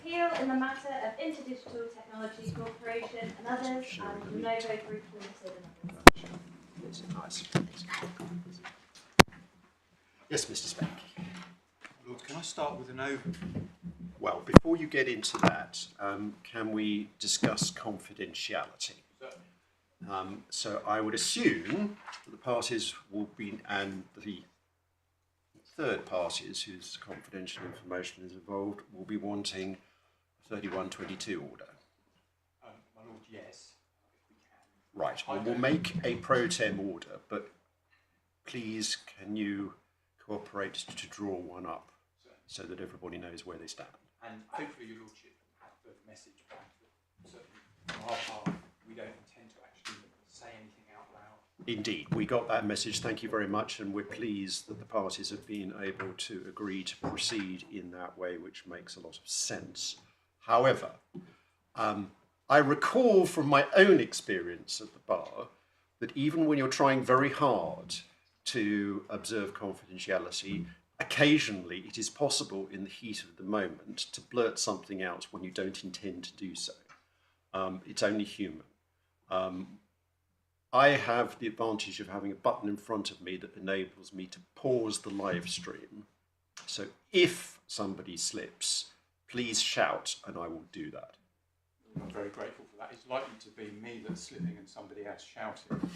appeal in the matter of InterDigital Technology Corporation and others, and Lenovo Group Limited and others. Yes, Mr. Spanky. Lord, can I start with an overview? Well, before you get into that, can we discuss confidentiality? So I would assume that the parties will be, and the third parties whose confidential information is involved, will be wanting a 3122 order. My Lord, yes, if we can. Right, well, we'll make a pro tem order, but please can you cooperate to draw one up so that everybody knows where they stand? And hopefully your Lordship have the message back that certainly from our part we don't intend to actually say anything out loud. Indeed, we got that message, thank you very much, and we're pleased that the parties have been able to agree to proceed in that way, which makes a lot of sense. However, I recall from my own experience at the bar that even when you're trying very hard to observe confidentiality, occasionally it is possible in the heat of the moment to blurt something out when you don't intend to do so. It's only human. I have the advantage of having a button in front of me that enables me to pause the live stream. So if somebody slips, please shout and I will do that. I'm very grateful for that. It's likely to be me that's slipping and somebody else shouting.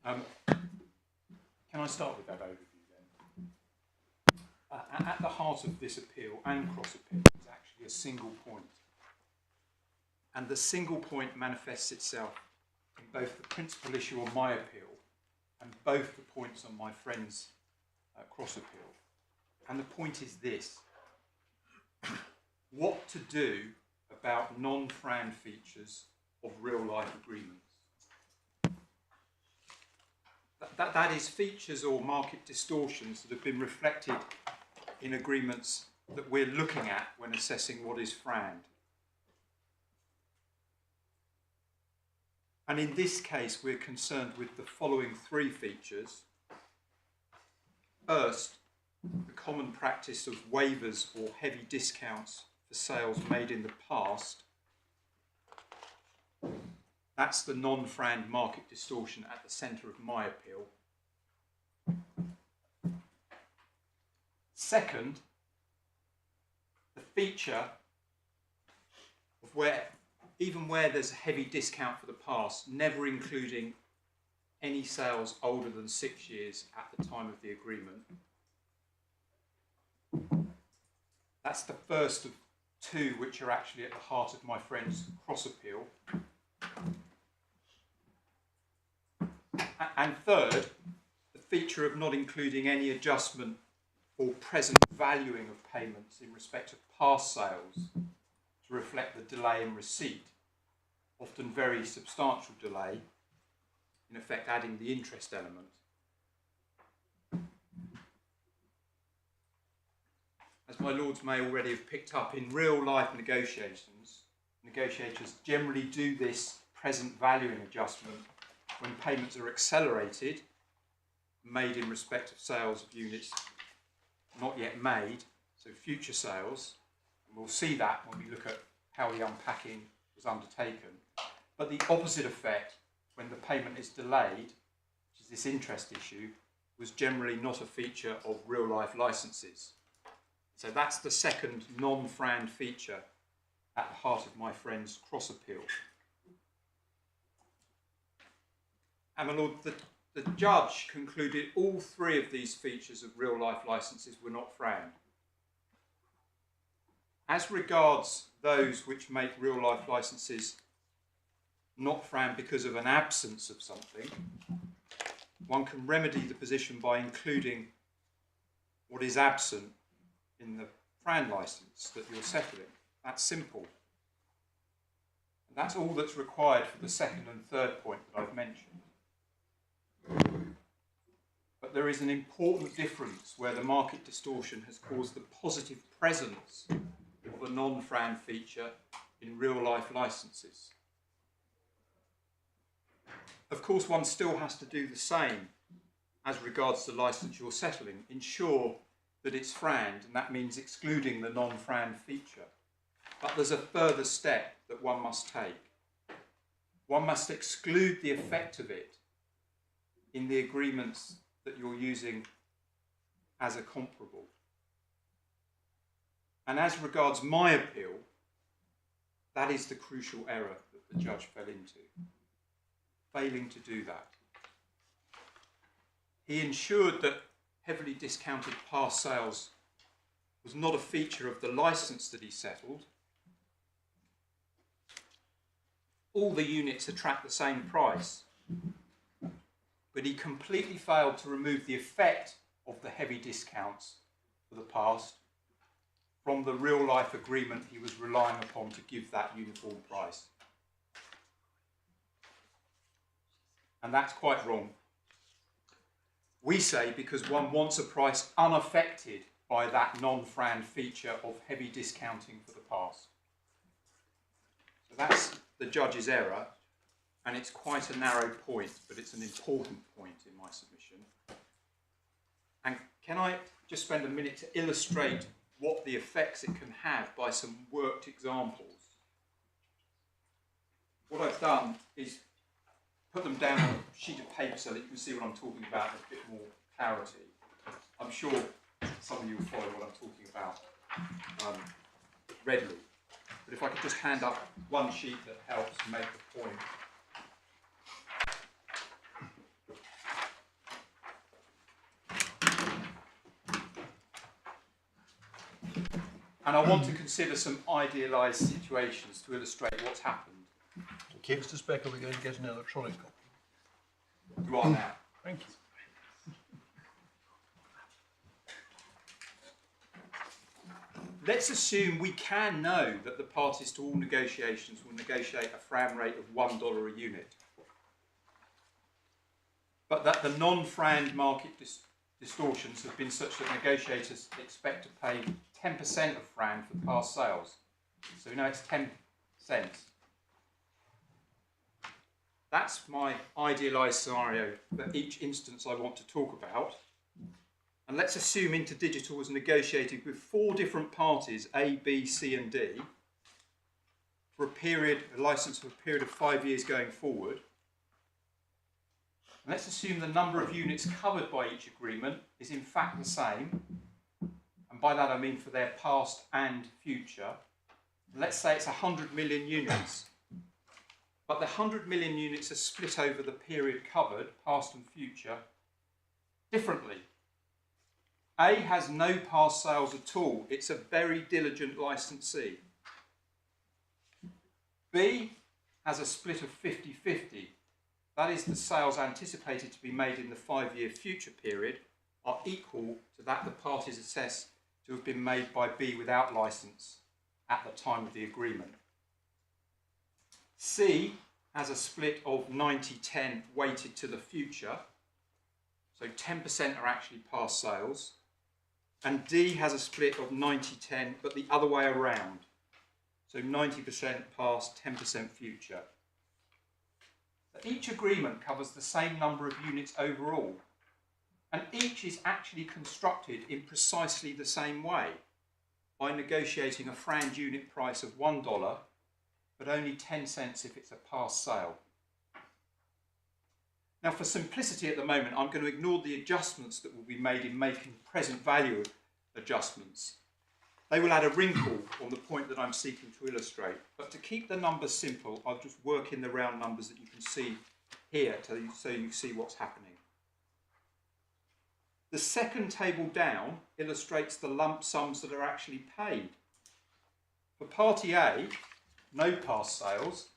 Can I start with that overview then? At the heart of this appeal and cross appeal is actually a single point. And the single point manifests itself in both the principal issue on my appeal and both the points on my friend's cross appeal. And the point is this: what to do about non-FRAND features of real-life agreements. That is features or market distortions that have been reflected in agreements that we're looking at when assessing what is FRAND. And in this case, we're concerned with the following three features. First, the common practice of waivers or heavy discounts for sales made in the past. That's the non-FRAND market distortion at the centre of my appeal. Second, the feature of where, even where there's a heavy discount for the past, never including any sales older than 6 years at the time of the agreement. That's the first of two which are actually at the heart of my friend's cross appeal. And third, the feature of not including any adjustment or present valuing of payments in respect of past sales to reflect the delay in receipt, often very substantial delay, in effect adding the interest element. As my lords may already have picked up, in real life negotiations, negotiators generally do this present valuing adjustment when payments are accelerated, made in respect of sales of units not yet made, so future sales, and we'll see that when we look at how the unpacking was undertaken. But the opposite effect, when the payment is delayed, which is this interest issue, was generally not a feature of real-life licenses. So that's the second non-FRAND feature at the heart of my friend's cross appeal. And my lord, the judge concluded all three of these features of real-life licenses were not FRAND. As regards those which make real-life licenses not FRAND because of an absence of something, one can remedy the position by including what is absent in the FRAND license that you're settling. That's simple. And that's all that's required for the second and third point that I've mentioned. But there is an important difference where the market distortion has caused the positive presence of a non-FRAND feature in real-life licenses. Of course, one still has to do the same as regards the license you're settling. Ensure that it's FRAND, and that means excluding the non-FRAND feature. But there's a further step that one must take. One must exclude the effect of it in the agreements that you're using as a comparable. And as regards my appeal, that is the crucial error that the judge fell into, failing to do that. He ensured that heavily discounted past sales was not a feature of the license that he settled. All the units attract the same price, but he completely failed to remove the effect of the heavy discounts for the past from the real-life agreement he was relying upon to give that uniform price. And that's quite wrong. We say because one wants a price unaffected by that non-FRAND feature of heavy discounting for the past. So that's the judge's error, and it's quite a narrow point, but it's an important point in my submission. And can I just spend a minute to illustrate what the effects it can have by some worked examples? What I've done is put them down on a sheet of paper so that you can see what I'm talking about with a bit more clarity. I'm sure some of you will follow what I'm talking about readily. But if I could just hand up one sheet that helps make the point. And I want to consider some idealised situations to illustrate what's happened. Thank you. Mr Speck, are we going to get an electronic copy? You are now. Thank you. Let's assume we can know that the parties to all negotiations will negotiate a FRAND rate of $1 a unit, but that the non-FRAND market distortions have been such that negotiators expect to pay 10% of FRAND for past sales. So we know it's 10 cents. That's my idealised scenario for each instance I want to talk about. And let's assume InterDigital was negotiated with 4 different parties, A, B, C and D, for a licence for a period of 5 years going forward. And let's assume the number of units covered by each agreement is in fact the same. And by that I mean for their past and future. Let's say it's 100 million units. But the 100 million units are split over the period covered, past and future, differently. A has no past sales at all. It's a very diligent licensee. B has a split of 50-50. That is, the sales anticipated to be made in the 5-year future period are equal to that the parties assess to have been made by B without licence at the time of the agreement. C has a split of 90-10 weighted to the future, so 10% are actually past sales. And D has a split of 90-10, but the other way around. So 90% past, 10% future. Each agreement covers the same number of units overall, and each is actually constructed in precisely the same way, by negotiating a FRAND unit price of $1, but only 10 cents if it's a past sale. Now, for simplicity at the moment, I'm going to ignore the adjustments that will be made in making present value adjustments. They will add a wrinkle on the point that I'm seeking to illustrate. But to keep the numbers simple, I'll just work in the round numbers that you can see here so you see what's happening. The second table down illustrates the lump sums that are actually paid. For Party A, no past sales,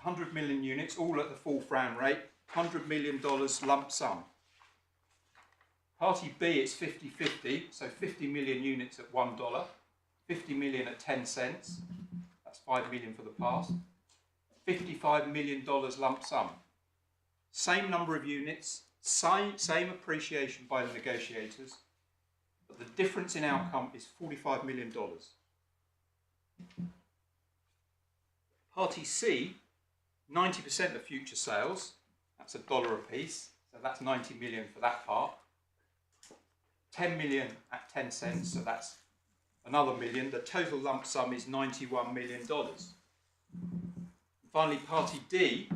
100 million units, all at the full FRAND rate, $100 million lump sum. Party B, it's 50-50, so 50 million units at $1, 50 million at 10 cents, that's 5 million for the past, $55 million lump sum. Same number of units, same appreciation by the negotiators, but the difference in outcome is $45 million. Party C, 90% of future sales, that's $1 a piece, so that's 90 million for that part. 10 million at 10 cents, so that's another million. The total lump sum is $91 million. Finally, party D,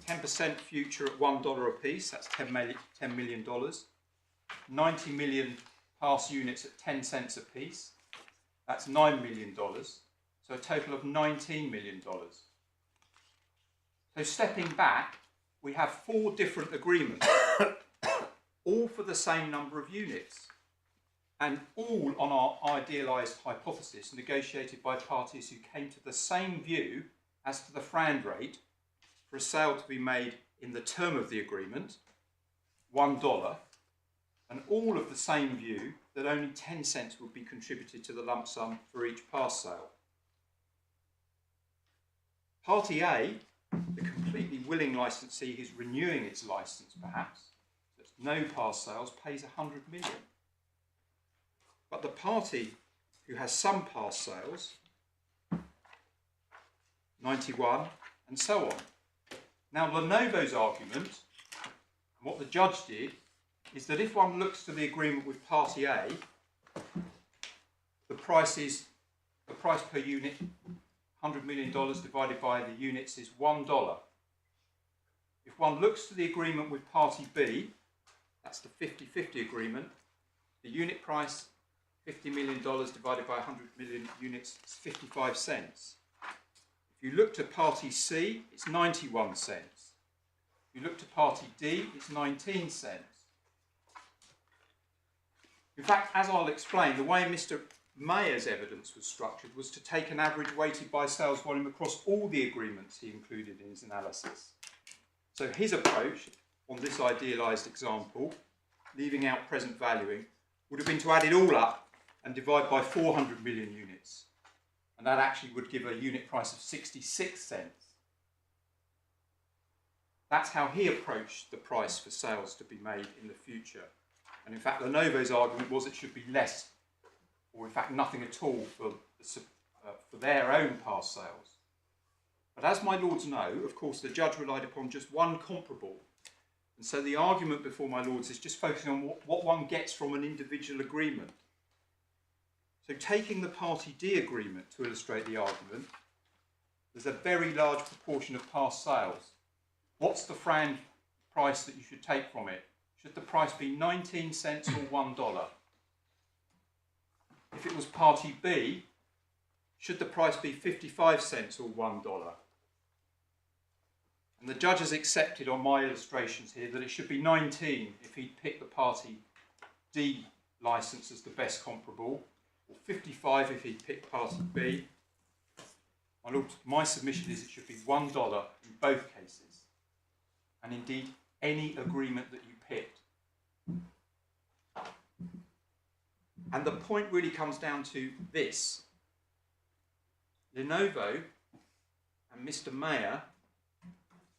10% future at $1 a piece, that's $10 million. 90 million past units at 10 cents a piece, that's $9 million. So a total of $19 million. So stepping back, we have 4 different agreements, all for the same number of units, and all on our idealised hypothesis negotiated by parties who came to the same view as to the Frand rate for a sale to be made in the term of the agreement, $1, and all of the same view that only 10 cents would be contributed to the lump sum for each pass sale. Party A, the completely willing licensee who's renewing its licence perhaps, so it's no pass sales, pays 100 million. But the party who has some pass sales, 91, and so on. Now Lenovo's argument, and what the judge did, is that if one looks to the agreement with party A, the price per unit, $100 million divided by the units, is $1. If one looks to the agreement with party B, that's the 50-50 agreement, the unit price, $50 million divided by 100 million units, is 55 cents. If you look to party C, it's 91 cents. If you look to party D, it's 19 cents. In fact, as I'll explain, the way Mr Mayer's evidence was structured was to take an average weighted by sales volume across all the agreements he included in his analysis. So his approach on this idealised example, leaving out present valuing, would have been to add it all up and divide by 400 million units. And that actually would give a unit price of 66 cents. That's how he approached the price for sales to be made in the future. And in fact, Lenovo's argument was it should be less, or in fact nothing at all, for their own past sales. But as my lords know, of course, the judge relied upon just one comparable. And so the argument before my lords is just focusing on what one gets from an individual agreement. So taking the party D agreement to illustrate the argument, there's a very large proportion of past sales. What's the Frand price that you should take from it? Should the price be 19 cents or $1? If it was party B, should the price be 55 cents or $1? And the judge has accepted on my illustrations here that it should be 19 if he'd picked the party D licence as the best comparable, or 55 if he'd picked party B. My submission is it should be $1 in both cases, and indeed any agreement that you picked. And the point really comes down to this. Lenovo and Mr Mayer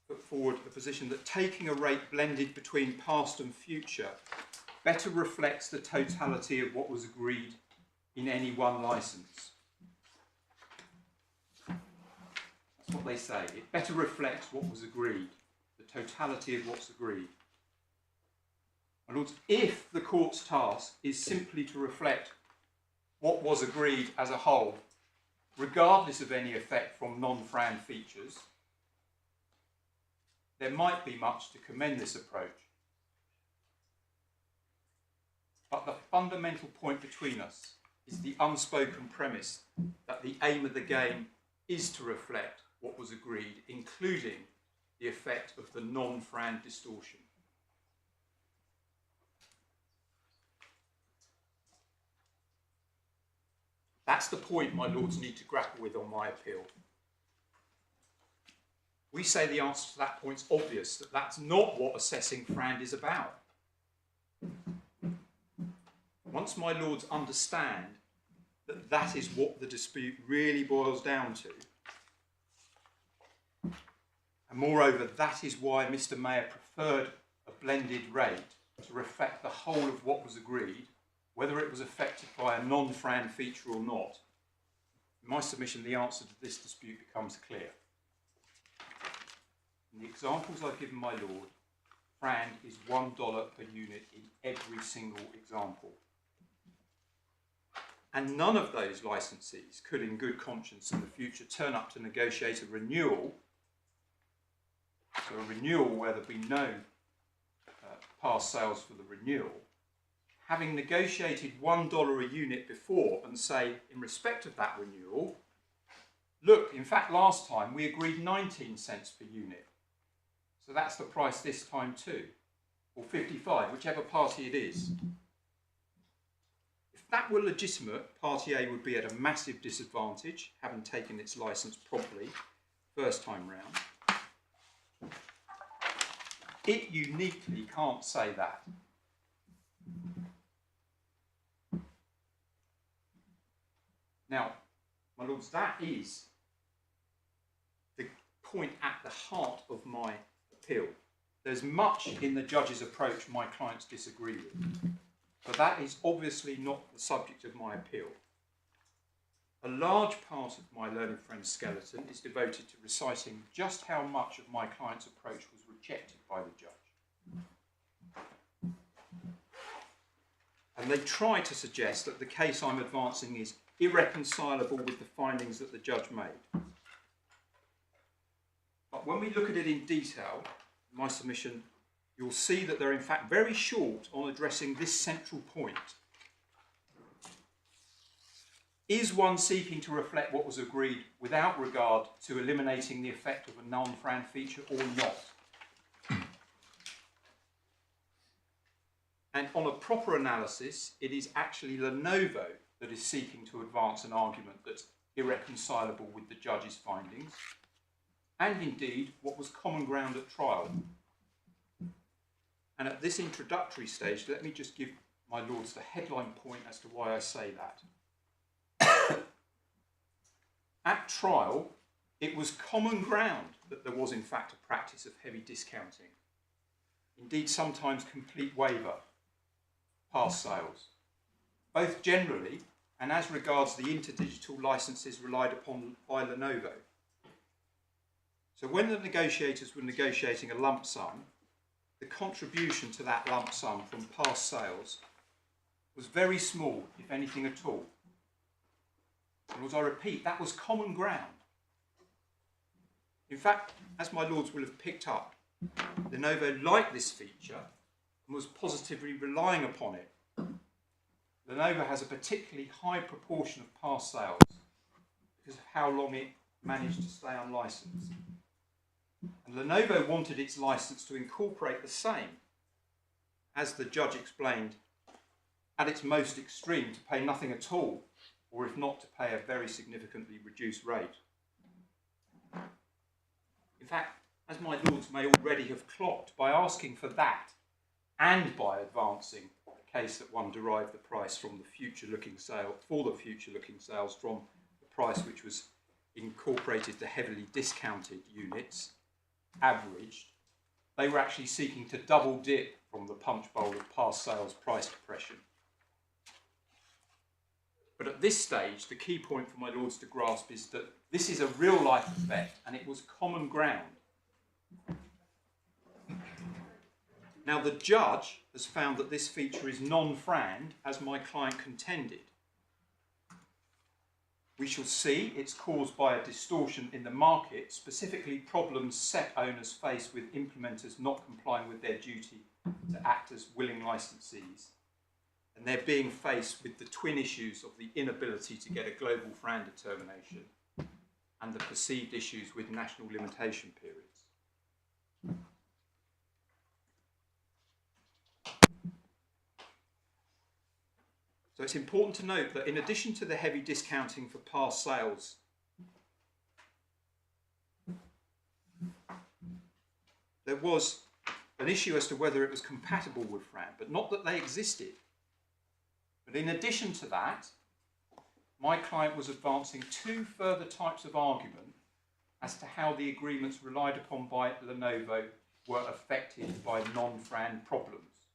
put forward a position that taking a rate blended between past and future better reflects the totality of what was agreed in any one licence. That's what they say. It better reflects what was agreed, the totality of what's agreed. My lords, if the court's task is simply to reflect what was agreed as a whole, regardless of any effect from non-Frand features, there might be much to commend this approach. But the fundamental point between us is the unspoken premise that the aim of the game is to reflect what was agreed, including the effect of the non-Frand distortion. That's the point my lords need to grapple with on my appeal. We say the answer to that point's obvious, that that's not what assessing Frand is about. Once my lords understand that that is what the dispute really boils down to, and moreover, that is why Mr Mayer preferred a blended rate to reflect the whole of what was agreed, whether it was affected by a non-Frand feature or not. In my submission, the answer to this dispute becomes clear. In the examples I've given my lord, Frand is $1 per unit in every single example. and none of those licensees could in good conscience in the future turn up to negotiate a renewal, so a renewal where there'd be no past sales for the renewal, having negotiated $1 a unit before and say, in respect of that renewal, look, in fact, last time we agreed 19 cents per unit. So that's the price this time too, or 55, whichever party it is. If that were legitimate, Party A would be at a massive disadvantage, having taken its licence properly first time round. It uniquely can't say that. Now, my lords, that is the point at the heart of my appeal. There's much in the judge's approach my clients disagree with, but that is obviously not the subject of my appeal. A large part of my learned friend's skeleton is devoted to reciting just how much of my client's approach was rejected by the judge. And they try to suggest that the case I'm advancing is irreconcilable with the findings that the judge made. But when we look at it in detail, in my submission, you'll see that they're in fact very short on addressing this central point. Is one seeking to reflect what was agreed without regard to eliminating the effect of a non-FRAND feature or not? And on a proper analysis, it is actually Lenovo that is seeking to advance an argument that's irreconcilable with the judge's findings, and indeed what was common ground at trial. And at this introductory stage, let me just give my lords the headline point as to why I say that. At trial, it was common ground that there was in fact a practice of heavy discounting, indeed sometimes complete waiver, past sales, both generally and as regards the InterDigital licenses relied upon by Lenovo. So when the negotiators were negotiating a lump sum, the contribution to that lump sum from past sales was very small, if anything at all. And as I repeat, that was common ground. In fact, as my lords will have picked up, Lenovo liked this feature and was positively relying upon it. Lenovo has a particularly high proportion of past sales because of how long it managed to stay unlicensed. And Lenovo wanted its license to incorporate the same, as the judge explained, at its most extreme, to pay nothing at all, or if not, to pay a very significantly reduced rate. In fact, as my lords may already have clocked, by asking for that, and by advancing the case that one derived the price from the future-looking sale, for the future-looking sales from the price which was incorporated to heavily discounted units, averaged, they were actually seeking to double dip from the punch bowl of past sales price depression. But at this stage, the key point for my lords to grasp is that this is a real-life effect, and it was common ground. Now, the judge has found that this feature is non-FRAND, as my client contended. We shall see it's caused by a distortion in the market, specifically problems set owners face with implementers not complying with their duty to act as willing licensees. And they're being faced with the twin issues of the inability to get a global FRAND determination and the perceived issues with national limitation periods. So it's important to note that in addition to the heavy discounting for past sales, there was an issue as to whether it was compatible with FRAND, but not that they existed. But in addition to that, my client was advancing two further types of argument as to how the agreements relied upon by Lenovo were affected by non-FRAND problems,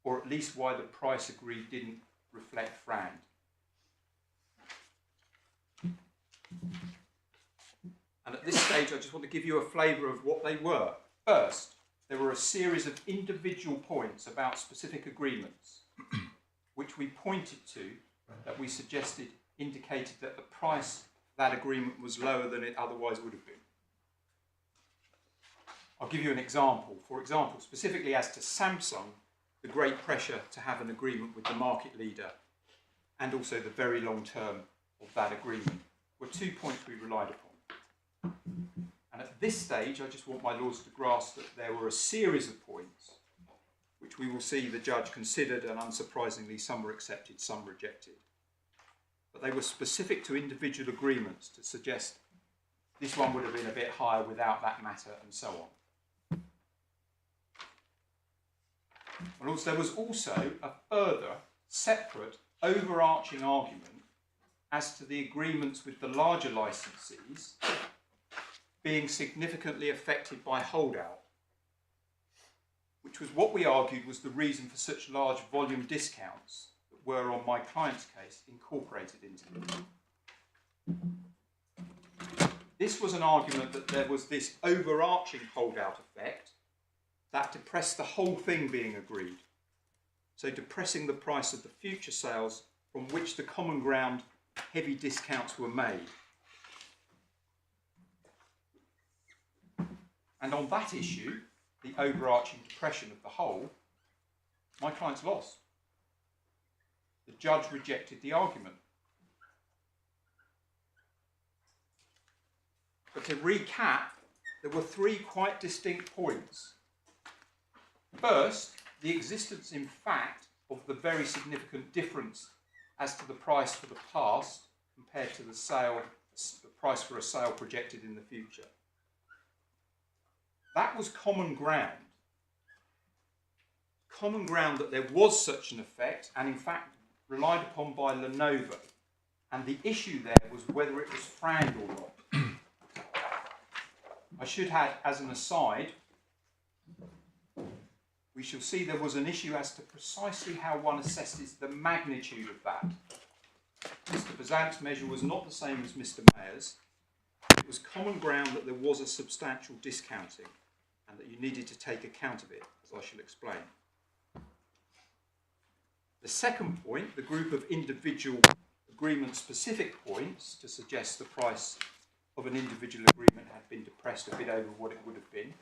or at least why the price agreed didn't reflect FRAND. And at this stage, I just want to give you a flavour of what they were. First, there were a series of individual points about specific agreements, which we pointed to that we suggested indicated that the price of that agreement was lower than it otherwise would have been. I'll give you an example. For example, specifically as to Samsung, the great pressure to have an agreement with the market leader and also the very long term of that agreement were 2 points we relied upon. And at this stage, I just want my lords to grasp that there were a series of points which we will see the judge considered, and unsurprisingly some were accepted, some rejected. But they were specific to individual agreements to suggest this one would have been a bit higher without that matter, and so on. Well, there was also a further, separate, overarching argument as to the agreements with the larger licensees being significantly affected by holdout, which was what we argued was the reason for such large volume discounts that were, on my client's case, incorporated into it. This was an argument that there was this overarching holdout effect that depressed the whole thing being agreed, so depressing the price of the future sales from which the common ground heavy discounts were made. And on that issue, the overarching depression of the whole, my client's lost. The judge rejected the argument. But to recap, there were three quite distinct points. First, the existence in fact of the very significant difference as to the price for the past compared to the price for a sale projected in the future. That was common ground. Common ground that there was such an effect, and in fact relied upon by Lenovo. And the issue there was whether it was frowned or not. I should add, as an aside, we shall see there was an issue as to precisely how one assesses the magnitude of that. Mr Bazant's measure was not the same as Mr Mayer's. It was common ground that there was a substantial discounting and that you needed to take account of it, as I shall explain. The second point, the group of individual agreement-specific points to suggest the price of an individual agreement had been depressed a bit over what it would have been.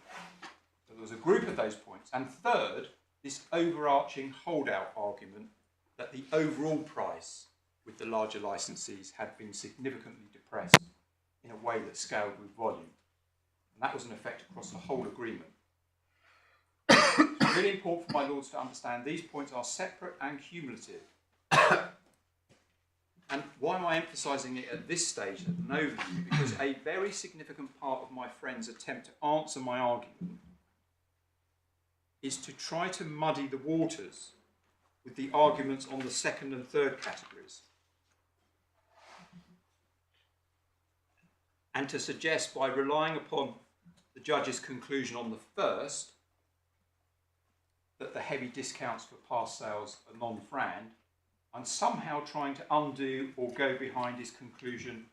So there was a group of those points. And third, this overarching holdout argument that the overall price with the larger licensees had been significantly depressed in a way that scaled with volume. And that was an effect across the whole agreement. It's really important for my lords to understand these points are separate and cumulative. And why am I emphasising it at this stage as an overview? Because a very significant part of my friend's attempt to answer my argument is to try to muddy the waters with the arguments on the second and third categories. And to suggest, by relying upon the judge's conclusion on the first, that the heavy discounts for past sales are non-frowned, I'm somehow trying to undo or go behind his conclusion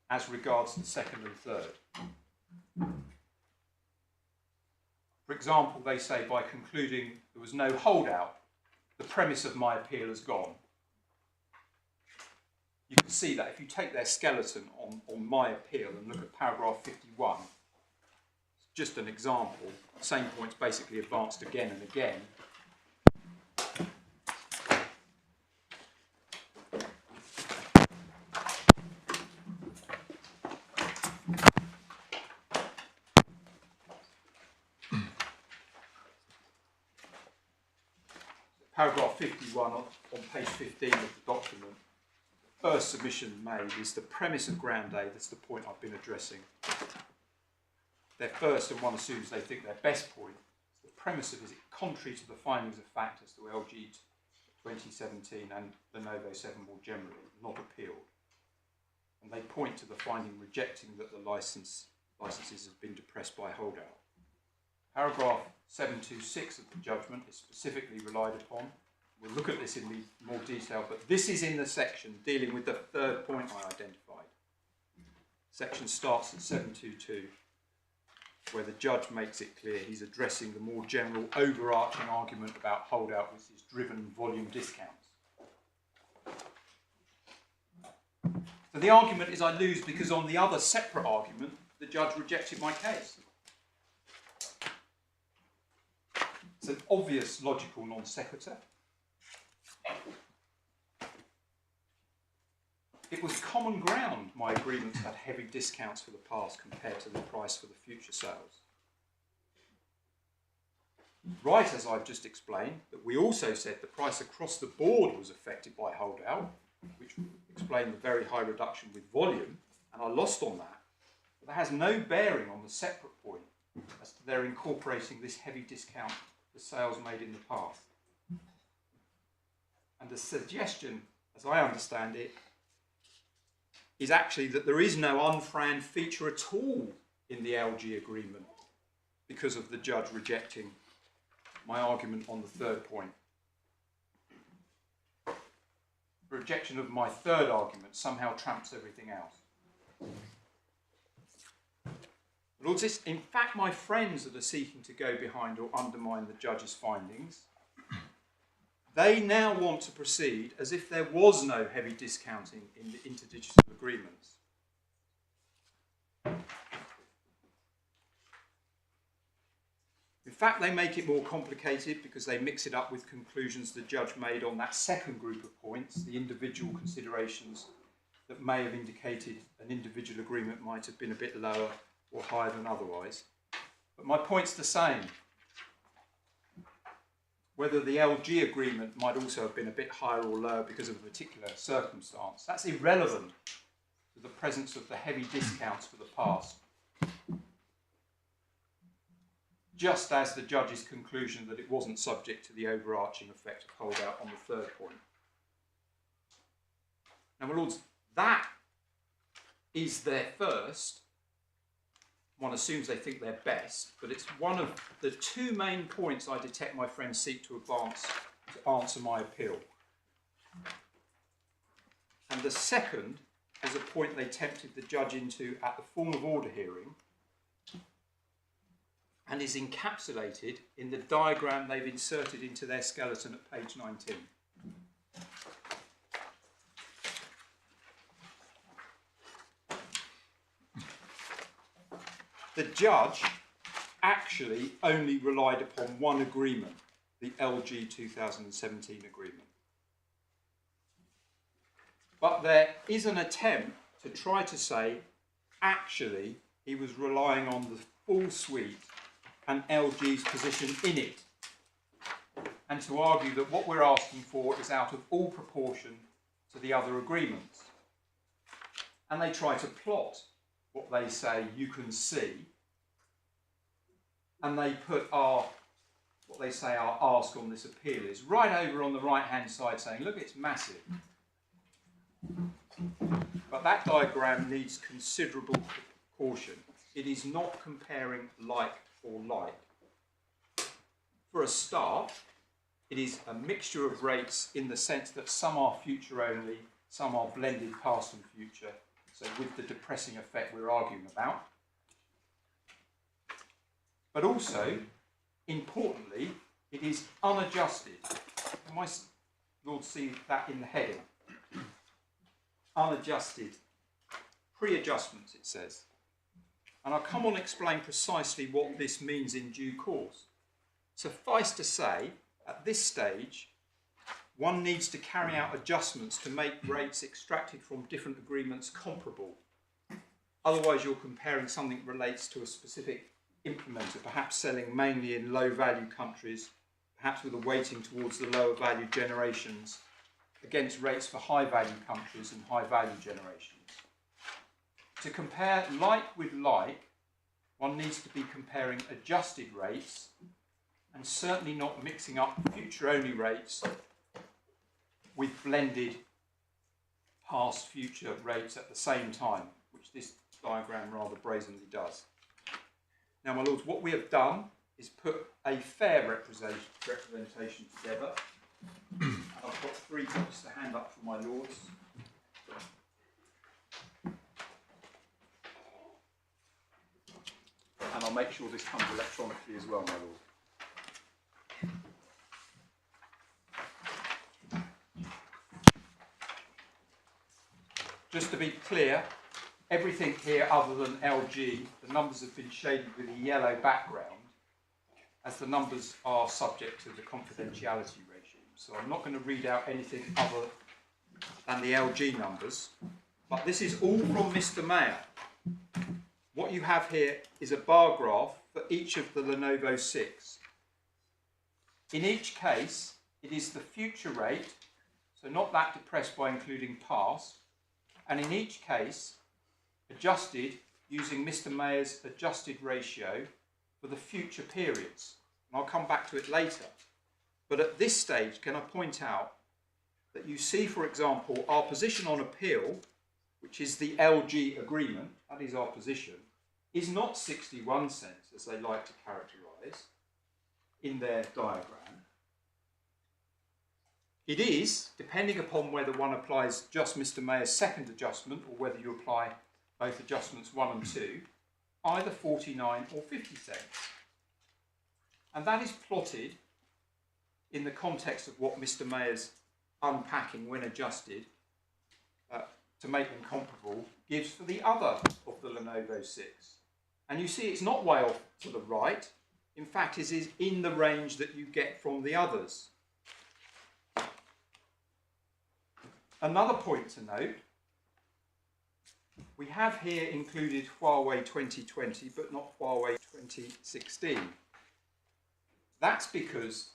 as regards the second and third. For example, they say by concluding there was no holdout, the premise of my appeal has gone. You can see that if you take their skeleton on my appeal and look at paragraph 51, it's just an example, same points basically advanced again and again. Paragraph 51 on page 15 of the document, the first submission made is the premise of ground A. That's the point I've been addressing. Their first, and one assumes they think their best point, the premise of it is contrary to the findings of fact as to LG 2017 and Lenovo 7 more generally, not appealed. And they point to the finding rejecting that the licenses have been depressed by holdout. Paragraph 726 of the judgment is specifically relied upon. We'll look at this in more detail, but this is in the section dealing with the third point I identified. Section starts at 722, where the judge makes it clear he's addressing the more general overarching argument about holdout, which is driven volume discounts. So the argument is I lose because on the other separate argument, the judge rejected my case. It's an obvious logical non sequitur. It was common ground my agreements had heavy discounts for the past compared to the price for the future sales. Right, as I've just explained, that we also said the price across the board was affected by holdout, which explained the very high reduction with volume, and I lost on that. But that has no bearing on the separate point as to their incorporating this heavy discount for sales made in the past. And the suggestion, as I understand it, is actually that there is no unfran feature at all in the LG agreement because of the judge rejecting my argument on the third point. The rejection of my third argument somehow trumps everything else. Lords, in fact, my friends that are seeking to go behind or undermine the judge's findings, they now want to proceed as if there was no heavy discounting in the InterDigital agreements. In fact, they make it more complicated because they mix it up with conclusions the judge made on that second group of points, the individual considerations that may have indicated an individual agreement might have been a bit lower or higher than otherwise. But my point's the same. Whether the LG agreement might also have been a bit higher or lower because of a particular circumstance, that's irrelevant to the presence of the heavy discounts for the past. Just as the judge's conclusion that it wasn't subject to the overarching effect of holdout on the third point. Now, my lords, that is their first. One assumes they think they're best, but it's one of the two main points I detect my friends seek to advance to answer my appeal. And the second is a point they tempted the judge into at the form of order hearing and is encapsulated in the diagram they've inserted into their skeleton at page 19. The judge actually only relied upon one agreement, the LG 2017 agreement. But there is an attempt to try to say, actually, he was relying on the full suite and LG's position in it, and to argue that what we're asking for is out of all proportion to the other agreements. And they try to plot what they say you can see, and they put what they say our ask on this appeal is right over on the right hand side saying, look, it's massive. But that diagram needs considerable caution. It is not comparing like for like. For a start, it is a mixture of rates in the sense that some are future only, some are blended past and future, so with the depressing effect we're arguing about. But also, importantly, it is unadjusted. You might Lord see that in the heading. Unadjusted. Pre-adjustments, it says. And I'll come on and explain precisely what this means in due course. Suffice to say, at this stage, one needs to carry out adjustments to make rates extracted from different agreements comparable. Otherwise, you're comparing something that relates to a specific implementer, perhaps selling mainly in low-value countries, perhaps with a weighting towards the lower value generations, against rates for high-value countries and high-value generations. To compare like with like, one needs to be comparing adjusted rates and certainly not mixing up future-only rates with blended past-future rates at the same time, which this diagram rather brazenly does. Now, my lords, what we have done is put a fair representation together. I've got 3 copies to hand up for my lords. And I'll make sure this comes electronically as well, my lord. just to be clear, everything here other than LG, the numbers have been shaded with a yellow background, as the numbers are subject to the confidentiality regime. So I'm not going to read out anything other than the LG numbers, but this is all from Mr Mellor. What you have here is a bar graph for each of the Lenovo 6. In each case, it is the future rate, so not that depressed by including past, and in each case, adjusted using Mr Mellor's adjusted ratio for the future periods. And I'll come back to it later. But at this stage, can I point out that you see, for example, our position on appeal, which is the LG agreement, that is our position, is not 61 cents, as they like to characterise in their diagram. It is, depending upon whether one applies just Mr Mellor's second adjustment or whether you apply both adjustments 1 and 2, either 49 or 50 cents. And that is plotted in the context of what Mr Mellor's unpacking when adjusted to make them comparable gives for the other of the Lenovo 6. And you see it's not way off to the right. In fact, it is in the range that you get from the others. Another point to note, we have here included Huawei 2020 but not Huawei 2016. That's because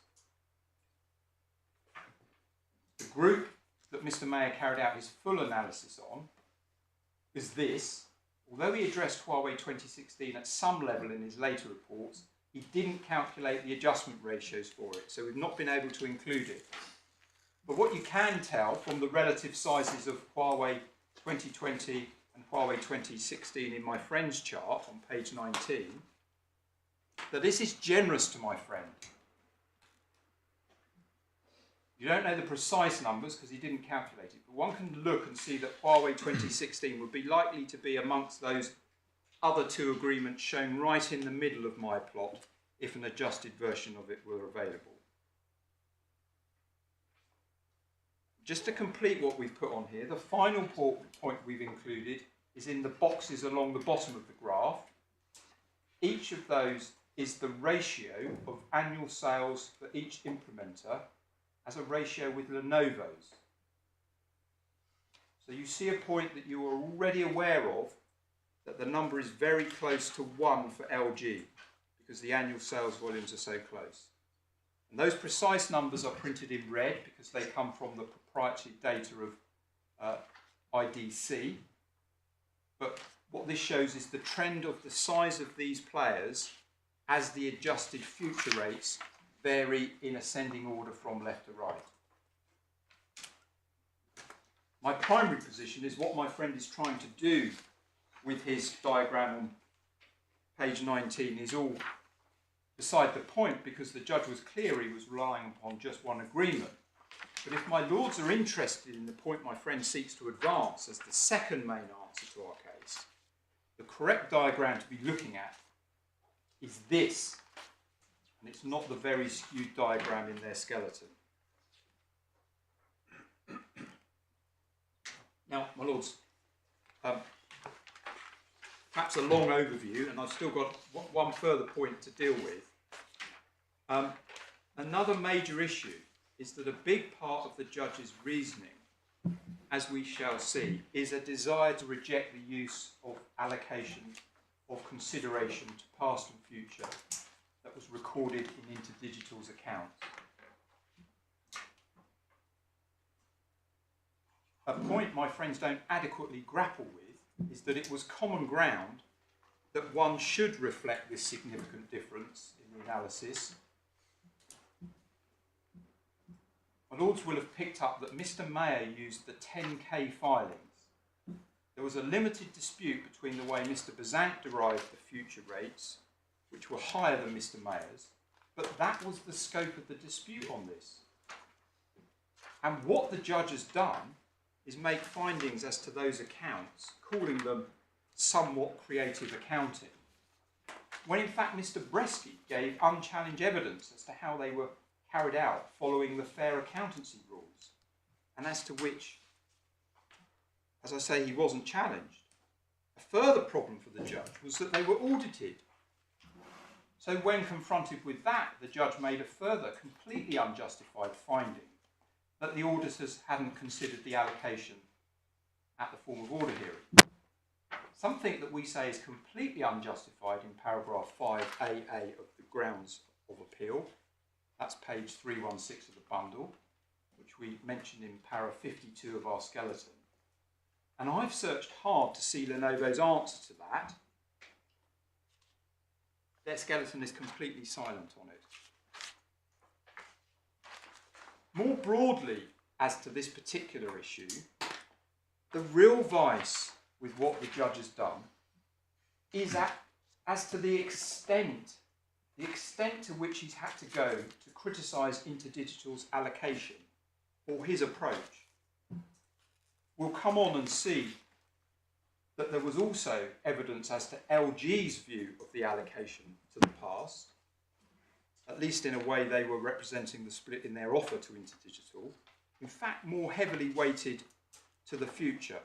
the group that Mr Mellor carried out his full analysis on is this. Although he addressed Huawei 2016 at some level in his later reports, he didn't calculate the adjustment ratios for it, so we've not been able to include it. But what you can tell from the relative sizes of Huawei 2020 and Huawei 2016 in my friend's chart on page 19, that this is generous to my friend. You don't know the precise numbers because he didn't calculate it, but one can look and see that Huawei 2016 would be likely to be amongst those other two agreements shown right in the middle of my plot if an adjusted version of it were available. Just to complete what we've put on here, the final point we've included is in the boxes along the bottom of the graph. Each of those is the ratio of annual sales for each implementer as a ratio with Lenovo's. So you see a point that you are already aware of, that the number is very close to 1 for LG because the annual sales volumes are so close. And those precise numbers are printed in red because they come from the proprietary data of IDC. But what this shows is the trend of the size of these players as the adjusted future rates vary in ascending order from left to right. My primary position is what my friend is trying to do with his diagram on page 19 is all beside the point because the judge was clear he was relying upon just one agreement. But if my lords are interested in the point my friend seeks to advance as the second main answer to our case, the correct diagram to be looking at is this, and it's not the very skewed diagram in their skeleton. Now, my lords, perhaps a long overview, and I've still got one further point to deal with. Another major issue is that a big part of the judge's reasoning, as we shall see, is a desire to reject the use of allocation of consideration to past and future that was recorded in InterDigital's account. A point my friends don't adequately grapple with is that it was common ground that one should reflect this significant difference in the analysis. My lords will have picked up that Mr Mellor used the 10K filings. There was a limited dispute between the way Mr Bazant derived the future rates, which were higher than Mr Mellor's, but that was the scope of the dispute on this. And what the judge has done is make findings as to those accounts, calling them somewhat creative accounting, when in fact Mr Bresky gave unchallenged evidence as to how they were carried out following the fair accountancy rules, and as to which as I say, he wasn't challenged. A further problem for the judge was that they were audited. So when confronted with that, the judge made a further completely unjustified finding that the auditors hadn't considered the allocation at the form of order hearing. Something that we say is completely unjustified in paragraph 5AA of the grounds of appeal. That's page 316 of the bundle, which we mentioned in para 52 of our skeleton. And I've searched hard to see Lenovo's answer to that. Their skeleton is completely silent on it. More broadly, as to this particular issue, the real vice with what the judge has done is as to the extent to which he's had to go to criticise InterDigital's allocation or his approach. We'll come on and see that there was also evidence as to LG's view of the allocation to the past, at least in a way they were representing the split in their offer to InterDigital, in fact more heavily weighted to the future.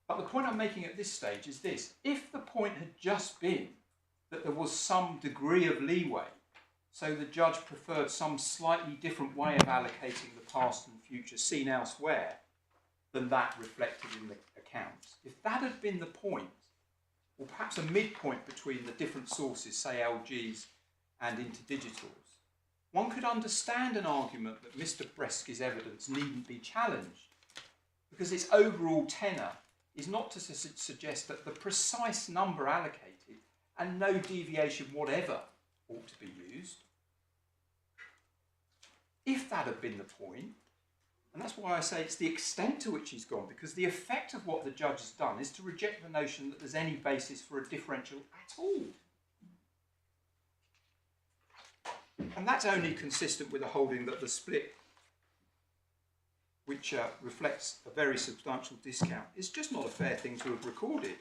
But the point I'm making at this stage is this: if the point had just been that there was some degree of leeway, so the judge preferred some slightly different way of allocating the past and future seen elsewhere than that reflected in the accounts, if that had been the point, or perhaps a midpoint between the different sources, say LG's and InterDigital's, one could understand an argument that Mr Bresk's evidence needn't be challenged, because its overall tenor is not to suggest that the precise number allocated and no deviation whatever ought to be used. If that had been the point, and that's why I say it's the extent to which he's gone, because the effect of what the judge has done is to reject the notion that there's any basis for a differential at all. And that's only consistent with the holding that the split, which reflects a very substantial discount, is just not a fair thing to have recorded.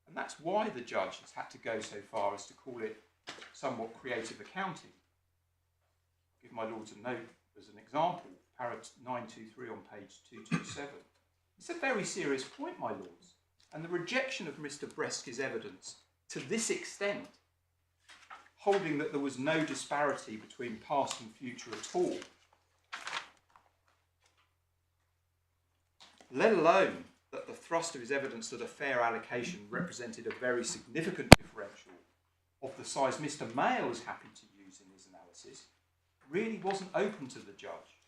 And that's why the judge has had to go so far as to call it somewhat creative accounting. I'll give my lords a note as an example, para 923 on page 227. It's a very serious point, my lords, and the rejection of Mr Bresk's evidence to this extent, holding that there was no disparity between past and future at all, let alone that the thrust of his evidence that a fair allocation represented a very significant differential of the size Mr Mayo was happy to use in his analysis, really wasn't open to the judge.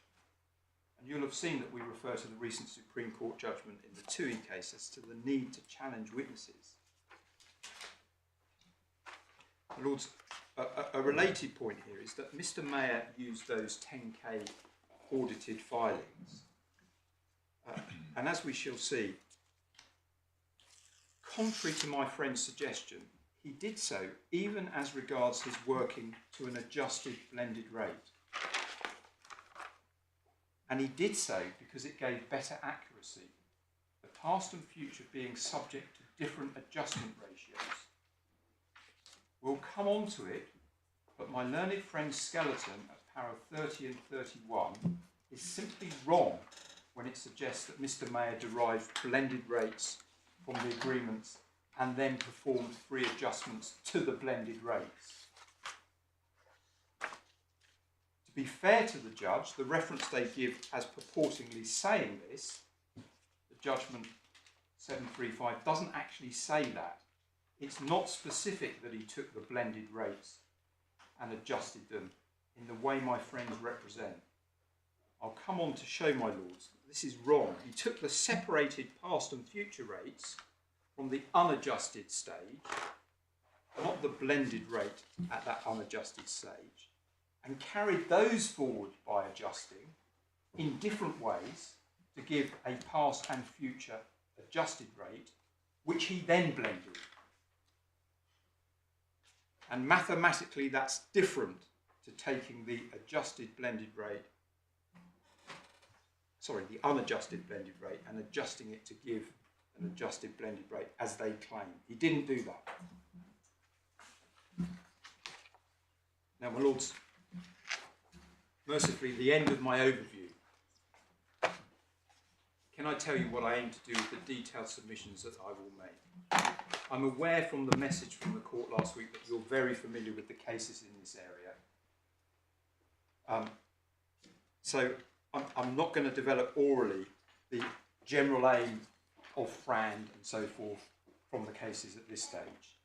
And you'll have seen that we refer to the recent Supreme Court judgment in the Tui case as to the need to challenge witnesses. Lords, a related point here is that Mr Mayer used those 10K audited filings. And as we shall see, contrary to my friend's suggestion, he did so even as regards his working to an adjusted blended rate. And he did so because it gave better accuracy, the past and future being subject to different adjustment ratios. We'll come on to it, but my learned friend's skeleton at para 30 and 31 is simply wrong when it suggests that Mr Mayer derived blended rates from the agreements and then performed free adjustments to the blended rates. To be fair to the judge, the reference they give as purportingly saying this, the judgment 735, doesn't actually say that. It's not specific that he took the blended rates and adjusted them in the way my friends represent. I'll come on to show my lords that this is wrong. He took the separated past and future rates from the unadjusted stage, not the blended rate at that unadjusted stage, and carried those forward by adjusting in different ways to give a past and future adjusted rate, which he then blended. And mathematically that's different to taking the adjusted blended rate, the unadjusted blended rate, and adjusting it to give an adjusted blended rate as they claim. He didn't do that. Now, my lords, mercifully, the end of my overview. can I tell you what I aim to do with the detailed submissions that I will make? I'm aware from the message from the court last week that you're very familiar with the cases in this area. So I'm not going to develop orally the general aim of FRAND and so forth from the cases at this stage.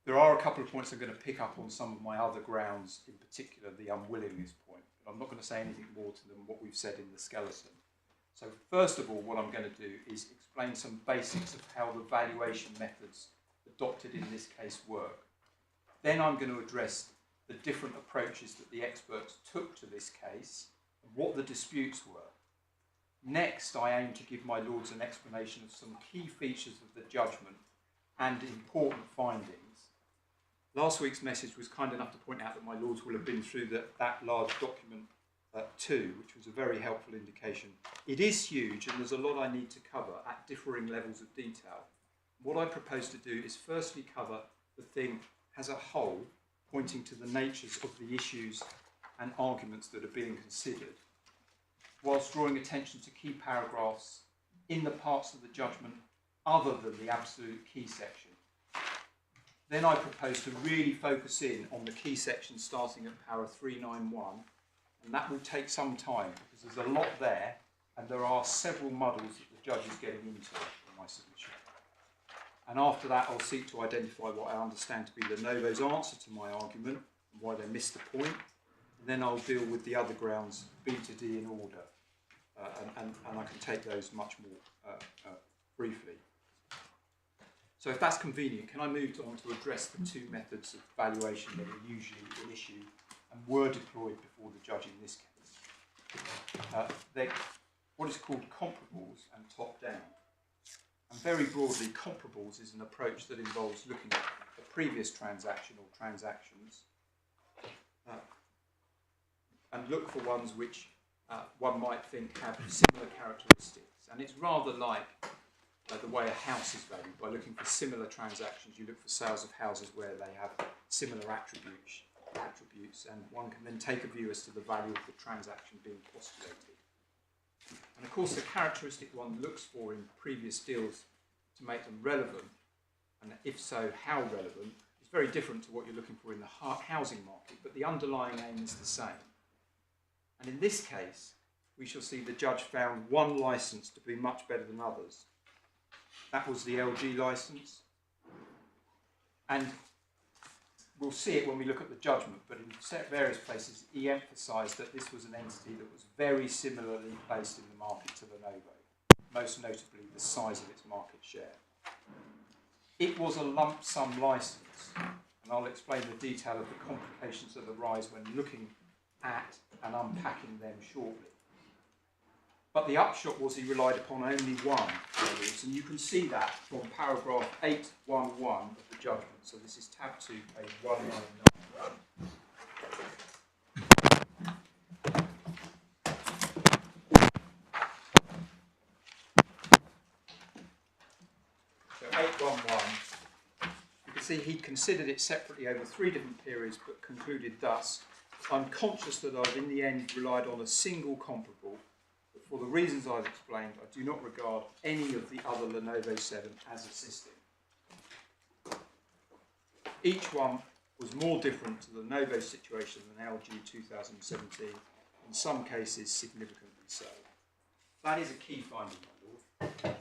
There are a couple of points I'm going to pick up on some of my other grounds, in particular the unwillingness point, but I'm not going to say anything more to them than what we've said in the skeleton. So first of all, what I'm going to do is explain some basics of how the valuation methods adopted in this case work. Then I'm going to address the different approaches that the experts took to this case and what the disputes were. Next, I aim to give my lords an explanation of some key features of the judgment and important findings. Last week's message was kind enough to point out that my lords will have been through that large document too, which was a very helpful indication. It is huge and there's a lot I need to cover at differing levels of detail. What I propose to do is firstly cover the thing as a whole, pointing to the natures of the issues and arguments that are being considered, whilst drawing attention to key paragraphs in the parts of the judgment other than the absolute key section. Then I propose to really focus in on the key section starting at para 391, and that will take some time because there's a lot there and there are several muddles that the judge is getting into in my submission. And after that I'll seek to identify what I understand to be Lenovo's answer to my argument and why they missed the point. And then I'll deal with the other grounds B to D in order, and I can take those much more briefly. So if that's convenient, can I move on to address the two methods of valuation that are usually in issue and were deployed before the judge in this case? They're what is called comparables and top-down. And very broadly, comparables is an approach that involves looking at a previous transaction or transactions and look for ones which one might think have similar characteristics. And it's rather like the way a house is valued. By looking for similar transactions, you look for sales of houses where they have similar attributes, and one can then take a view as to the value of the transaction being postulated. And of course, the characteristic one looks for in previous deals to make them relevant, and if so, how relevant, is very different to what you're looking for in the housing market, but the underlying aim is the same. And in this case, we shall see the judge found one licence to be much better than others. That was the LG licence. And we'll see it when we look at the judgment, but in various places he emphasised that this was an entity that was very similarly placed in the market to Lenovo, most notably the size of its market share. It was a lump sum licence, and I'll explain the detail of the complications that arise when looking at and unpacking them shortly. But the upshot was he relied upon only one, and you can see that from paragraph 811 of the judgment. So this is tab 2, page 199. So 811, you can see he considered it separately over 3 different periods, but concluded thus: I'm conscious that I've in the end relied on a single comparable. For the reasons I've explained, I do not regard any of the other Lenovo 7 as assisting. Each one was more different to the Lenovo situation than LG 2017, in some cases significantly so. That is a key finding, my lord.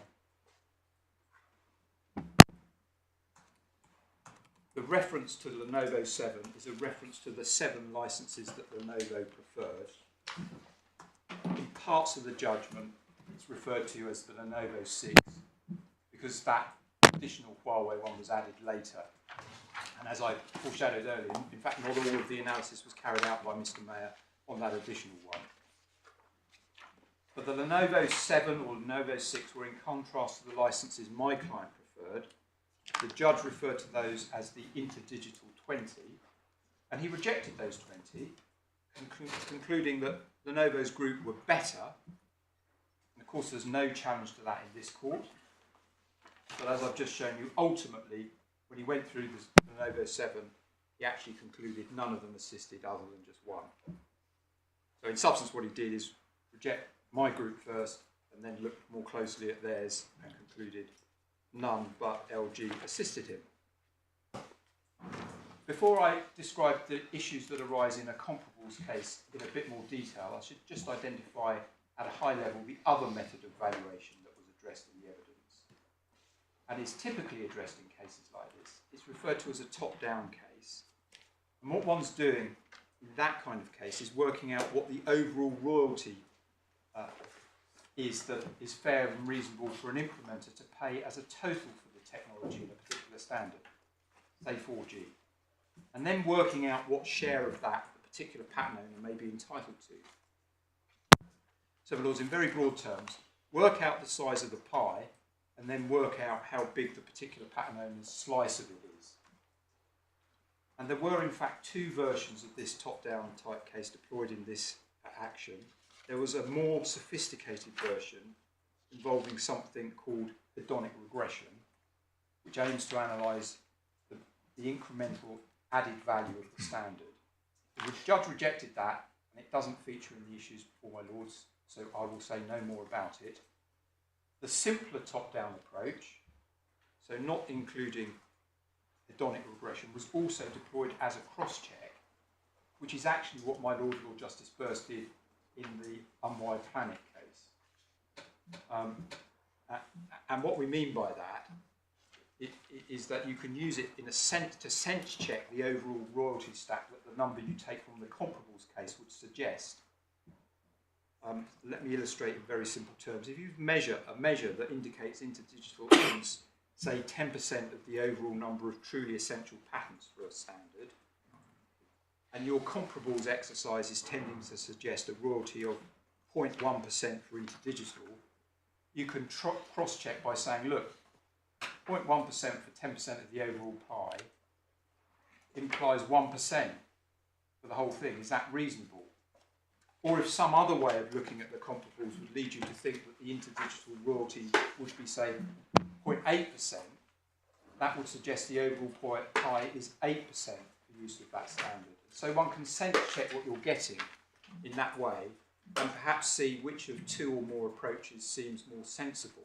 The reference to Lenovo 7 is a reference to the 7 licenses that Lenovo preferred. In parts of the judgment, it's referred to as the Lenovo 6 because that additional Huawei one was added later. And as I foreshadowed earlier, in fact, not all of the analysis was carried out by Mr Mellor on that additional one. But the Lenovo 7 or Lenovo 6 were in contrast to the licenses my client preferred. The judge referred to those as the InterDigital 20, and he rejected those 20, concluding that Lenovo's group were better. And of course, there's no challenge to that in this court. But as I've just shown you, ultimately, when he went through the Lenovo 7, he actually concluded none of them assisted other than just one. So in substance, what he did is reject my group first, and then looked more closely at theirs and concluded none but LG assisted him. Before I describe the issues that arise in a comparables case in a bit more detail, I should just identify at a high level the other method of valuation that was addressed in the evidence, and is typically addressed in cases like this. It's referred to as a top-down case. And what one's doing in that kind of case is working out what the overall royalty is that is fair and reasonable for an implementer to pay as a total for the technology in a particular standard, say 4G, and then working out what share of that the particular patent owner may be entitled to. So, in very broad terms, work out the size of the pie and then work out how big the particular patent owner's slice of it is. And there were in fact two versions of this top-down type case deployed in this action. There was a more sophisticated version involving something called hedonic regression, which aims to analyse the incremental added value of the standard. The judge rejected that, and it doesn't feature in the issues before my lords, so I will say no more about it. The simpler top-down approach, so not including hedonic regression, was also deployed as a cross-check, which is actually what my Lord Justice Birss did in the Unwide Planet case. And what we mean by that is that you can use it in a sense to sense check the overall royalty stack that the number you take from the comparables case would suggest. Let me illustrate in very simple terms. If you measure a measure that indicates InterDigital owns, say, 10% of the overall number of truly essential patents for a standard, and your comparables exercise is tending to suggest a royalty of 0.1% for InterDigital, you can cross-check by saying, look, 0.1% for 10% of the overall pie implies 1% for the whole thing. Is that reasonable? Or if some other way of looking at the comparables would lead you to think that the InterDigital royalty would be, say, 0.8%, that would suggest the overall pie is 8% for use of that standard. So one can sense check what you're getting in that way and perhaps see which of two or more approaches seems more sensible.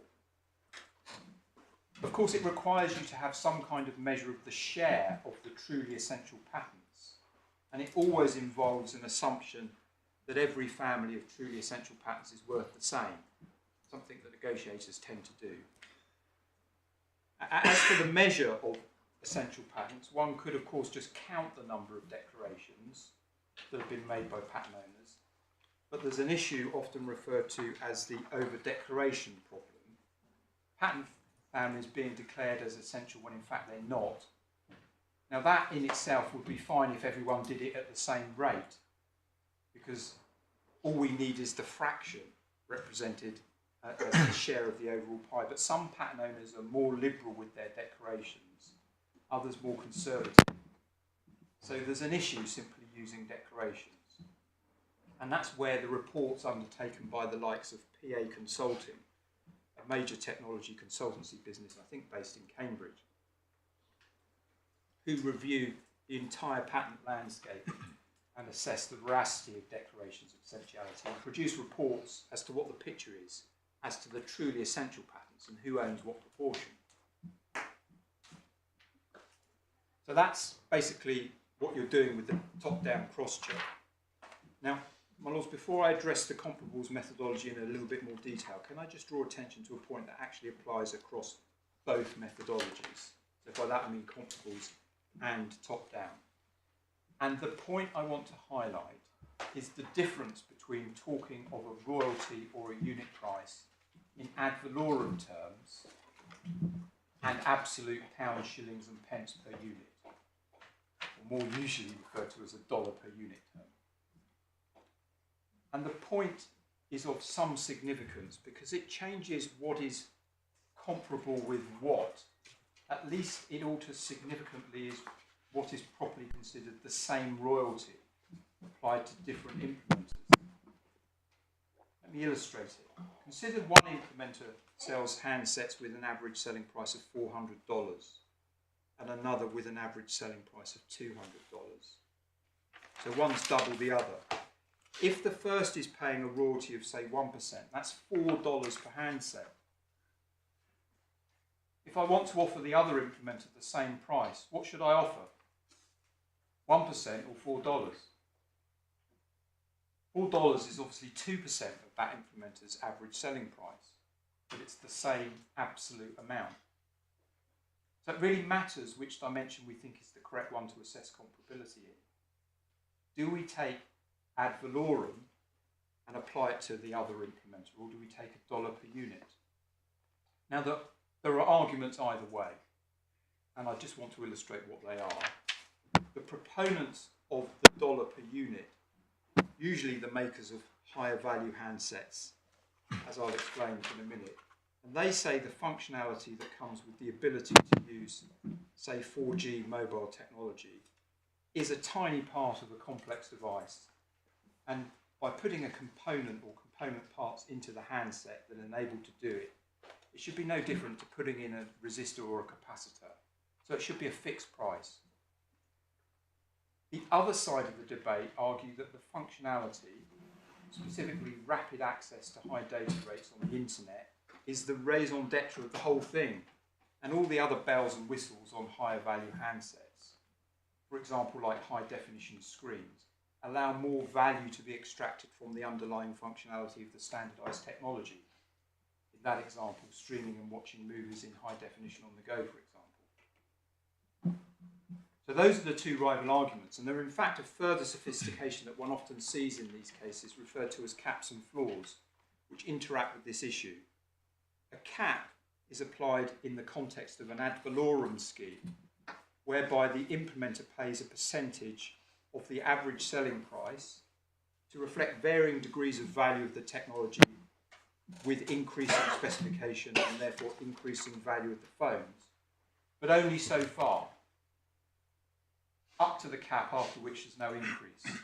Of course, it requires you to have some kind of measure of the share of the truly essential patents, and it always involves an assumption that every family of truly essential patents is worth the same, something that negotiators tend to do. As for the measure of essential patents, one could of course just count the number of declarations that have been made by patent owners, but there's an issue often referred to as the over-declaration problem. Patent families being declared as essential when in fact they're not. Now that in itself would be fine if everyone did it at the same rate, because all we need is the fraction represented as the share of the overall pie. But some patent owners are more liberal with their declarations, others more conservative. So there's an issue simply using declarations. And that's where the reports undertaken by the likes of PA Consulting, a major technology consultancy business, I think based in Cambridge, who review the entire patent landscape and assess the veracity of declarations of essentiality and produce reports as to what the picture is as to the truly essential patents and who owns what proportion. So that's basically what you're doing with the top-down cross-check. Now, my lords, before I address the comparables methodology in a little bit more detail, can I just draw attention to a point that actually applies across both methodologies? So by that I mean comparables and top-down. And the point I want to highlight is the difference between talking of a royalty or a unit price in ad valorem terms and absolute pounds, shillings and pence per unit, or more usually referred to as a dollar per unit term. And the point is of some significance because it changes what is comparable with what. At least it alters significantly is what is properly considered the same royalty applied to different implementers. Let me illustrate it. Consider one implementer sells handsets with an average selling price of $400 and another with an average selling price of $200. So one's double the other. If the first is paying a royalty of, say, 1%, that's $4 per handset. If I want to offer the other implementer the same price, what should I offer? 1% or $4? $4 is obviously 2% of that implementer's average selling price, but it's the same absolute amount. So it really matters which dimension we think is the correct one to assess comparability in. Do we take ad valorem and apply it to the other implementer, or do we take $1 per unit? Now, there are arguments either way, and I just want to illustrate what they are. The proponents of the $1 per unit, usually the makers of higher value handsets, as I'll explain in a minute, and they say the functionality that comes with the ability to use, say, 4G mobile technology is a tiny part of a complex device. And by putting a component or component parts into the handset that enable to do it, it should be no different to putting in a resistor or a capacitor. So it should be a fixed price. The other side of the debate argue that the functionality, specifically rapid access to high data rates on the internet, is the raison d'etre of the whole thing, and all the other bells and whistles on higher value handsets, for example like high definition screens, allow more value to be extracted from the underlying functionality of the standardized technology. In that example, streaming and watching movies in high definition on the go, for example. So those are the two rival arguments, and there are in fact a further sophistication that one often sees in these cases referred to as caps and floors, which interact with this issue. A cap is applied in the context of an ad valorem scheme, whereby the implementer pays a percentage of the average selling price to reflect varying degrees of value of the technology with increasing specification and therefore increasing value of the phones, but only so far, up to the cap, after which there's no increase.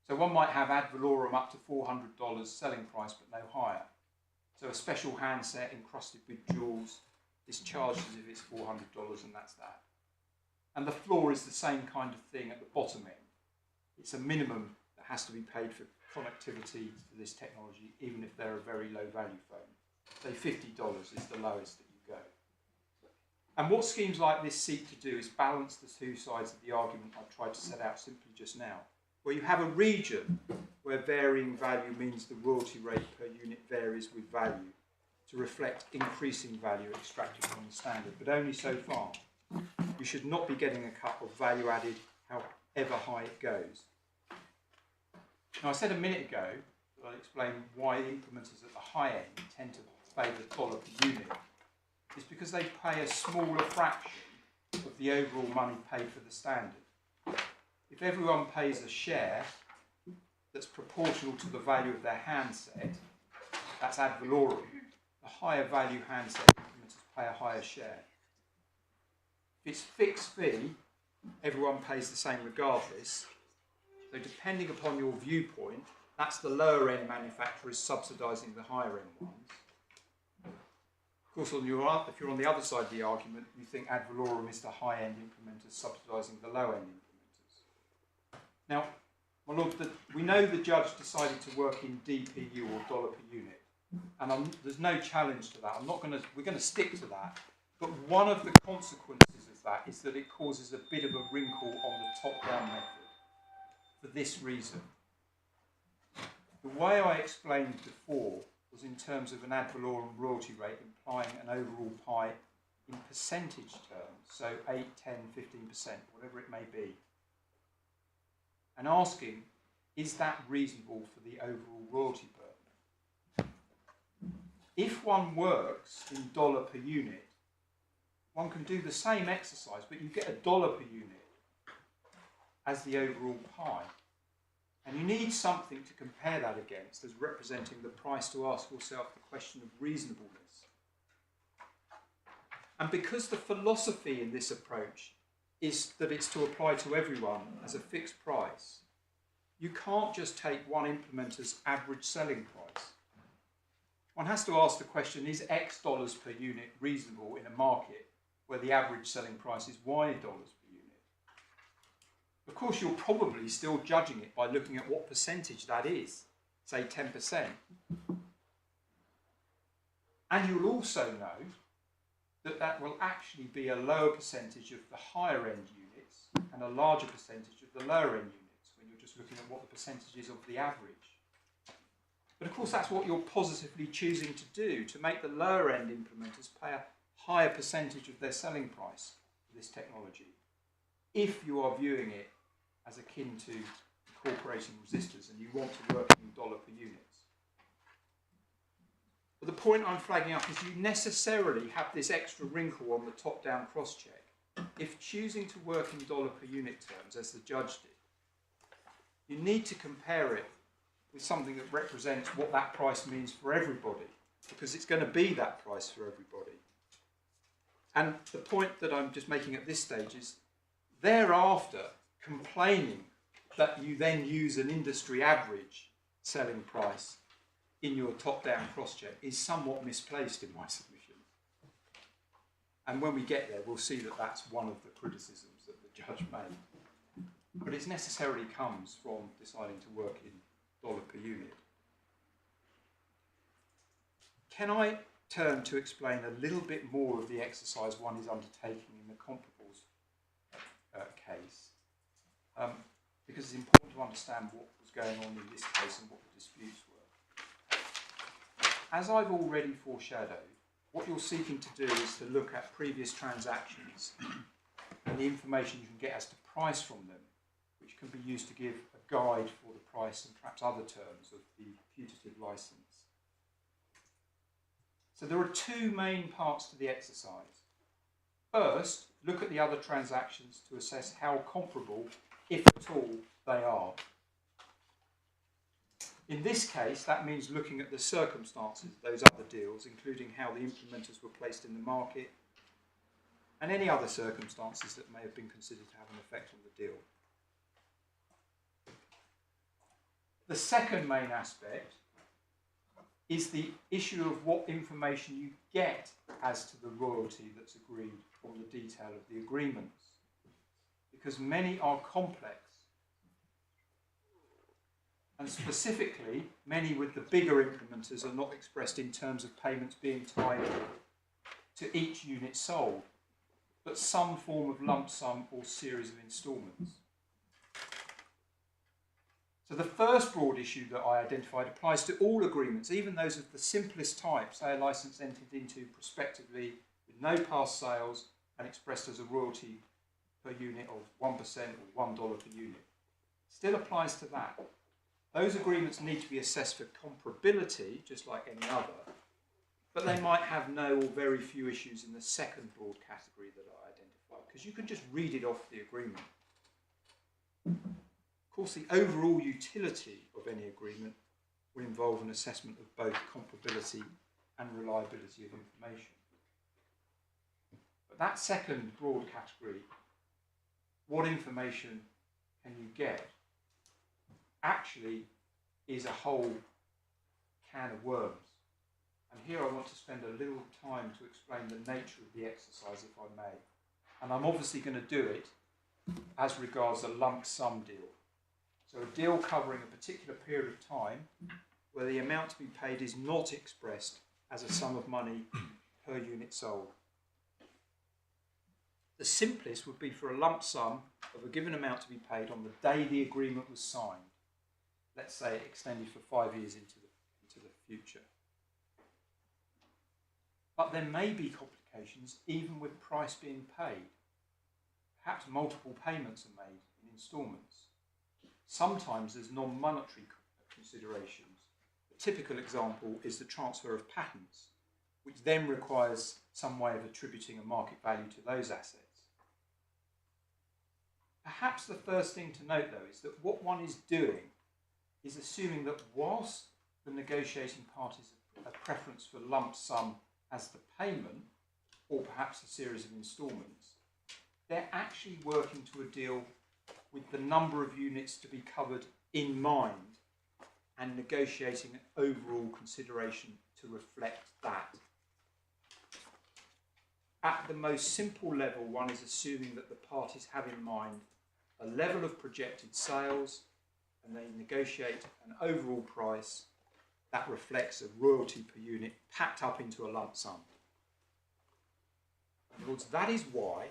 So one might have ad valorem up to $400 selling price but no higher. So a special handset encrusted with jewels is charged as if it's $400 and that's that. And the floor is the same kind of thing at the bottom end. It's a minimum that has to be paid for connectivity to this technology, even if they're a very low value phone. Say $50 is the lowest that you go. And what schemes like this seek to do is balance the two sides of the argument I tried to set out simply just now, where you have a region where varying value means the royalty rate per unit varies with value to reflect increasing value extracted from the standard, but only so far. You should not be getting a cut of value added however high it goes. Now, I said a minute ago that I'd explain why implementers at the high end tend to favour $1 per unit. It's because they pay a smaller fraction of the overall money paid for the standard. If everyone pays a share that's proportional to the value of their handset, that's ad valorem, the higher value handset implementers pay a higher share. If it's fixed fee, everyone pays the same regardless. So depending upon your viewpoint, that's the lower end manufacturers subsidising the higher end ones. Of course, if you're on the other side of the argument, you think ad valorem is the high end implementers subsidising the low end implementers. Now, my lord, we know the judge decided to work in DPU or $1 per unit, and there's no challenge to that. We're going to stick to that. But one of the consequences of that is that it causes a bit of a wrinkle on the top-down method. For this reason, the way I explained before was in terms of an ad valorem royalty rate implying an overall pie in percentage terms, so 8, 10, 15%, whatever it may be, and asking, is that reasonable for the overall royalty burden? If one works in $1 per unit, one can do the same exercise, but you get $1 per unit as the overall pie. And you need something to compare that against as representing the price to ask yourself the question of reasonableness. And because the philosophy in this approach is that it's to apply to everyone as a fixed price, you can't just take one implementer's average selling price. One has to ask the question, is X dollars per unit reasonable in a market where the average selling price is Y dollars per unit? Of course, you're probably still judging it by looking at what percentage that is, say 10%. And you'll also know that that will actually be a lower percentage of the higher end units and a larger percentage of the lower end units when you're just looking at what the percentage is of the average. But of course, that's what you're positively choosing to do, to make the lower end implementers pay a higher percentage of their selling price for this technology, if you are viewing it as akin to incorporating resistors and you want to work in dollar per units. But the point I'm flagging up is you necessarily have this extra wrinkle on the top-down cross-check if choosing to work in dollar per unit terms, as the judge did. You need to compare it with something that represents what that price means for everybody, because it's going to be that price for everybody. And the point that I'm just making at this stage is, thereafter, complaining that you then use an industry average selling price in your top-down cross-check is somewhat misplaced in my submission. And when we get there, we'll see that that's one of the criticisms that the judge made. But it necessarily comes from deciding to work in dollar per unit. Can I turn to explain a little bit more of the exercise one is undertaking in the comparables case? Because it's important to understand what was going on in this case and what the disputes were. As I've already foreshadowed, what you're seeking to do is to look at previous transactions and the information you can get as to price from them, which can be used to give a guide for the price and perhaps other terms of the putative license. So there are two main parts to the exercise. First, look at the other transactions to assess how comparable, if at all, they are. In this case, that means looking at the circumstances of those other deals, including how the implementers were placed in the market, and any other circumstances that may have been considered to have an effect on the deal. The second main aspect is the issue of what information you get as to the royalty that's agreed from the detail of the agreements, because many are complex, and specifically many with the bigger implementers are not expressed in terms of payments being tied to each unit sold, but some form of lump sum or series of instalments. So the first broad issue that I identified applies to all agreements, even those of the simplest type, say a license entered into prospectively with no past sales and expressed as a royalty per unit of 1% or $1 per unit. Still applies to that. Those agreements need to be assessed for comparability, just like any other, but they might have no or very few issues in the second broad category that I identified, because you can just read it off the agreement. Of course, the overall utility of any agreement will involve an assessment of both comparability and reliability of information. But that second broad category, what information can you get, actually is a whole can of worms. And here I want to spend a little time to explain the nature of the exercise, if I may. And I'm obviously going to do it as regards a lump sum deal. So a deal covering a particular period of time where the amount to be paid is not expressed as a sum of money per unit sold. The simplest would be for a lump sum of a given amount to be paid on the day the agreement was signed. Let's say it extended for 5 years into the future. But there may be complications even with price being paid. Perhaps multiple payments are made in instalments. Sometimes there's non-monetary considerations. A typical example is the transfer of patents, which then requires some way of attributing a market value to those assets. Perhaps the first thing to note, though, is that what one is doing is assuming that whilst the negotiating parties have a preference for lump sum as the payment, or perhaps a series of instalments, they're actually working to a deal with the number of units to be covered in mind and negotiating an overall consideration to reflect that. At the most simple level, one is assuming that the parties have in mind a level of projected sales, and they negotiate an overall price that reflects a royalty per unit packed up into a lump sum. In other words, that is why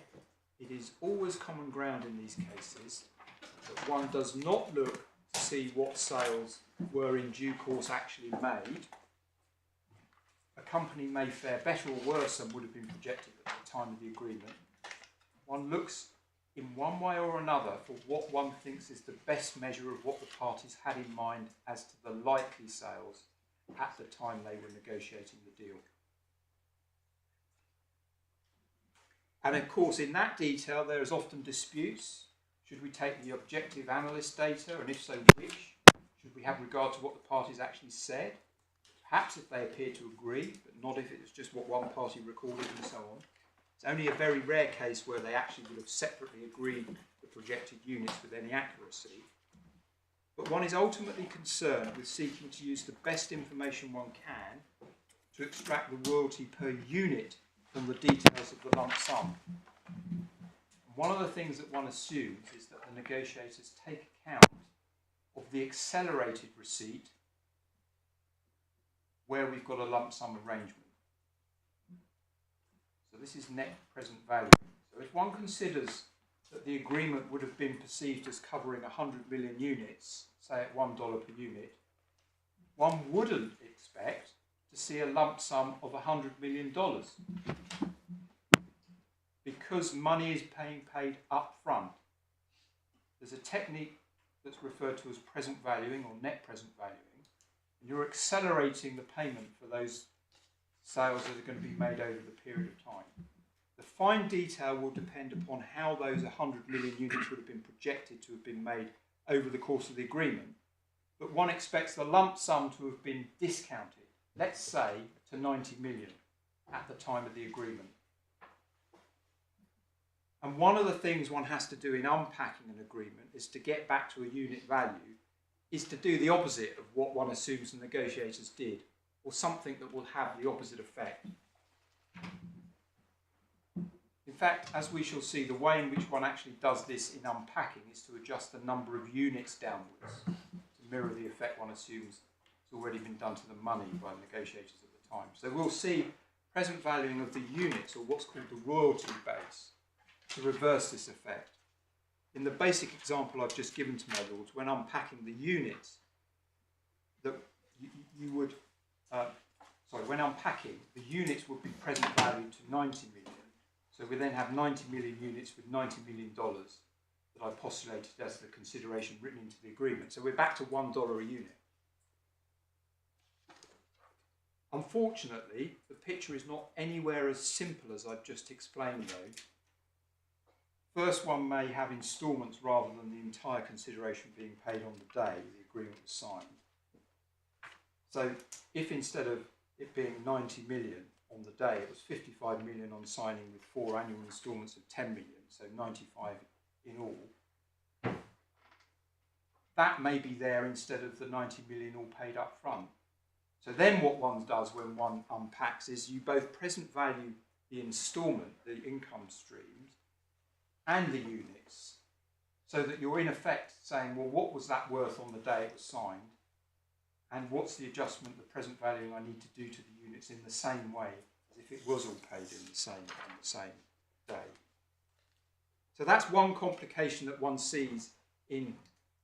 it is always common ground in these cases that one does not look to see what sales were in due course actually made. A company may fare better or worse than would have been projected at the time of the agreement. One looks in one way or another for what one thinks is the best measure of what the parties had in mind as to the likely sales at the time they were negotiating the deal. And of course, in that detail, there is often disputes. Should we take the objective analyst data, and if so, which? Should we have regard to what the parties actually said? Perhaps if they appear to agree, but not if it was just what one party recorded and so on. It's only a very rare case where they actually would have separately agreed the projected units with any accuracy. But one is ultimately concerned with seeking to use the best information one can to extract the royalty per unit from the details of the lump sum. One of the things that one assumes is that the negotiators take account of the accelerated receipt where we've got a lump sum arrangement. So this is net present value. So if one considers that the agreement would have been perceived as covering 100 million units, say at $1 per unit, one wouldn't expect to see a lump sum of $100 million because money is being paid up front. There's a technique that's referred to as present valuing or net present valuing. You're accelerating the payment for those sales that are going to be made over the period of time. The fine detail will depend upon how those 100 million units would have been projected to have been made over the course of the agreement, but one expects the lump sum to have been discounted, let's say, to 90 million at the time of the agreement. And one of the things one has to do in unpacking an agreement is to get back to a unit value, is to do the opposite of what one assumes the negotiators did, or something that will have the opposite effect. In fact, as we shall see, the way in which one actually does this in unpacking is to adjust the number of units downwards to mirror the effect one assumes has already been done to the money by the negotiators at the time. So we'll see present valuing of the units, or what's called the royalty base, to reverse this effect. In the basic example I've just given to my lords, when unpacking the units, that you would, when unpacking, the units would be present valued to 90 million. So we then have 90 million units with $90 million that I postulated as the consideration written into the agreement. So we're back to $1 a unit. Unfortunately, the picture is not anywhere as simple as I've just explained though. First, one may have instalments rather than the entire consideration being paid on the day the agreement was signed. So if instead of it being 90 million on the day, it was 55 million on signing with 4 annual instalments of 10 million, so 95 in all, that may be there instead of the 90 million all paid up front. So then what one does when one unpacks is you both present value the instalment, the income streams, and the units, so that you're in effect saying, well, what was that worth on the day it was signed, and what's the adjustment, the present valuing I need to do to the units in the same way as if it was all paid in the same day. So that's one complication that one sees in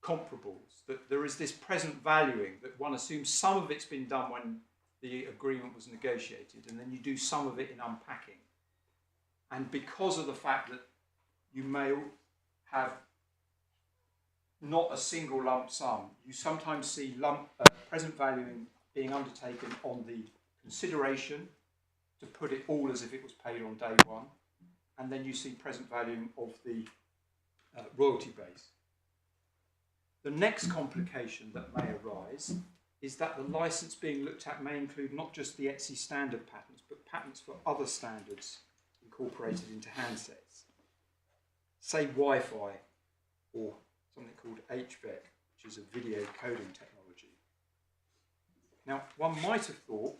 comparables, that there is this present valuing that one assumes some of it's been done when the agreement was negotiated, and then you do some of it in unpacking. And because of the fact that you may have not a single lump sum, you sometimes see present valuing being undertaken on the consideration to put it all as if it was paid on day one, and then you see present valuing of the royalty base. The next complication that may arise is that the license being looked at may include not just the ETSI standard patents, but patents for other standards incorporated into handsets. Say Wi-Fi, or something called HVEC, which is a video coding technology. Now, one might have thought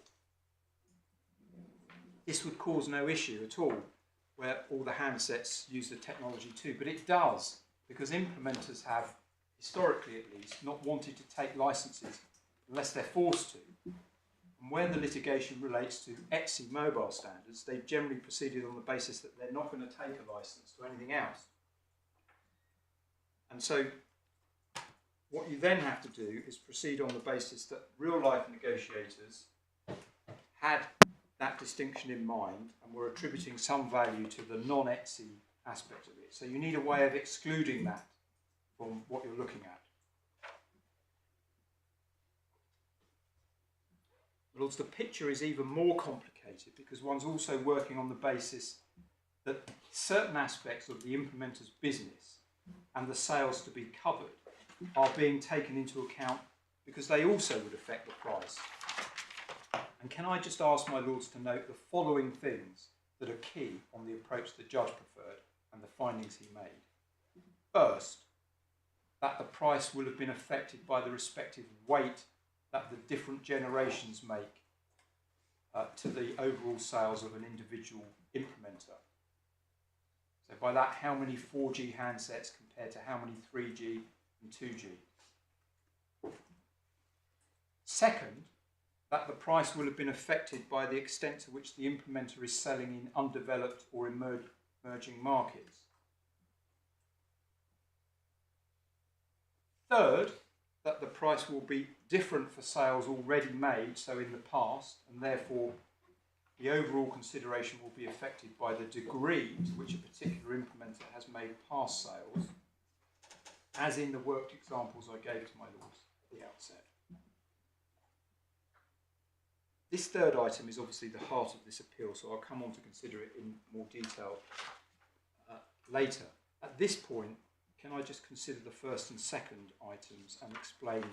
this would cause no issue at all, where all the handsets use the technology too, but it does. because implementers have, historically at least, not wanted to take licenses unless they're forced to. And where the litigation relates to ETSI mobile standards, they've generally proceeded on the basis that they're not going to take a license to anything else. And so what you then have to do is proceed on the basis that real-life negotiators had that distinction in mind and were attributing some value to the non-ETSI aspect of it. So you need a way of excluding that from what you're looking at. But also the picture is even more complicated because one's also working on the basis that certain aspects of the implementer's business and the sales to be covered are being taken into account because they also would affect the price. And can I just ask my lords to note the following things that are key on the approach the judge preferred and the findings he made. First, that the price will have been affected by the respective weight that the different generations make to the overall sales of an individual implementer. So by that, how many 4G handsets compared to how many 3G and 2G. Second, that the price will have been affected by the extent to which the implementer is selling in undeveloped or emerging markets. Third, that the price will be different for sales already made, so in the past, and therefore the overall consideration will be affected by the degree to which a particular implementer has made past sales, as in the worked examples I gave to my lords at the outset. This third item is obviously the heart of this appeal, so I'll come on to consider it in more detail later. At this point, can I just consider the first and second items and explain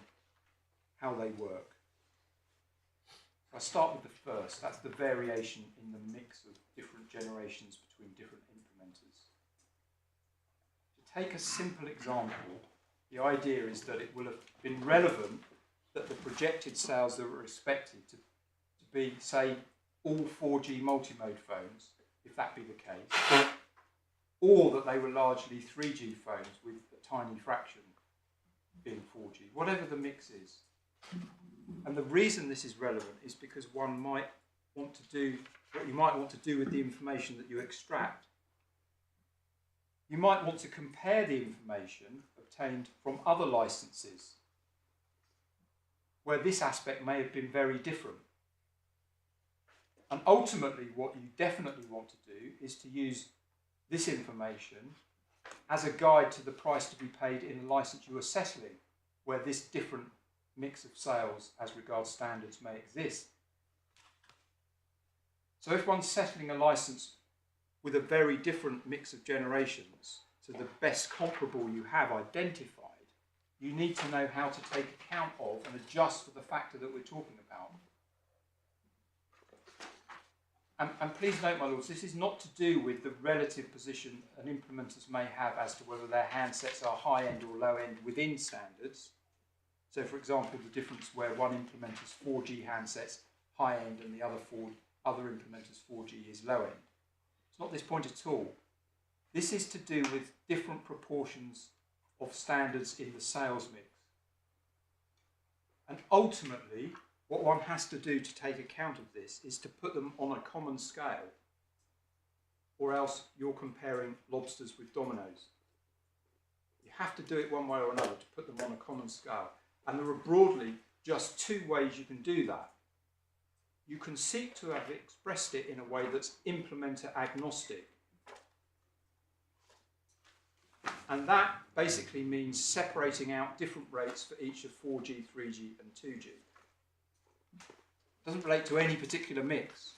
how they work? I start with the first, that's the variation in the mix of different generations between different implementers. To take a simple example, the idea is that it will have been relevant that the projected sales that were expected to be, say, all 4G multimode phones, if that be the case, or that they were largely 3G phones with a tiny fraction being 4G, whatever the mix is. And the reason this is relevant is because one might want to do what you might want to do with the information that you extract. You might want to compare the information obtained from other licenses where this aspect may have been very different. And ultimately, what you definitely want to do is to use this information as a guide to the price to be paid in a license you are settling, where this different mix of sales as regards standards may exist. So if one's settling a license with a very different mix of generations to the best comparable you have identified, you need to know how to take account of and adjust for the factor that we're talking about. And please note, my lords, this is not to do with the relative position an implementers may have as to whether their handsets are high-end or low-end within standards. So, for example, the difference where one implementer's 4G handsets high-end and the other implementers' 4G is low-end. It's not this point at all. This is to do with different proportions of standards in the sales mix. And ultimately, what one has to do to take account of this is to put them on a common scale, or else you're comparing lobsters with dominoes. You have to do it one way or another to put them on a common scale. And there are broadly just two ways you can do that. You can seek to have expressed it in a way that's implementer agnostic. And that basically means separating out different rates for each of 4G, 3G and 2G. It doesn't relate to any particular mix.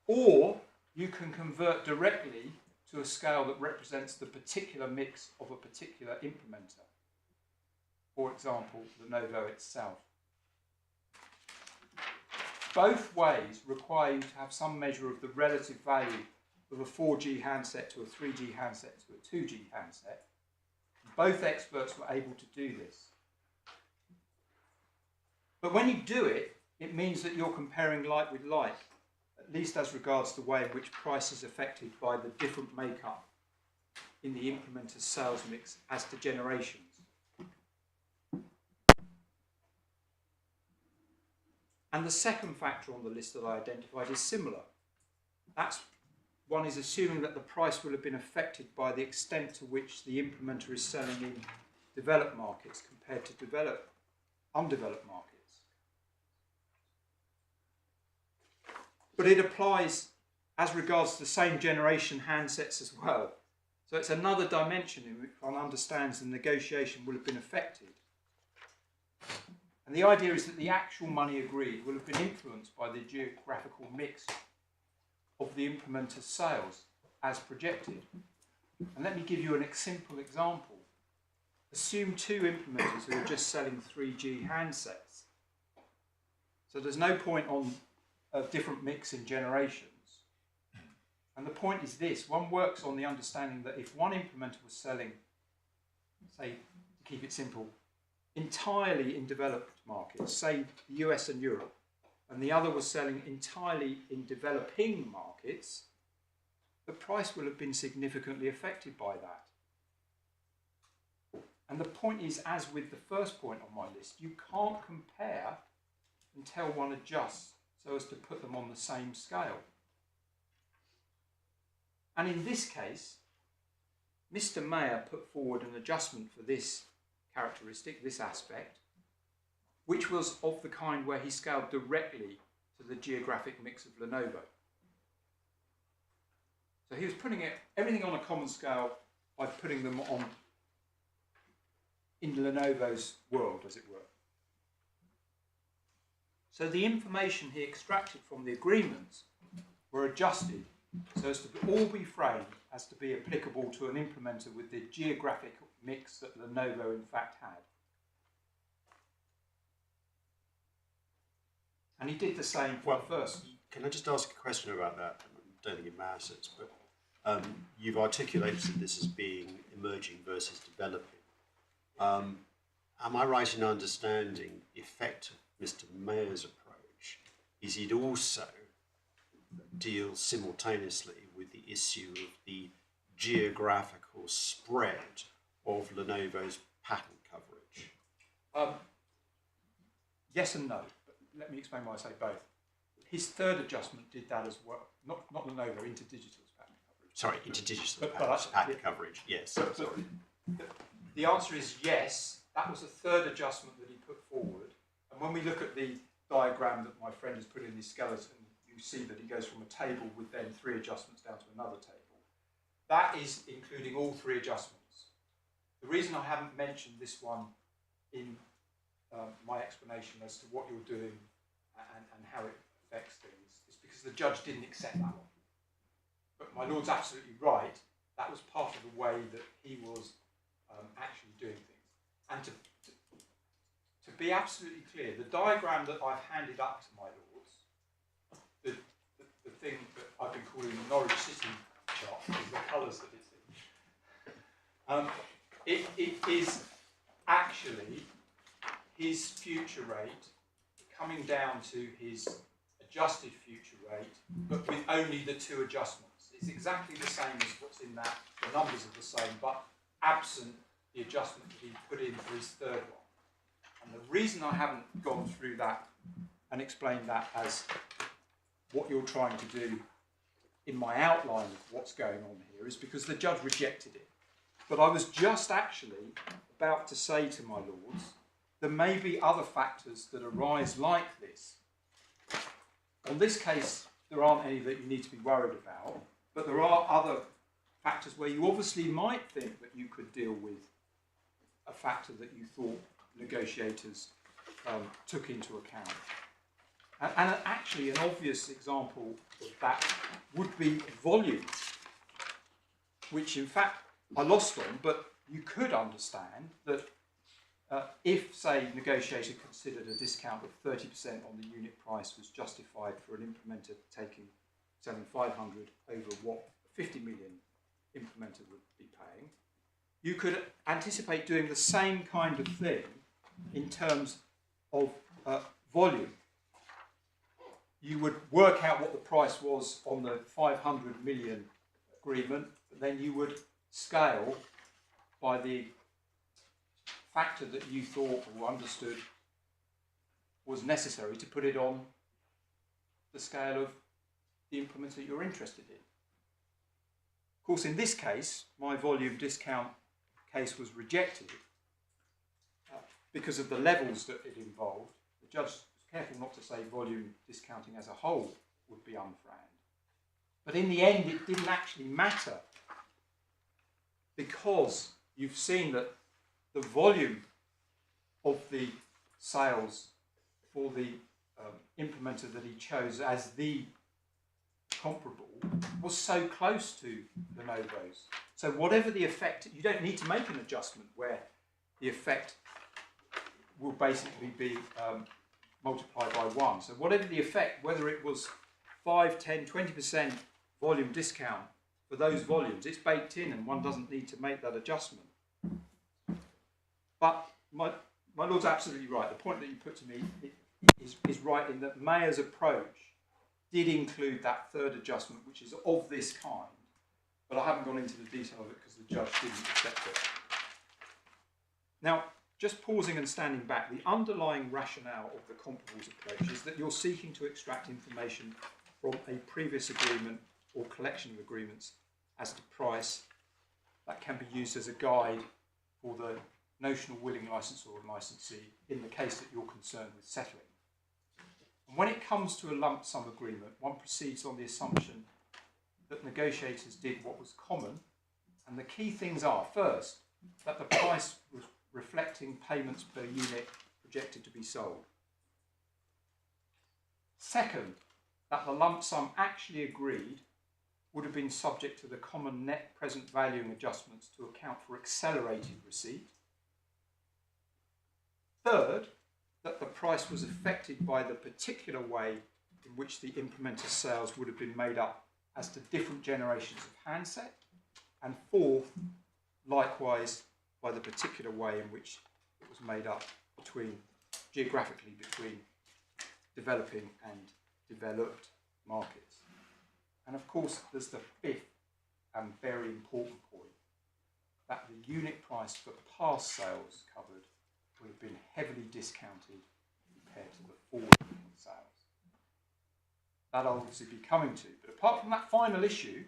Or you can convert directly to a scale that represents the particular mix of a particular implementer. For example, Lenovo itself. Both ways require you to have some measure of the relative value of a 4G handset to a 3G handset to a 2G handset. Both experts were able to do this. But when you do it, it means that you're comparing like with like, at least as regards the way in which price is affected by the different makeup in the implementer's sales mix as to generations. And the second factor on the list that I identified is similar. One is assuming that the price will have been affected by the extent to which the implementer is selling in developed markets compared to undeveloped markets. But it applies as regards the same generation handsets as well. So it's another dimension in which one understands the negotiation will have been affected. And the idea is that the actual money agreed will have been influenced by the geographical mix of the implementer's sales as projected. And let me give you a simple example. Assume two implementers who are just selling 3G handsets. So there's no point on a different mix in generations. And the point is this: one works on the understanding that if one implementer was selling, say, to keep it simple, entirely in developed markets, say the US and Europe, and the other was selling entirely in developing markets, the price will have been significantly affected by that. And the point is, as with the first point on my list, you can't compare until one adjusts so as to put them on the same scale. And in this case, Mr. Mayer put forward an adjustment for this characteristic, this aspect, which was of the kind where he scaled directly to the geographic mix of Lenovo. So he was putting everything on a common scale by putting them on in Lenovo's world, as it were. So the information he extracted from the agreements were adjusted so as to all be framed as to be applicable to an implementer with the geographic mix that Lenovo in fact had. And he did the same for the first. Can I just ask a question about that? I don't think it matters, but you've articulated this as being emerging versus developing. Am I right in understanding the effect of Mr. Mayer's approach is he'd also deal simultaneously with the issue of the geographical spread of Lenovo's patent coverage? Yes and no. But let me explain why I say both. His third adjustment did that as well. Not Lenovo, InterDigital's patent coverage. Sorry, InterDigital But patent coverage, yes. But the answer is yes. That was a third adjustment that he put forward. And when we look at the diagram that my friend has put in his skeleton, you see that he goes from a table with then 3 adjustments down to another table. That is including all 3 adjustments. The reason I haven't mentioned this one in my explanation as to what you're doing and how it affects things is because the judge didn't accept that one. But my lord's absolutely right. That was part of the way that he was actually doing things. And to be absolutely clear, the diagram that I've handed up to my lords, the thing that I've been calling the Norwich City chart, is the colours that it's in. It is actually his future rate coming down to his adjusted future rate, but with only the 2 adjustments. It's exactly the same as what's in that. The numbers are the same, but absent the adjustment that he put in for his third one. And the reason I haven't gone through that and explained that as what you're trying to do in my outline of what's going on here is because the judge rejected it. But I was just actually about to say to my lords, there may be other factors that arise like this. On this case, there aren't any that you need to be worried about, but there are other factors where you obviously might think that you could deal with a factor that you thought negotiators took into account. And actually an obvious example of that would be volume, which in fact I lost on, but you could understand that if, say, negotiator considered a discount of 30% on the unit price was justified for an implementer selling 500 over what a 50 million implementer would be paying, you could anticipate doing the same kind of thing in terms of volume. You would work out what the price was on the 500 million agreement, but then you would scale by the factor that you thought or understood was necessary to put it on the scale of the implementer that you're interested in. Of course, in this case, my volume discount case was rejected because of the levels that it involved. The judge was careful not to say volume discounting as a whole would be unframed. But in the end, it didn't actually matter, because you've seen that the volume of the sales for the implementer that he chose as the comparable was so close to Lenovo's. So whatever the effect, you don't need to make an adjustment where the effect will basically be multiplied by 1. So whatever the effect, whether it was 5, 10, 20% volume discount for those volumes, it's baked in and one doesn't need to make that adjustment. But my Lord's absolutely right. The point that you put to me is right in that Mayer's approach did include that third adjustment, which is of this kind, but I haven't gone into the detail of it because the judge didn't accept it. Now, just pausing and standing back, the underlying rationale of the comparables approach is that you're seeking to extract information from a previous agreement or collection of agreements as to price that can be used as a guide for the notional willing licensor or licensee in the case that you're concerned with settling. And when it comes to a lump sum agreement, one proceeds on the assumption that negotiators did what was common, and the key things are, first, that the price was reflecting payments per unit projected to be sold. Second, that the lump sum actually agreed would have been subject to the common net present valuing adjustments to account for accelerated receipt. Third, that the price was affected by the particular way in which the implementer's sales would have been made up as to different generations of handset. And fourth, likewise, by the particular way in which it was made up geographically between developing and developed markets. And of course, there's the fifth and very important point, that the unit price for past sales covered would have been heavily discounted compared to the forward-looking sales. That I'll obviously be coming to. But apart from that final issue,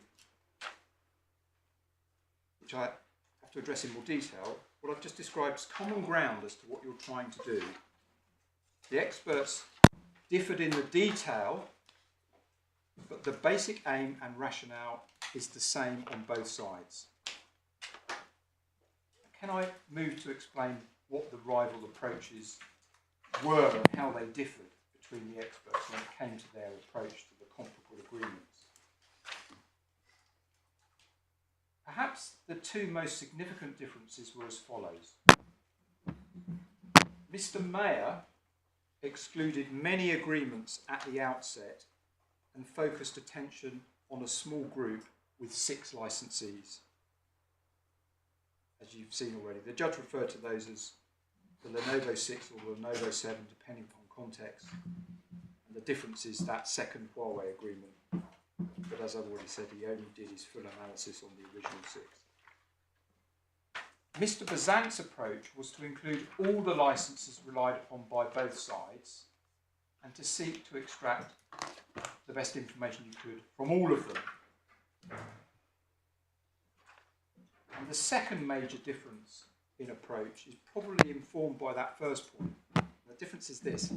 which I have to address in more detail, what I've just described is common ground as to what you're trying to do. The experts differed in the detail, but the basic aim and rationale is the same on both sides. Can I move to explain what the rival approaches were and how they differed between the experts when it came to their approach to the comparable agreements? Perhaps the two most significant differences were as follows. Mr. Mayer excluded many agreements at the outset and focused attention on a small group with 6 licensees. As you've seen already, the judge referred to those as the Lenovo 6 or the Lenovo 7, depending upon context. And the difference is that second Huawei agreement. But as I've already said, he only did his full analysis on the original 6. Mr. Bazant's approach was to include all the licenses relied upon by both sides and to seek to extract the best information you could from all of them. And the second major difference in approach is probably informed by that first point. The difference is this.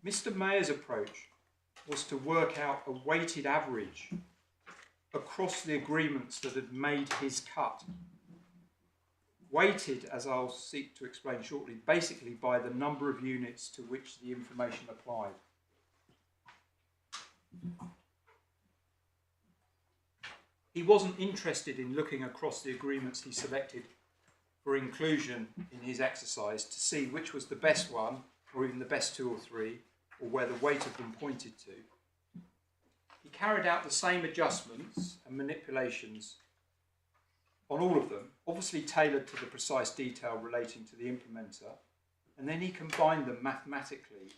Mr. Mayer's approach was to work out a weighted average across the agreements that had made his cut. Weighted, as I'll seek to explain shortly, basically by the number of units to which the information applied. He wasn't interested in looking across the agreements he selected for inclusion in his exercise to see which was the best one, or even the best 2 or 3, or where the weight of them pointed to. He carried out the same adjustments and manipulations on all of them, obviously tailored to the precise detail relating to the implementer, and then he combined them mathematically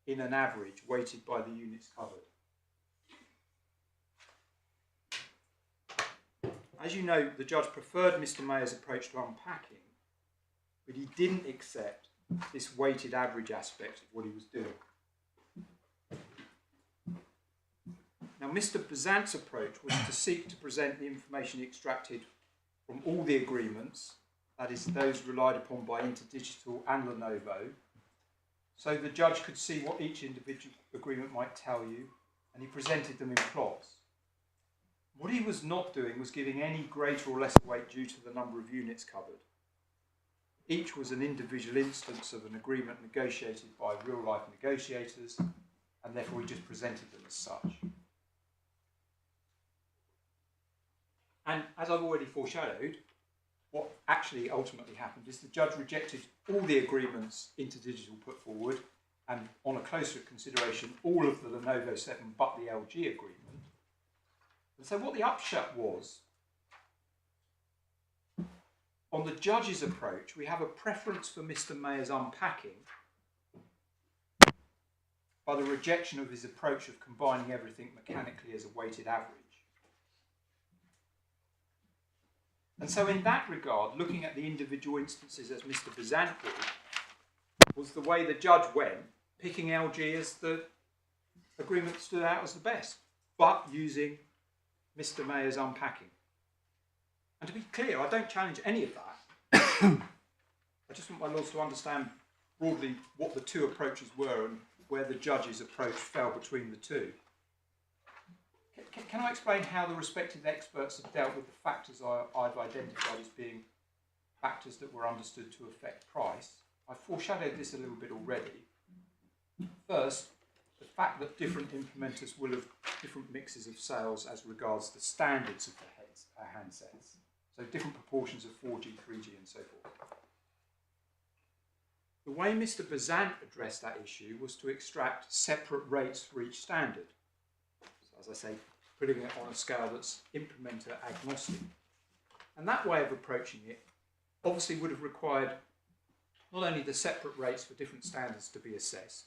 in an average weighted by the units covered. As you know, the judge preferred Mr Mayer's approach to unpacking, but he didn't accept this weighted average aspect of what he was doing. Now, Mr Besant's approach was to seek to present the information he extracted from all the agreements, that is, those relied upon by InterDigital and Lenovo, so the judge could see what each individual agreement might tell you, and he presented them in plots. What he was not doing was giving any greater or lesser weight due to the number of units covered. Each was an individual instance of an agreement negotiated by real-life negotiators, and therefore he just presented them as such. And as I've already foreshadowed, what actually ultimately happened is the judge rejected all the agreements InterDigital put forward, and on a closer consideration, all of the Lenovo 7 but the LG agreement. And so what the upshot was, on the judge's approach, we have a preference for Mr Mayer's unpacking by the rejection of his approach of combining everything mechanically as a weighted average. And so in that regard, looking at the individual instances as Mr Besant did, was the way the judge went, picking LG as the agreement stood out as the best, but using Mr Mayer's unpacking. And to be clear, I don't challenge any of that. I just want my lords to understand broadly what the two approaches were and where the judge's approach fell between the two. Can I explain how the respective experts have dealt with the factors I've identified as being factors that were understood to affect price? I foreshadowed this a little bit already. First, the fact that different implementers will have different mixes of sales as regards the standards of the handsets. So different proportions of 4G, 3G and so forth. The way Mr Besant addressed that issue was to extract separate rates for each standard. So as I say, putting it on a scale that's implementer agnostic. And that way of approaching it obviously would have required not only the separate rates for different standards to be assessed,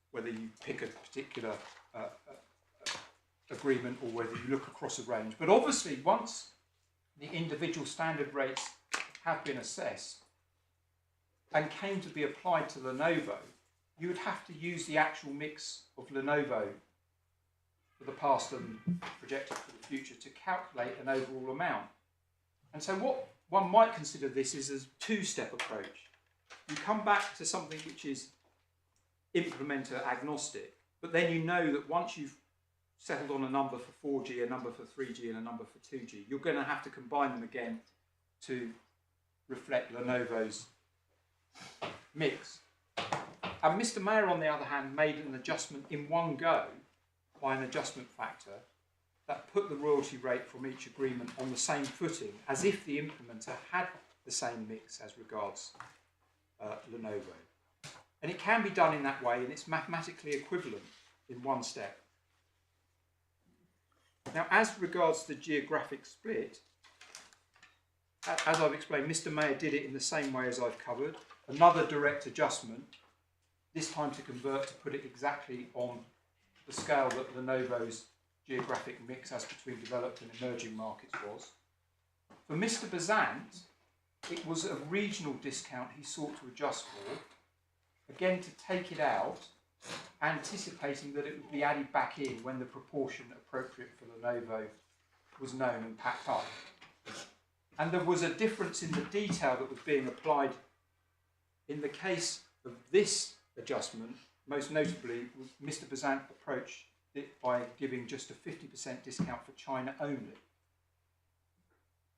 whether you pick a particular agreement or whether you look across a range, but obviously once the individual standard rates have been assessed and came to be applied to Lenovo, you would have to use the actual mix of Lenovo for the past and projected for the future to calculate an overall amount. And so what one might consider this is a two-step approach. You come back to something which is implementer agnostic, but then you know that once you've settled on a number for 4G, a number for 3G and a number for 2G, you're going to have to combine them again to reflect Lenovo's mix. And Mr Mayer, on the other hand, made an adjustment in one go by an adjustment factor that put the royalty rate from each agreement on the same footing as if the implementer had the same mix as regards Lenovo. And it can be done in that way, and it's mathematically equivalent in one step. Now, as regards the geographic split, as I've explained, Mr Mayer did it in the same way as I've covered. Another direct adjustment, this time to convert to put it exactly on the scale that Lenovo's geographic mix as between developed and emerging markets was. For Mr Besant, it was a regional discount he sought to adjust for, again to take it out, anticipating that it would be added back in when the proportion appropriate for Lenovo was known and packed up. And there was a difference in the detail that was being applied in the case of this adjustment. Most notably, Mr Besant approached it by giving just a 50% discount for China only,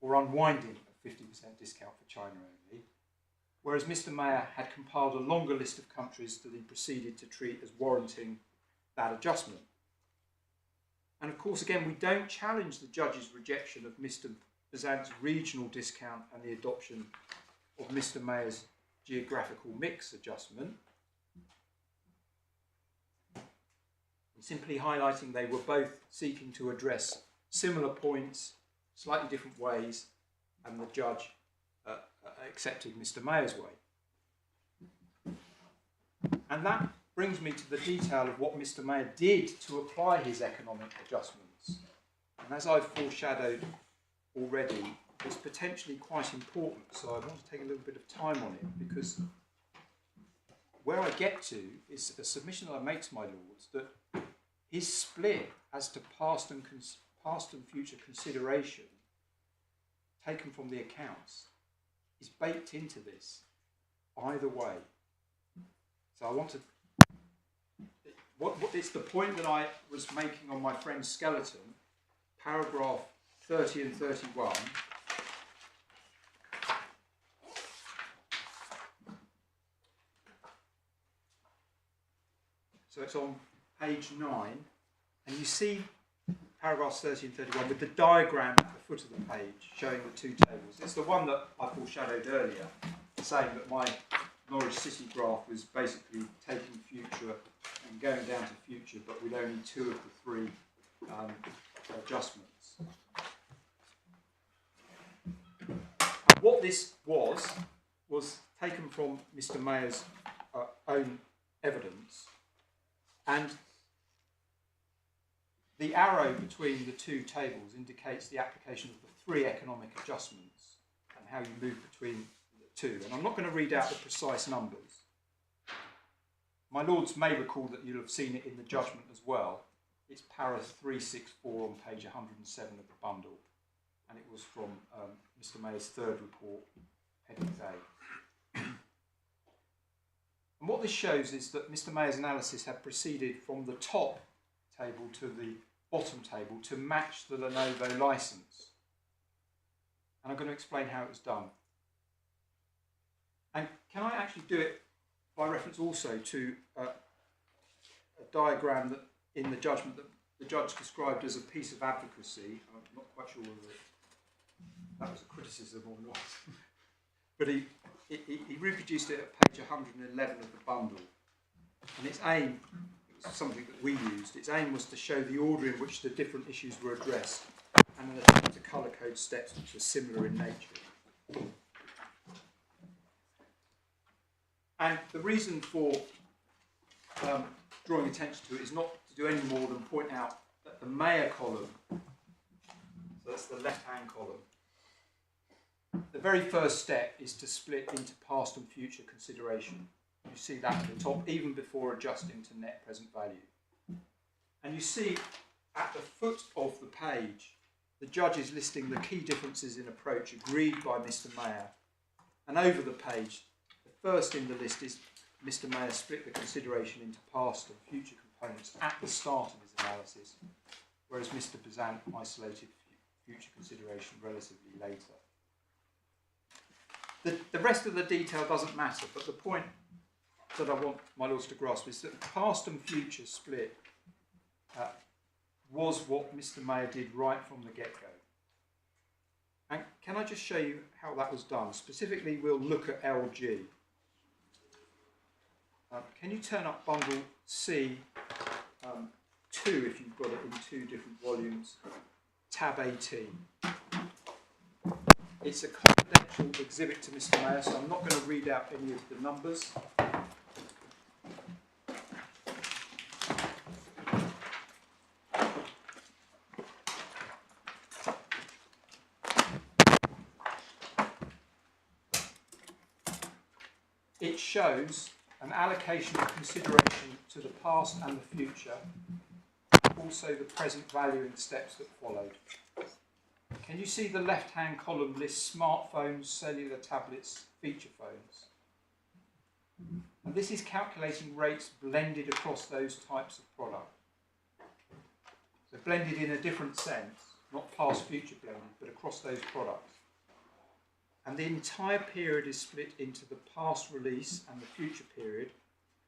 or unwinding a 50% discount for China only, whereas Mr Mayer had compiled a longer list of countries that he proceeded to treat as warranting that adjustment. And of course, again, we don't challenge the judge's rejection of Mr Besant's regional discount and the adoption of Mr Mayer's geographical mix adjustment, simply highlighting they were both seeking to address similar points, slightly different ways, and the judge accepted Mr Mayer's way. And that brings me to the detail of what Mr Mayer did to apply his economic adjustments. And as I've foreshadowed already, it's potentially quite important, so I want to take a little bit of time on it, because where I get to is a submission that I make to my lords that his split as to past and future consideration taken from the accounts is baked into this either way. So I want to... It's the point that I was making on my friend's skeleton, paragraph 30 and 31. So it's on page 9, and you see paragraphs 30 and 31 with the diagram at the foot of the page showing the two tables. It's the one that I foreshadowed earlier, saying that my Norwich City graph was basically taking future and going down to future, but with only 2 of the 3 adjustments. And what this was taken from Mr Mayor's own evidence, and the arrow between the 2 tables indicates the application of the 3 economic adjustments and how you move between the 2. And I'm not going to read out the precise numbers. My lords may recall that you'll have seen it in the judgment as well. It's para 364 on page 107 of the bundle, and it was from Mr Mayor's 3rd report, headings A. And what this shows is that Mr Mayor's analysis had proceeded from the top table to the bottom table to match the Lenovo license. And I'm going to explain how it was done. And can I actually do it by reference also to a diagram that in the judgment that the judge described as a piece of advocacy? I'm not quite sure whether that was a criticism or not. But he reproduced it at page 111 of the bundle. And its aim, it was something that we used, its aim was to show the order in which the different issues were addressed and an attempt to colour code steps which were similar in nature. And the reason for drawing attention to it is not to do any more than point out that the Mayor column, so that's the left-hand column, the very first step is to split into past and future consideration. You see that at the top, even before adjusting to net present value. And you see at the foot of the page, the judge is listing the key differences in approach agreed by Mr Mayor. And over the page, the first in the list is Mr Mayor split the consideration into past and future components at the start of his analysis, whereas Mr Bazant isolated future consideration relatively later. The rest of the detail doesn't matter, but the point that I want my lords to grasp is that past and future split was what Mr Mayor did right from the get-go. And can I just show you how that was done? Specifically, we'll look at LG. Can you turn up bundle C 2 if you've got it in 2 different volumes, tab 18. It's a confidential exhibit to Mr Mayor, so I'm not going to read out any of the numbers. It shows an allocation of consideration to the past and the future, also the present valuing steps that followed. Can you see the left-hand column lists smartphones, cellular tablets, feature phones? And this is calculating rates blended across those types of product. So blended in a different sense, not past-future blended, but across those products. And the entire period is split into the past release and the future period,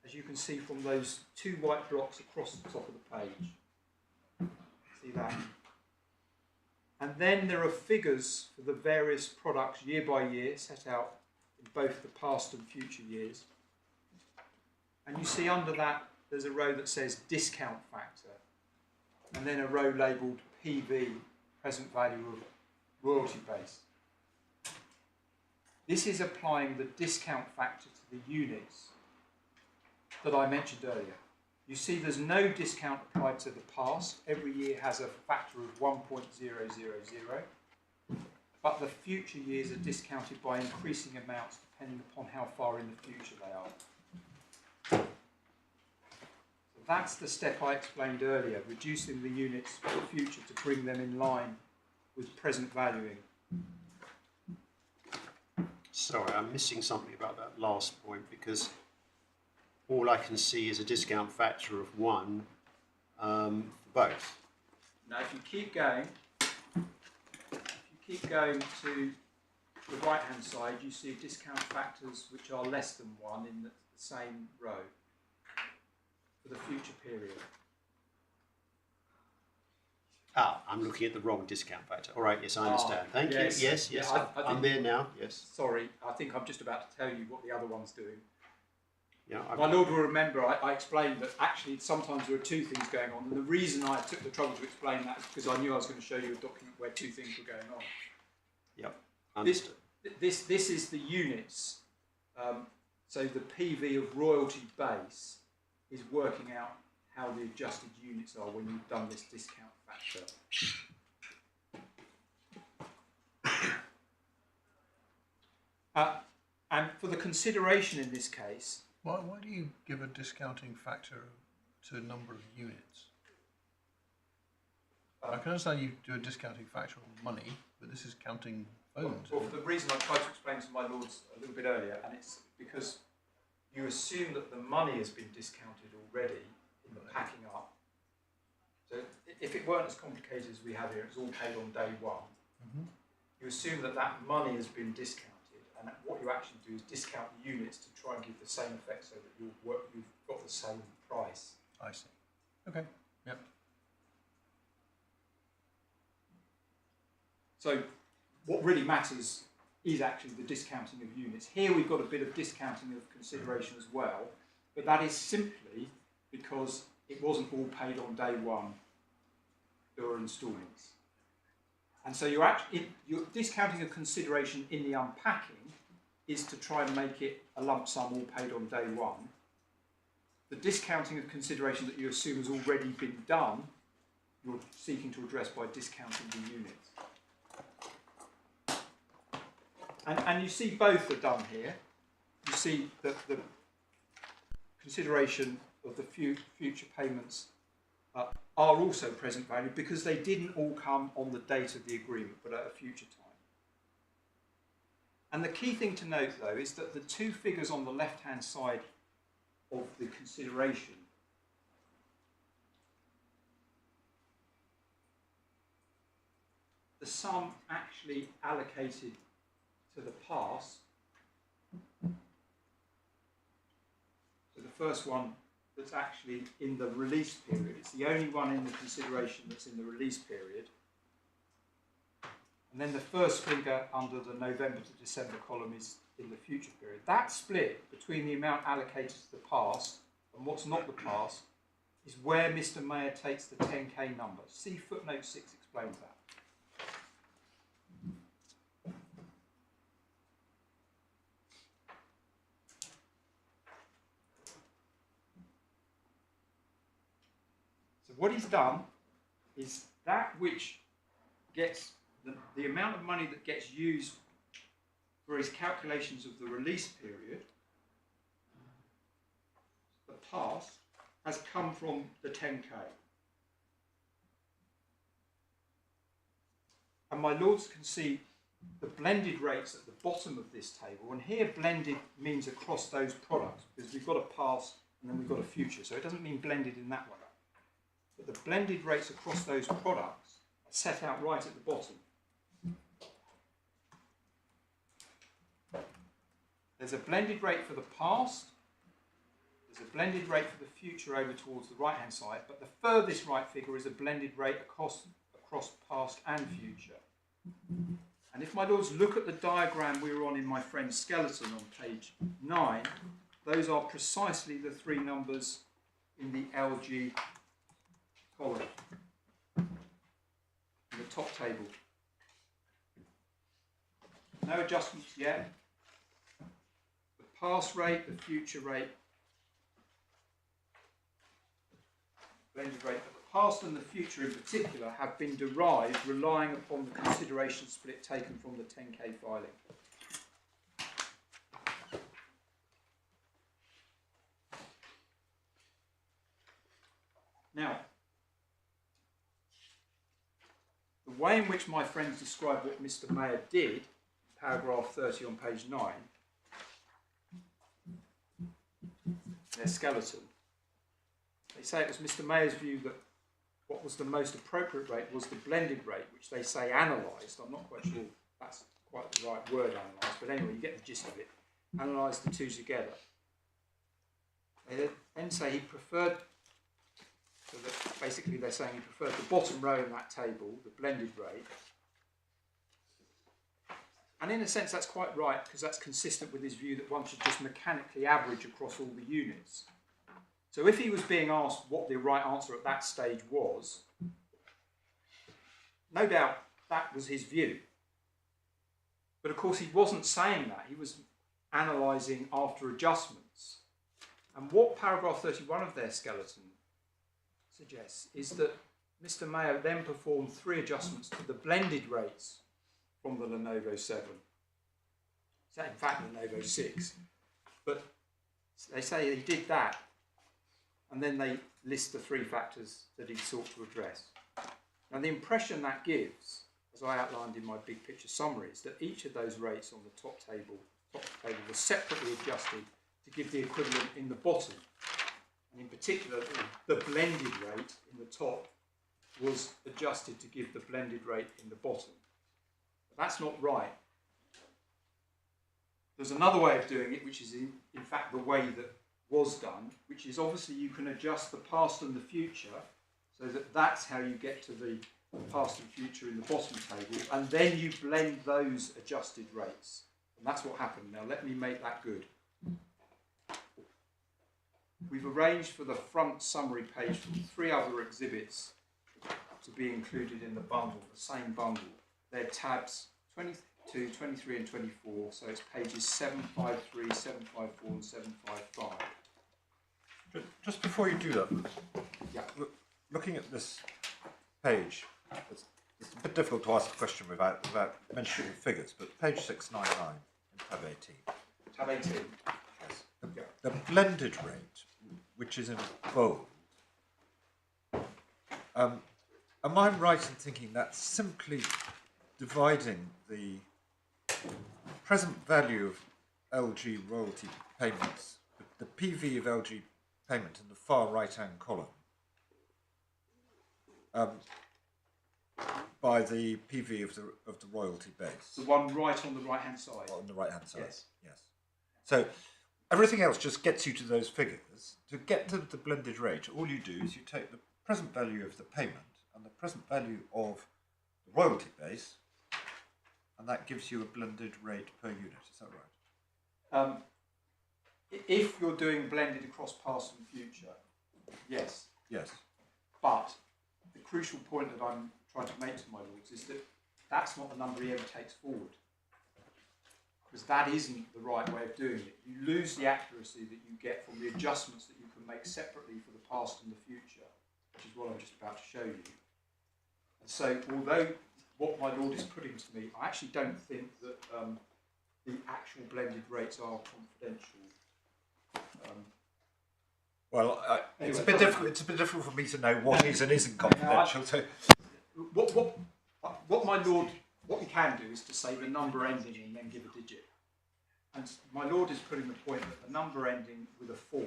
as you can see from those 2 white blocks across the top of the page. See that? And then there are figures for the various products year by year set out in both the past and future years. And you see under that there's a row that says discount factor, and then a row labelled PV, present value of royalty base. This is applying the discount factor to the units that I mentioned earlier. You see there's no discount applied to the past. Every year has a factor of 1.000, but the future years are discounted by increasing amounts depending upon how far in the future they are. So that's the step I explained earlier, reducing the units for the future to bring them in line with present valuing. Sorry, I'm missing something about that last point because all I can see is a discount factor of 1 for both. Now, if you keep going to the right-hand side, you see discount factors which are less than 1 in the same row for the future period. Ah, I'm looking at the wrong discount factor. All right, yes, I understand. Thank yes. you. Yes, yes, Yeah, I I'm think- there now. Yes. Sorry, I think I'm just about to tell you what the other one's doing. Yeah. My Lord will remember I explained that actually sometimes there are two things going on, and the reason I took the trouble to explain that is because I knew I was going to show you a document where two things were going on. Yep. Understood. This is the units. So the PV of royalty base is working out how the adjusted units are when you've done this discount factor. And for the consideration in this case, Why do you give a discounting factor to a number of units? I can understand you do a discounting factor on money, but this is counting phones. well, for the reason I tried to explain to my lords a little bit earlier, and it's because you assume that the money has been discounted already in the packing up. So if it weren't as complicated as we have here, it's all paid on day one. Mm-hmm. You assume that that money has been discounted, and that what you actually do is discount the units to try and give the same effect so that you've got the same price. I see. Okay. Yep. So what really matters is actually the discounting of units. Here we've got a bit of discounting of consideration as well, but that is simply because it wasn't all paid on day one. There were instalments. And so your discounting of consideration in the unpacking is to try and make it a lump sum all paid on day one. The discounting of consideration that you assume has already been done, you're seeking to address by discounting the units. And you see both are done here. You see that the consideration of the future payments are also present value because they didn't all come on the date of the agreement, but at a future time. And the key thing to note, though, is that the two figures on the left-hand side of the consideration the sum actually allocated to the past. So the first one that's actually in the release period, it's the only one in the consideration that's in the release period. And then the first figure under the November to December column is in the future period. That split between the amount allocated to the past and what's not the past is where Mr Mayor takes the 10k number. See footnote 6 explains that. So what he's done is that which gets the amount of money that gets used for his calculations of the release period, the past, has come from the 10k. And my lords can see the blended rates at the bottom of this table, and here blended means across those products, because we've got a past and then we've got a future, so it doesn't mean blended in that way. But the blended rates across those products are set out right at the bottom. There's a blended rate for the past, there's a blended rate for the future over towards the right hand side, but the furthest right figure is a blended rate across past and future. And if my lords look at the diagram we were on in my friend's skeleton on page 9, those are precisely the three numbers in the LG column, in the top table. No adjustments yet. The past rate, the future rate, blended rate, but the past and the future in particular have been derived relying upon the consideration split taken from the 10K filing. Now, the way in which my friends describe what Mr Mellor did, paragraph 30 on page 9, their skeleton, they say it was Mr Mellor's view that what was the most appropriate rate was the blended rate, which they say analysed. I'm not quite sure that's quite the right word, analysed, but anyway, you get the gist of it. Analysed the two together. They then say he preferred, so that basically they're saying he preferred the bottom row in that table, the blended rate. And in a sense that's quite right, because that's consistent with his view that one should just mechanically average across all the units. So if he was being asked what the right answer at that stage was, no doubt that was his view. But of course he wasn't saying that, he was analysing after adjustments. And what paragraph 31 of their skeleton suggests is that Mr Mellor then performed 3 adjustments to the blended rates from the Lenovo 7. In fact, Lenovo 6. But they say he did that, and then they list the 3 factors that he sought to address. Now the impression that gives, as I outlined in my big picture summary, is that each of those rates on the top table was separately adjusted to give the equivalent in the bottom. And in particular, the blended rate in the top was adjusted to give the blended rate in the bottom. But that's not right. There's another way of doing it, which is in fact the way that was done, which is obviously you can adjust the past and the future, so that that's how you get to the past and future in the bottom table, and then you blend those adjusted rates. And that's what happened. Now let me make that good. We've arranged for the front summary page for 3 other exhibits to be included in the bundle, the same bundle. They're tabs 22, 23 and 24, so it's pages 753, 754 and 755. Just before you do that, Yeah. looking at this page, it's a bit difficult to ask a question without mentioning figures, but page 699 in tab 18. Tab 18. Yes. The blended rate, which is in bold, am I right in thinking that's simply dividing the present value of LG royalty payments, the PV of LG payment in the far right-hand column, by the PV of the royalty base? The one right on the right-hand side. On the right-hand side. Yes. Yes. So everything else just gets you to those figures. To get to the blended rate, all you do is you take the present value of the payment and the present value of the royalty base, and that gives you a blended rate per unit. Is that right? If you're doing blended across past and future, yes. Yes. But the crucial point that I'm trying to make to my lords is that that's not the number he ever takes forward. Because that isn't the right way of doing it. You lose the accuracy that you get from the adjustments that you can make separately for the past and the future, which is what I'm just about to show you. And so, although what my lord is putting to me, I actually don't think that the actual blended rates are confidential. Well, it's Anyway, a bit difficult. It's a bit difficult for me to know what is and isn't confidential. So, What my lord, what we can do is to say the number ending and then give a digit. And my lord is putting the point that the number ending with a 4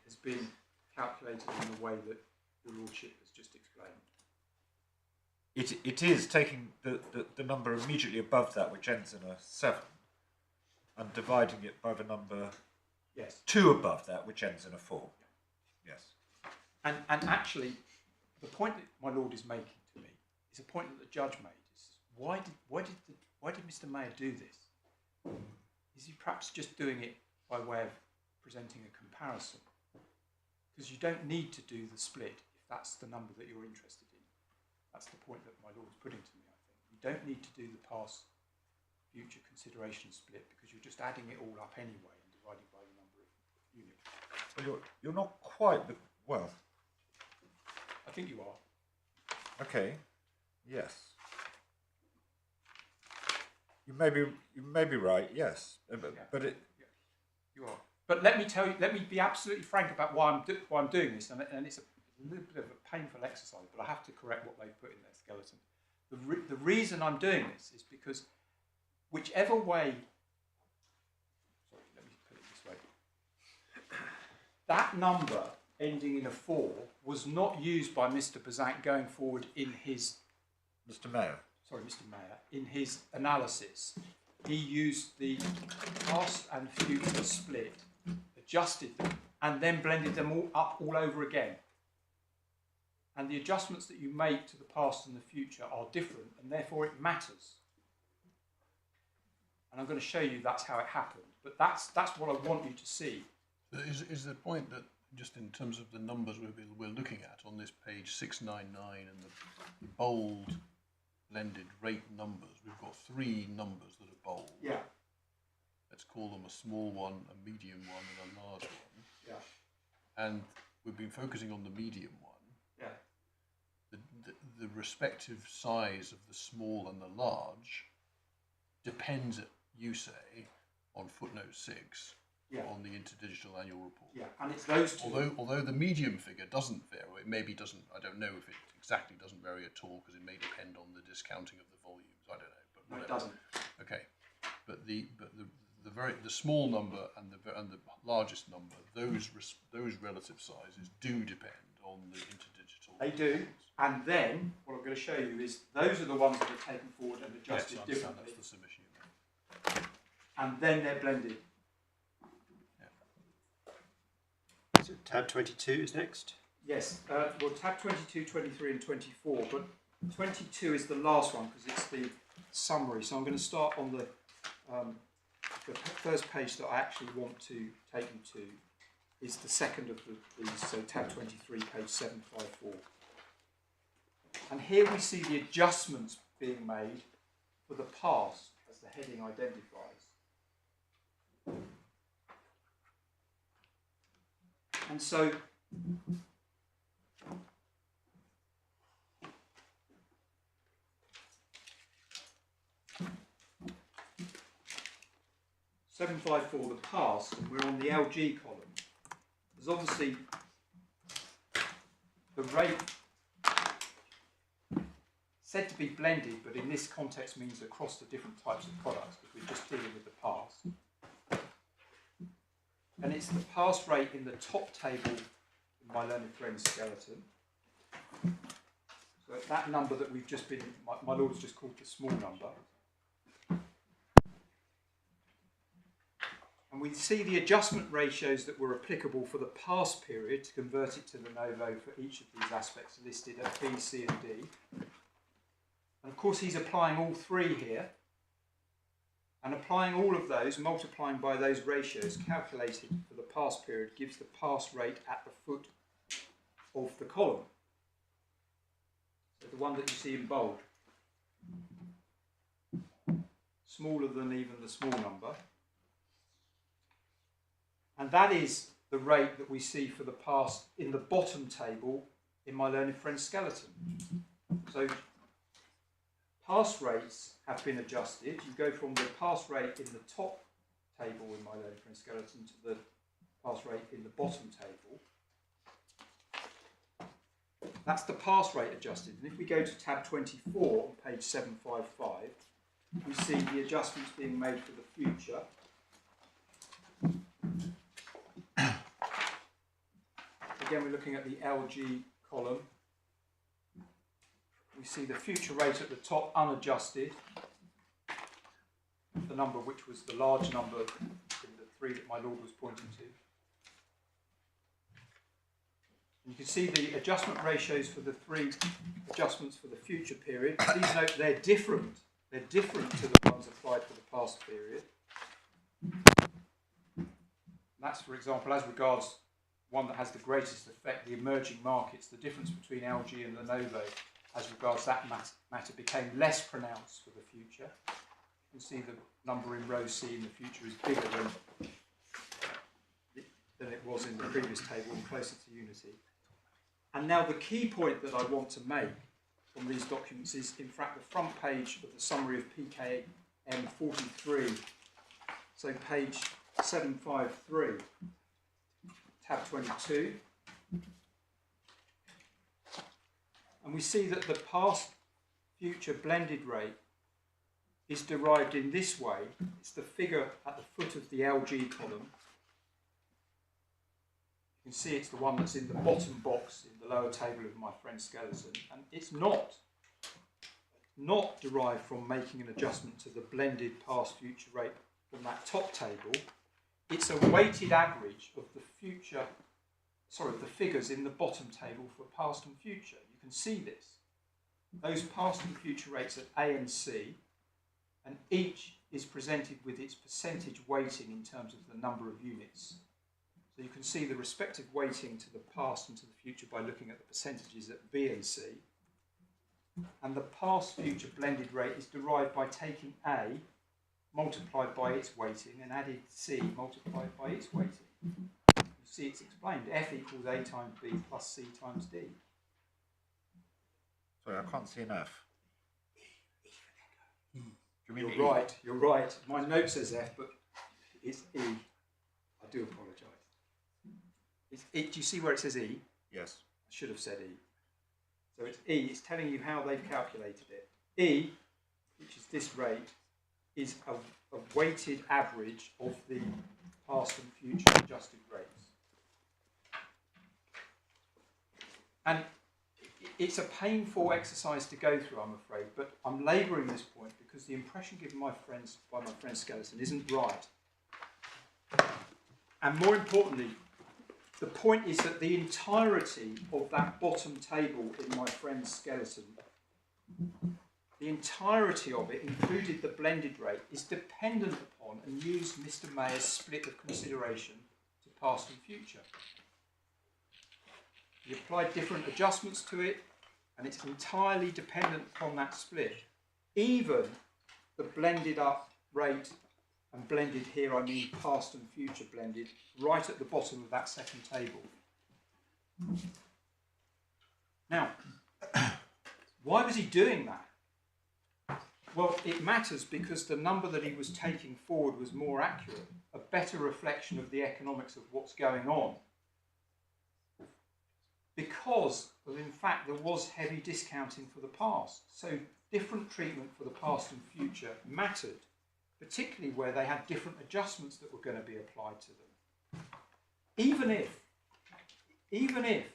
has been calculated in the way that your lordship has just explained. it is taking the number immediately above that, which ends in a 7, and dividing it by the number Yes. 2 above that, which ends in a 4. Yes. And actually, the point that my lord is making to me is a point that the judge made. Is why did Mr Mellor do this? Is he perhaps just doing it by way of presenting a comparison? Because you don't need to do the split if that's the number that you're interested in. That's the point that my lord is putting to me, I think. You don't need to do the past future consideration split because you're just adding it all up anyway and dividing by the number of units. Well, you're not quite, but well, I think you are. Okay. Yes. You may be right. Yes, but it. You are. But let me tell you. Let me be absolutely frank about why I'm doing this, and it's a little bit of a painful exercise, but I have to correct what they've put in their skeleton. The reason I'm doing this is because whichever way. Sorry, let me put it this way. That number ending in a 4 was not used by Mr. Bazant going forward in his. Mr. Mayor. Sorry, Mr. Mayor, in his analysis, he used the past and future split, adjusted them, and then blended them all up all over again. And the adjustments that you make to the past and the future are different, and therefore it matters. And I'm going to show you that's how it happened. But that's what I want you to see. Is the point that just in terms of the numbers we're looking at on this page 699 and the bold blended rate numbers, we've got 3 numbers that are bold. Yeah. Let's call them a small one, a medium one, and a large one. Yeah. And we've been focusing on the medium one. Yeah. The respective size of the small and the large depends, you say, on footnote 6 on the InterDigital annual report. Yeah, and it's those two. Although the medium figure doesn't vary, it maybe doesn't. I don't know if it exactly doesn't vary at all because it may depend on the discounting of the volumes. I don't know, but No, it whatever. doesn't. Okay, but the small number and the largest number, those relative sizes do depend on the InterDigital. They do. And then what I'm going to show you is those are the ones that are taken forward and adjusted Yes, I understand differently. that's the submission you made. And then they're blended. So tab 22 is next. Yes, well, tab 22, 23 and 24, but 22 is the last one because it's the summary. So I'm going to start on the first page that I actually want to take you to is the second of these, so tab 23, page 754. And here we see the adjustments being made for the past, as the heading identifies. And so, (754) the past, and we're on the LG column. There's obviously the rate said to be blended, but in this context means across the different types of products because we're just dealing with the past. And it's the pass rate in the top table in my learned friends skeleton. So that number that we've just been, my Lord's just called the small number. And we see the adjustment ratios that were applicable for the past period to convert it to Lenovo for each of these aspects listed at B, C and D. And of course he's applying all 3 here. And applying all of those, multiplying by those ratios calculated for the pass period gives the pass rate at the foot of the column. So the one that you see in bold. Smaller than even the small number. And that is the rate that we see for the pass in the bottom table in my learned friends skeleton. So pass rates have been adjusted. You go from the pass rate in the top table in my learned friends skeleton to the pass rate in the bottom table. That's the pass rate adjusted. And if we go to tab 24 on page 755, we see the adjustments being made for the future. Again, we're looking at the LG column. We see the future rate at the top unadjusted, the number which was the large number in the 3 that my Lord was pointing to. And you can see the adjustment ratios for the 3 adjustments for the future period. Please note they're different. They're different to the ones applied for the past period. And that's, for example, as regards one that has the greatest effect, the emerging markets, the difference between LG and Lenovo as regards that matter became less pronounced for the future. You can see the number in row C in the future is bigger than it was in the previous table and closer to unity. And now the key point that I want to make from these documents is, in fact, the front page of the summary of PKM 43, so page 753, tab 22. And we see that the past future blended rate is derived in this way. It's the figure at the foot of the LG column. You can see it's the one that's in the bottom box in the lower table of my friend's skeleton, and it's not derived from making an adjustment to the blended past future rate from that top table. It's a weighted average of the the figures in the bottom table for past and future. You can see this. Those past and future rates at A and C, and each is presented with its percentage weighting in terms of the number of units. So you can see the respective weighting to the past and to the future by looking at the percentages at B and C. And the past future blended rate is derived by taking A multiplied by its weighting and added C multiplied by its weighting. You see it's explained. F equals A times B plus C times D. Sorry, I can't see an F. Do you mean You're right, you're right. My note says F, but it's E. I do apologise. Do you see where it says E? Yes. I should have said E. So it's E, it's telling you how they've calculated it. E, which is this rate, is a weighted average of the past and future adjusted rates. And it's a painful exercise to go through, I'm afraid, but I'm labouring this point because the impression given by my friend's skeleton isn't right. And more importantly, the point is that the entirety of that bottom table in my friend's skeleton, the entirety of it, included the blended rate, is dependent upon and used Mr Mayer's split of consideration to past and future. He applied different adjustments to it, and it's entirely dependent upon that split. Even the blended up rate, and blended here I mean past and future blended, right at the bottom of that second table. Now, why was he doing that? Well, it matters because the number that he was taking forward was more accurate, a better reflection of the economics of what's going on. Because, in fact, there was heavy discounting for the past. So different treatment for the past and future mattered, particularly where they had different adjustments that were going to be applied to them. Even if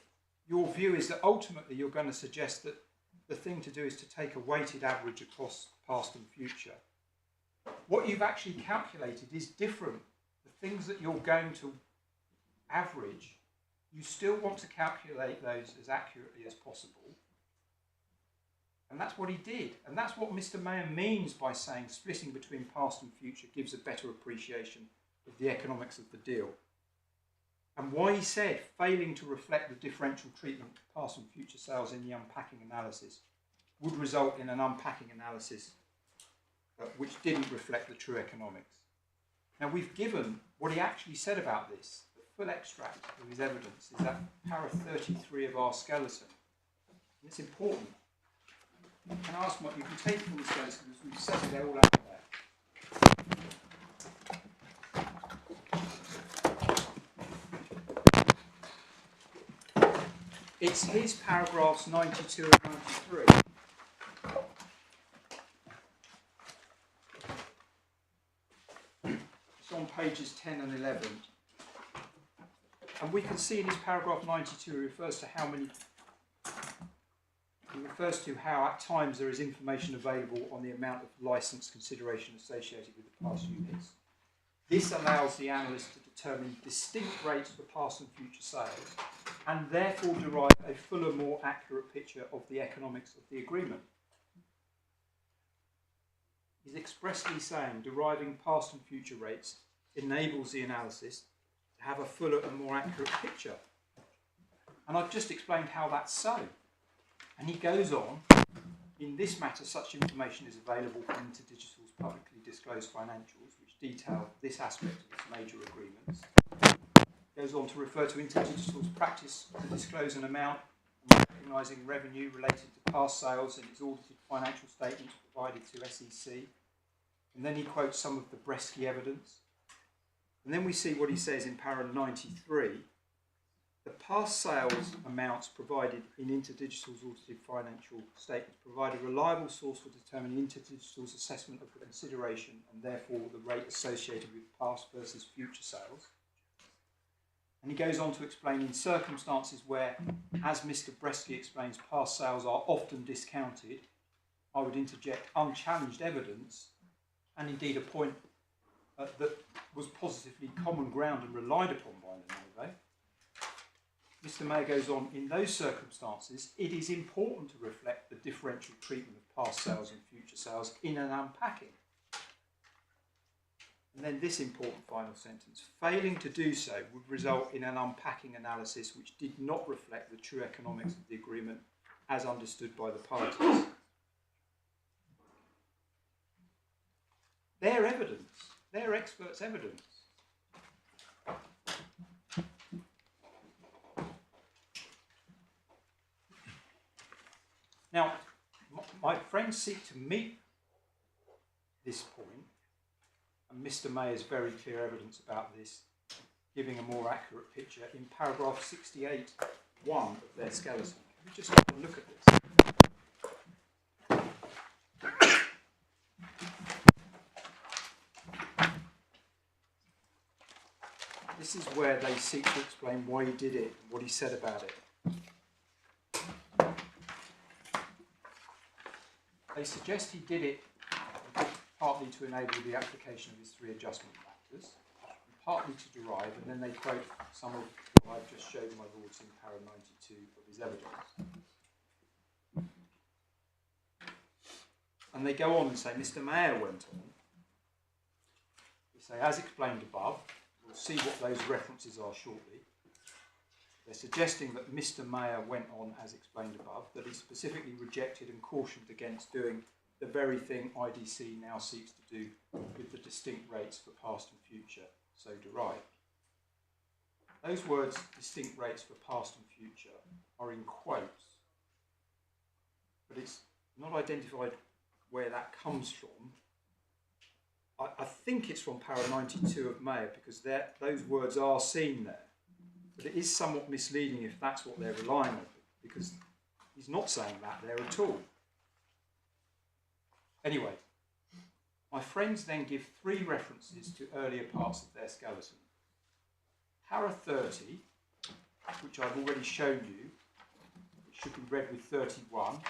your view is that ultimately you're going to suggest that the thing to do is to take a weighted average across past and future, what you've actually calculated is different. The things that you're going to average, you still want to calculate those as accurately as possible. And that's what he did. And that's what Mr Mayer means by saying splitting between past and future gives a better appreciation of the economics of the deal. And why he said failing to reflect the differential treatment of past and future sales in the unpacking analysis would result in an unpacking analysis which didn't reflect the true economics. Now we've given what he actually said about this. The full extract of his evidence is at para 33 of our skeleton. And it's important. Can I ask what you can take from the skeleton because we've set it all out there. It's his paragraphs 92 and 93. It's on pages 10 and 11. And we can see in his paragraph 92 he refers to how at times there is information available on the amount of license consideration associated with the past units. This allows the analyst to determine distinct rates for past and future sales and therefore derive a fuller, more accurate picture of the economics of the agreement. He's expressly saying deriving past and future rates enables the analysis to have a fuller and more accurate picture. And I've just explained how that's so. And he goes on, in this matter such information is available from InterDigital's publicly disclosed financials, which detail this aspect of its major agreements. He goes on to refer to InterDigital's practice to disclose an amount recognising revenue related to past sales in its audited financial statements provided to SEC. And then he quotes some of the Bresky evidence. And then we see what he says in paragraph 93. The past sales amounts provided in InterDigital's audited financial statements provide a reliable source for determining InterDigital's assessment of the consideration and therefore the rate associated with past versus future sales. And he goes on to explain in circumstances where, as Mr Bresky explains, past sales are often discounted, I would interject unchallenged evidence, and indeed a point that was positively common ground and relied upon by Lenovo. Mr Mayor goes on, in those circumstances, it is important to reflect the differential treatment of past sales and future sales in an unpacking. And then this important final sentence, failing to do so would result in an unpacking analysis which did not reflect the true economics of the agreement as understood by the parties. Their evidence, their experts' evidence. Now, my friends seek to meet this point, and Mr Mayor's very clear evidence about this, giving a more accurate picture in paragraph 68(1) of their skeleton. Can we just have a look at this? This is where they seek to explain why he did it and what he said about it. They suggest he did it partly to enable the application of his three adjustment factors, and partly to derive, and then they quote some of what I've just showed my lords in paragraph 92 of his evidence. And they go on and say, Mr Mayor went on, they say, as explained above, we'll see what those references are shortly. They're suggesting that Mr Mayor went on, as explained above, that he specifically rejected and cautioned against doing the very thing IDC now seeks to do with the distinct rates for past and future, so derived. Those words, distinct rates for past and future, are in quotes, but it's not identified where that comes from. I think it's from paragraph 92 of Mayor, because those words are seen there. But it is somewhat misleading if that's what they're relying on, because he's not saying that there at all. Anyway, my friends then give three references to earlier parts of their skeleton. Para 30, which I've already shown you, which should be read with 31,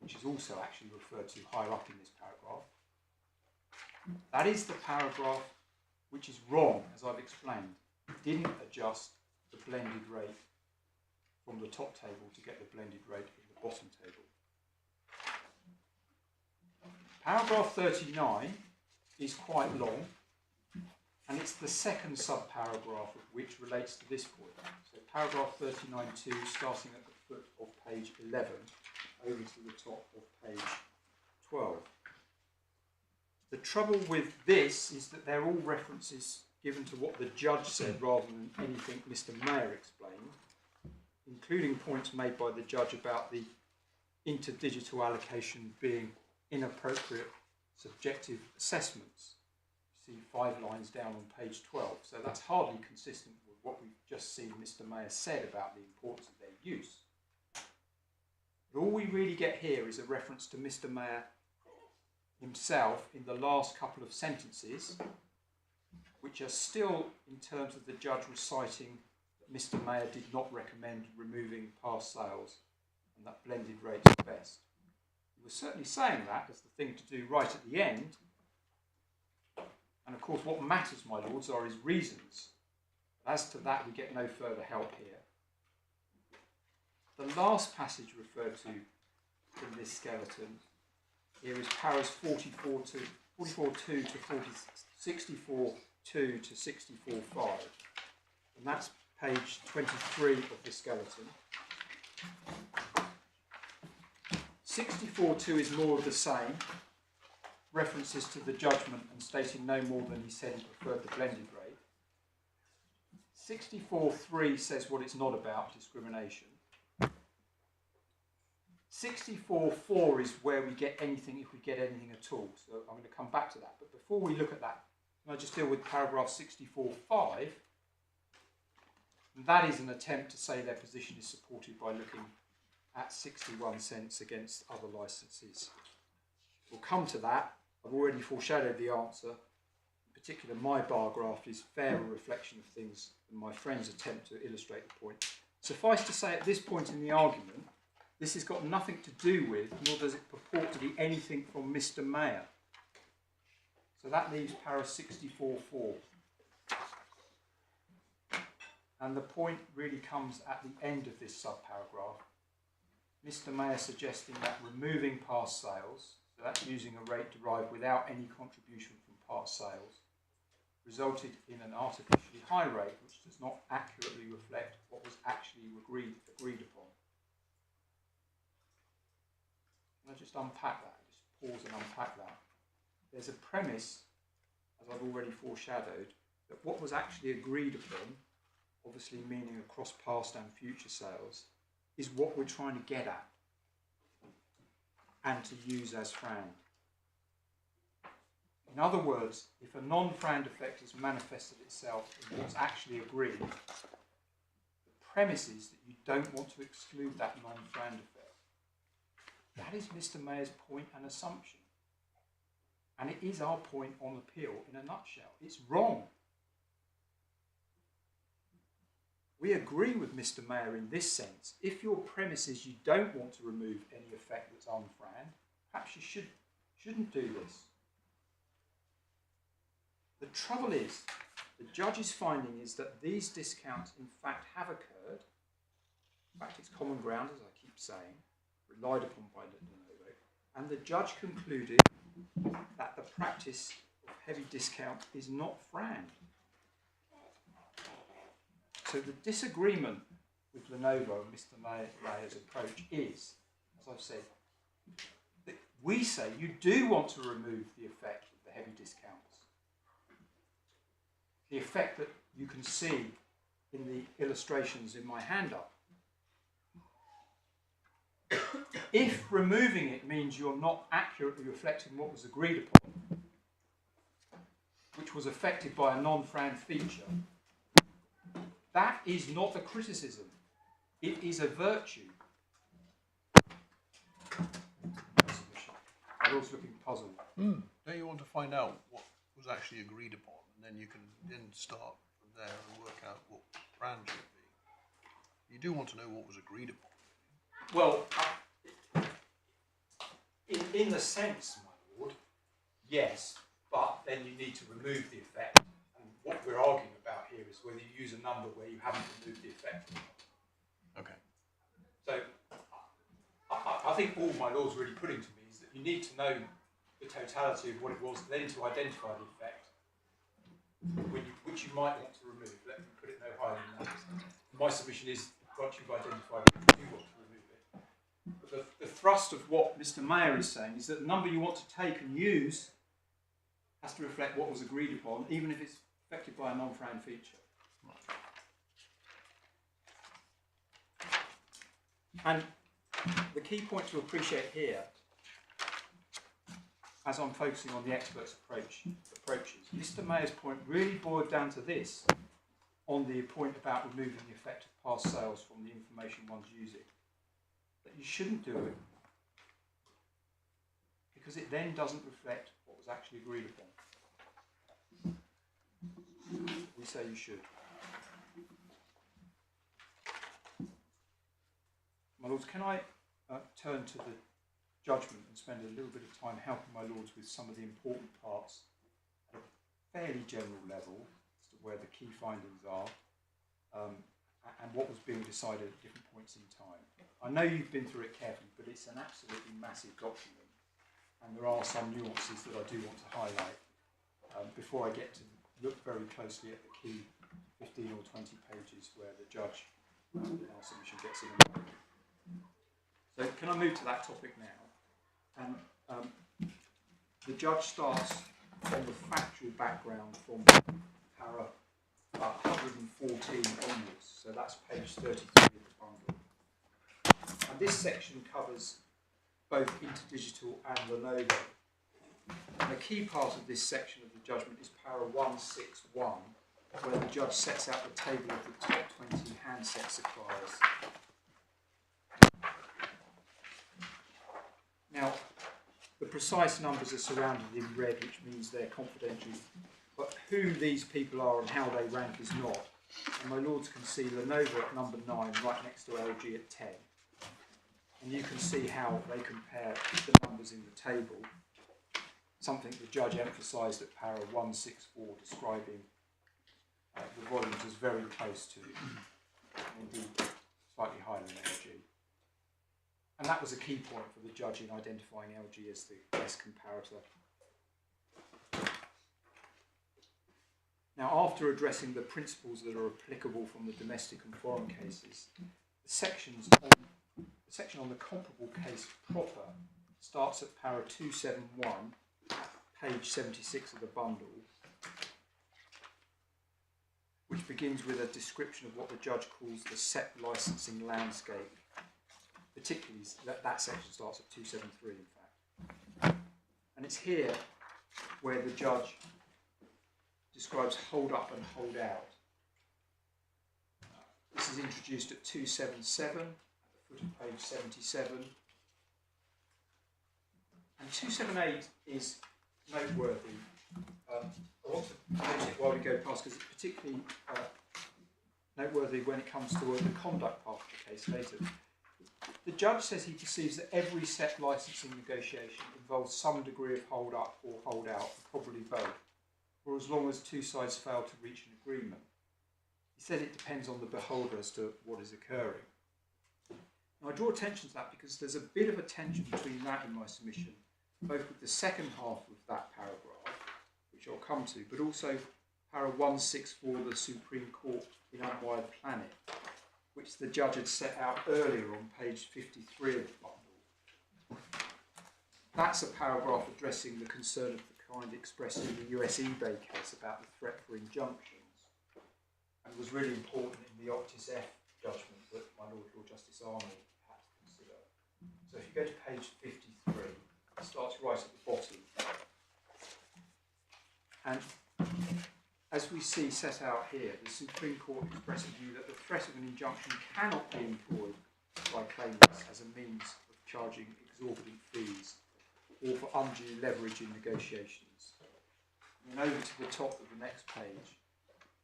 which is also actually referred to higher up in this paragraph. That is the paragraph which is wrong, as I've explained. It didn't adjust the blended rate from the top table to get the blended rate in the bottom table. Paragraph 39 is quite long, and it's the second subparagraph of which relates to this point. So paragraph 39.2, starting at the foot of page 11, over to the top of page 12. The trouble with this is that they're all references given to what the judge said rather than anything Mr Mayor explained, including points made by the judge about the InterDigital allocation being inappropriate subjective assessments. You see 5 lines down on page 12, so that's hardly consistent with what we've just seen Mr Mayor said about the importance of their use. But all we really get here is a reference to Mr Mayor himself in the last couple of sentences, which are still in terms of the judge reciting that Mr Mayor did not recommend removing past sales and that blended rates are best. He was certainly saying that as the thing to do right at the end, and of course what matters, my lords, are his reasons. But as to that, we get no further help here. The last passage referred to in this skeleton here is paras 44.2 to 64.2 to 64.5, and that's page 23 of the skeleton. 64.2 is more of the same, references to the judgment and stating no more than he said he preferred the blended rate. 64.3 says what it's not about, discrimination. 64.4 is where we get anything, if we get anything at all. So I'm going to come back to that. But before we look at that, can I just deal with paragraph 64.5? And that is an attempt to say their position is supported by looking at 61 cents against other licenses. We'll come to that. I've already foreshadowed the answer. In particular, my bar graph is fairer reflection of things than my friend's attempt to illustrate the point. Suffice to say, at this point in the argument, this has got nothing to do with, nor does it purport to be anything from Mr Mayor. So that leaves para 64.4. And the point really comes at the end of this subparagraph. Mr Mayor suggesting that removing past sales, so that's using a rate derived without any contribution from past sales, resulted in an artificially high rate which does not accurately reflect what was actually agreed upon. Can I just unpack that? Just pause and unpack that. There's a premise, as I've already foreshadowed, that what was actually agreed upon, obviously meaning across past and future sales, is what we're trying to get at and to use as FRAND. In other words, if a non-FRAND effect has manifested itself in what's actually agreed, the premise is that you don't want to exclude that non-FRAND effect. That is Mr Mayor's point and assumption. And it is our point on appeal in a nutshell. It's wrong. We agree with Mr Mayor in this sense. If your premise is you don't want to remove any effect that's unFRAND, perhaps you shouldn't do this. The trouble is, the judge's finding is that these discounts in fact have occurred. In fact, it's common ground, as I keep saying, relied upon by Lenovo, and the judge concluded that the practice of heavy discount is not FRAND. So the disagreement with Lenovo and Mr Mayor's approach is, as I've said, that we say you do want to remove the effect of the heavy discounts. The effect that you can see in the illustrations in my handout. If removing it means you're not accurately reflecting what was agreed upon, which was affected by a non-FRAND feature, that is not a criticism. It is a virtue. I'm also looking puzzled. Don't you want to find out what was actually agreed upon, and then you can then start from there and work out what FRAND should be? You do want to know what was agreed upon. Well, in the sense, my lord, yes, but then you need to remove the effect. And what we're arguing about here is whether you use a number where you haven't removed the effect. Okay. So I think all my lord's really putting to me is that you need to know the totality of what it was, then to identify the effect, which you might want to remove. Let me put it no higher than that. My submission is, once you've identified it, you do want to remove it. But the thrust of what Mr Mayor is saying is that the number you want to take and use has to reflect what was agreed upon, even if it's affected by a non-FRAND feature. And the key point to appreciate here, as I'm focusing on the expert's approaches, Mr Mayor's point really boiled down to this, on the point about removing the effect of past sales from the information one's using, that you shouldn't do it because it then doesn't reflect what was actually agreed upon. We say you should. My lords, can I turn to the judgment and spend a little bit of time helping my lords with some of the important parts at a fairly general level as to where the key findings are and what was being decided at different points in time. I know you've been through it carefully, but it's an absolutely massive document, and there are some nuances that I do want to highlight before I get to look very closely at the key 15 or 20 pages where the judge in our submission gets in. So can I move to that topic now? And the judge starts on the factual background from para 114 onwards, so that's page 33 of the bundle. And this section covers both InterDigital and Lenovo. And a key part of this section of the judgment is para 161, where the judge sets out the table of the top 20 handset suppliers. Now, the precise numbers are surrounded in red, which means they're confidential, but who these people are and how they rank is not. And my lords can see Lenovo at number 9, right next to LG at 10. And you can see how they compare the numbers in the table, something the judge emphasised at para 164, describing the volumes as very close to, indeed slightly higher than LG. And that was a key point for the judge in identifying LG as the best comparator. Now, after addressing the principles that are applicable from the domestic and foreign cases, the section on the comparable case proper starts at para 271, page 76 of the bundle, which begins with a description of what the judge calls the SEP licensing landscape. Particularly, that section starts at 273, in fact. And it's here where the judge describes hold up and hold out. This is introduced at 277, at the foot of page 77. And 278 is noteworthy. I want to mention it while we go past, because it's particularly noteworthy when it comes to the conduct part of the case later. The judge says he perceives that every SEP licensing negotiation involves some degree of hold up or hold out, probably both, or as long as two sides fail to reach an agreement. He said it depends on the beholder as to what is occurring. Now, I draw attention to that because there's a bit of a tension between that and my submission, both with the second half of that paragraph, which I'll come to, but also para 164, the Supreme Court in Unwired Planet, which the judge had set out earlier on page 53 of the bundle. That's a paragraph addressing the concern of the kind expressed in the US eBay case about the threat for injunctions, and was really important in the Optis F judgment that my Lord Justice Arnold had to consider. So if you go to page 53, it starts right at the bottom. And as we see set out here, the Supreme Court expressed a view that the threat of an injunction cannot be employed by claimants as a means of charging exorbitant fees or for undue leverage in negotiations. And then over to the top of the next page.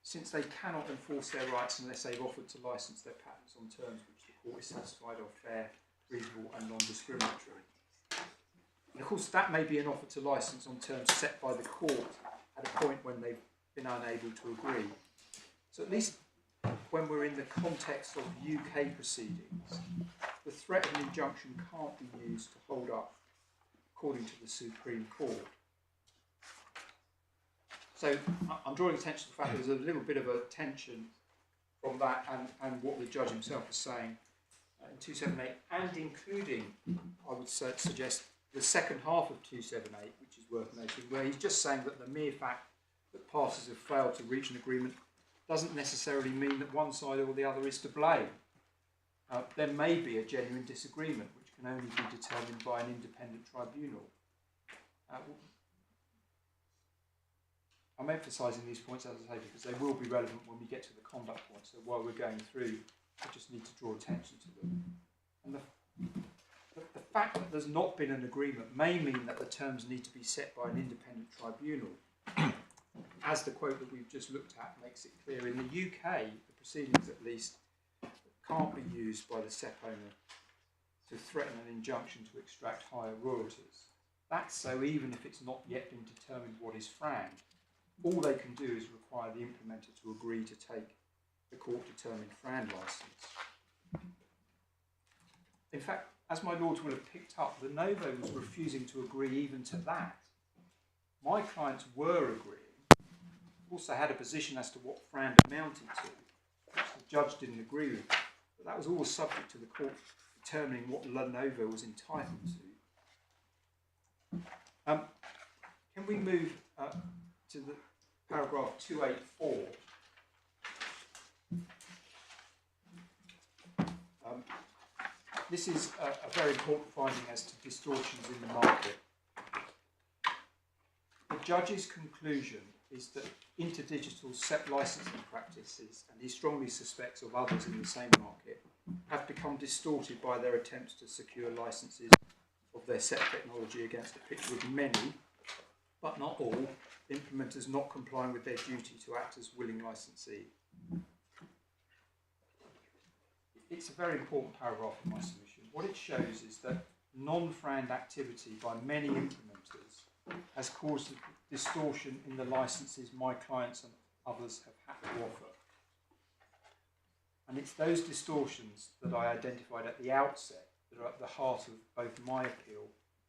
Since they cannot enforce their rights unless they've offered to license their patents on terms which the court is satisfied are fair, reasonable and non-discriminatory. And of course that may be an offer to license on terms set by the court at a point when they've been unable to agree. So at least when we're in the context of UK proceedings, the threat of an injunction can't be used to hold up, according to the Supreme Court. So I'm drawing attention to the fact that there's a little bit of a tension from that and what the judge himself was saying in 278, and including, I would suggest, the second half of 278, which is worth noting, where he's just saying that the mere fact that parties have failed to reach an agreement doesn't necessarily mean that one side or the other is to blame. There may be a genuine disagreement which can only be determined by an independent tribunal. I'm emphasising these points, as I say, because they will be relevant when we get to the conduct points. So while we're going through, I just need to draw attention to them. And the fact that there's not been an agreement may mean that the terms need to be set by an independent tribunal. As the quote that we've just looked at makes it clear, in the UK, the proceedings at least can't be used by the SEP owner to threaten an injunction to extract higher royalties. That's so even if it's not yet been determined what is FRAND. All they can do is require the implementer to agree to take the court-determined FRAND licence. In fact, as my lords will have picked up, Lenovo was refusing to agree even to that. My clients were agreeing. Also had a position as to what FRAND amounted to, which the judge didn't agree with. But that was all subject to the court determining what Lenovo was entitled to. Can we move to the paragraph 284, this is a very important finding as to distortions in the market. The judge's conclusion is that InterDigital's SEP licensing practices, and he strongly suspects of others in the same market, have become distorted by their attempts to secure licenses of their SEP technology against a picture with many, but not all, implementers not complying with their duty to act as willing licensee. It's a very important paragraph in my submission. What it shows is that non-FRAND activity by many implementers has caused a distortion in the licenses my clients and others have had to offer. And it's those distortions that I identified at the outset that are at the heart of both my appeal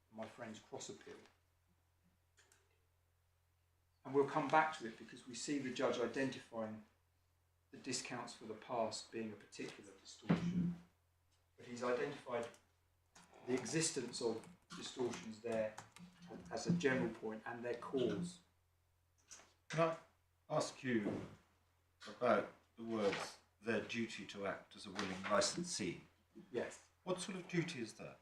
and my friend's cross appeal. And we'll come back to it because we see the judge identifying the discounts for the past being a particular distortion. But he's identified the existence of distortions there as a general point and their cause. Can I ask you about the words, their duty to act as a willing licensee? Yes. What sort of duty is that?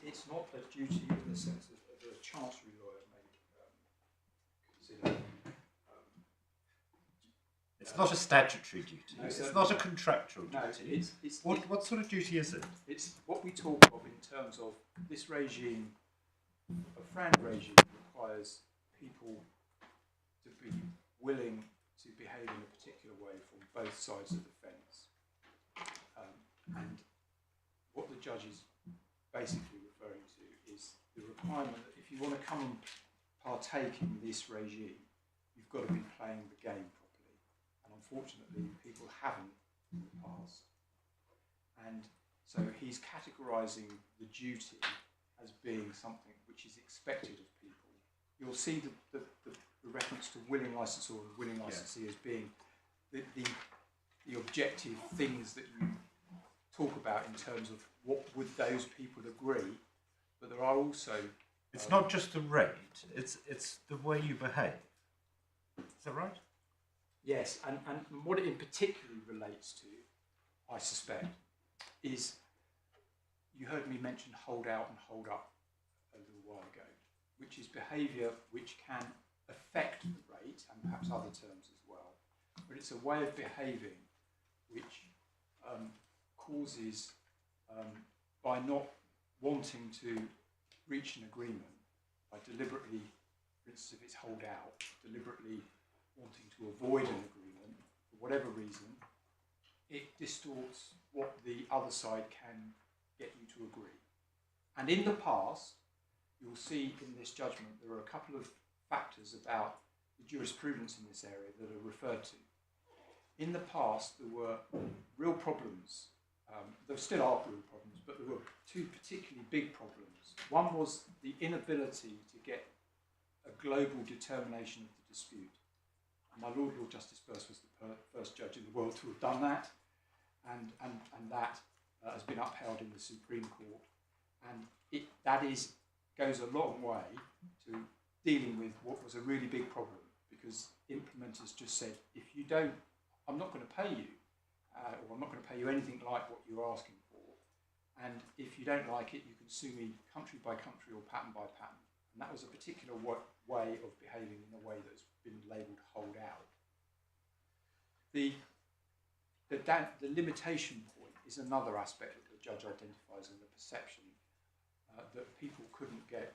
It's not a duty in the sense of a chancery lawyer may consider. It's not a statutory duty. No, It's not a contractual No, duty. it's What sort of duty is it? It's what we talk of in terms of this regime. A FRAND regime requires people to be willing to behave in a particular way from both sides of the fence. And what the judge is basically referring to is the requirement that if you want to come and partake in this regime, you've got to be playing the game properly. And unfortunately, people haven't in the past. And so he's categorising the duty as being something which is expected of people. You'll see the reference to willing licensor and willing licensee as being the objective things that you talk about in terms of what would those people agree, but there are also... It's not just the rate, it's the way you behave. Is that right? Yes, and what it in particular relates to, I suspect, is you heard me mention hold out and hold up a little while ago, which is behaviour which can affect the rate and perhaps other terms as well, but it's a way of behaving which causes, by not wanting to reach an agreement, by deliberately, for instance, if it's hold out, deliberately wanting to avoid an agreement for whatever reason, it distorts what the other side can get you to agree. And in the past, you'll see in this judgment there are a couple of factors about the jurisprudence in this area that are referred to. In the past, there were real problems. There still are real problems, but there were two particularly big problems. One was the inability to get a global determination of the dispute. And my Lord Justice Birss was the first judge in the world to have done that, and that has been upheld in the Supreme Court. And that goes a long way to dealing with what was a really big problem, because implementers just said, if you don't, I'm not going to pay you, or I'm not going to pay you anything like what you're asking for. And if you don't like it, you can sue me country by country or patent by patent. And that was a particular way of behaving in a way that's been labelled hold out. The limitation point is another aspect that the judge identifies in the perception that people couldn't get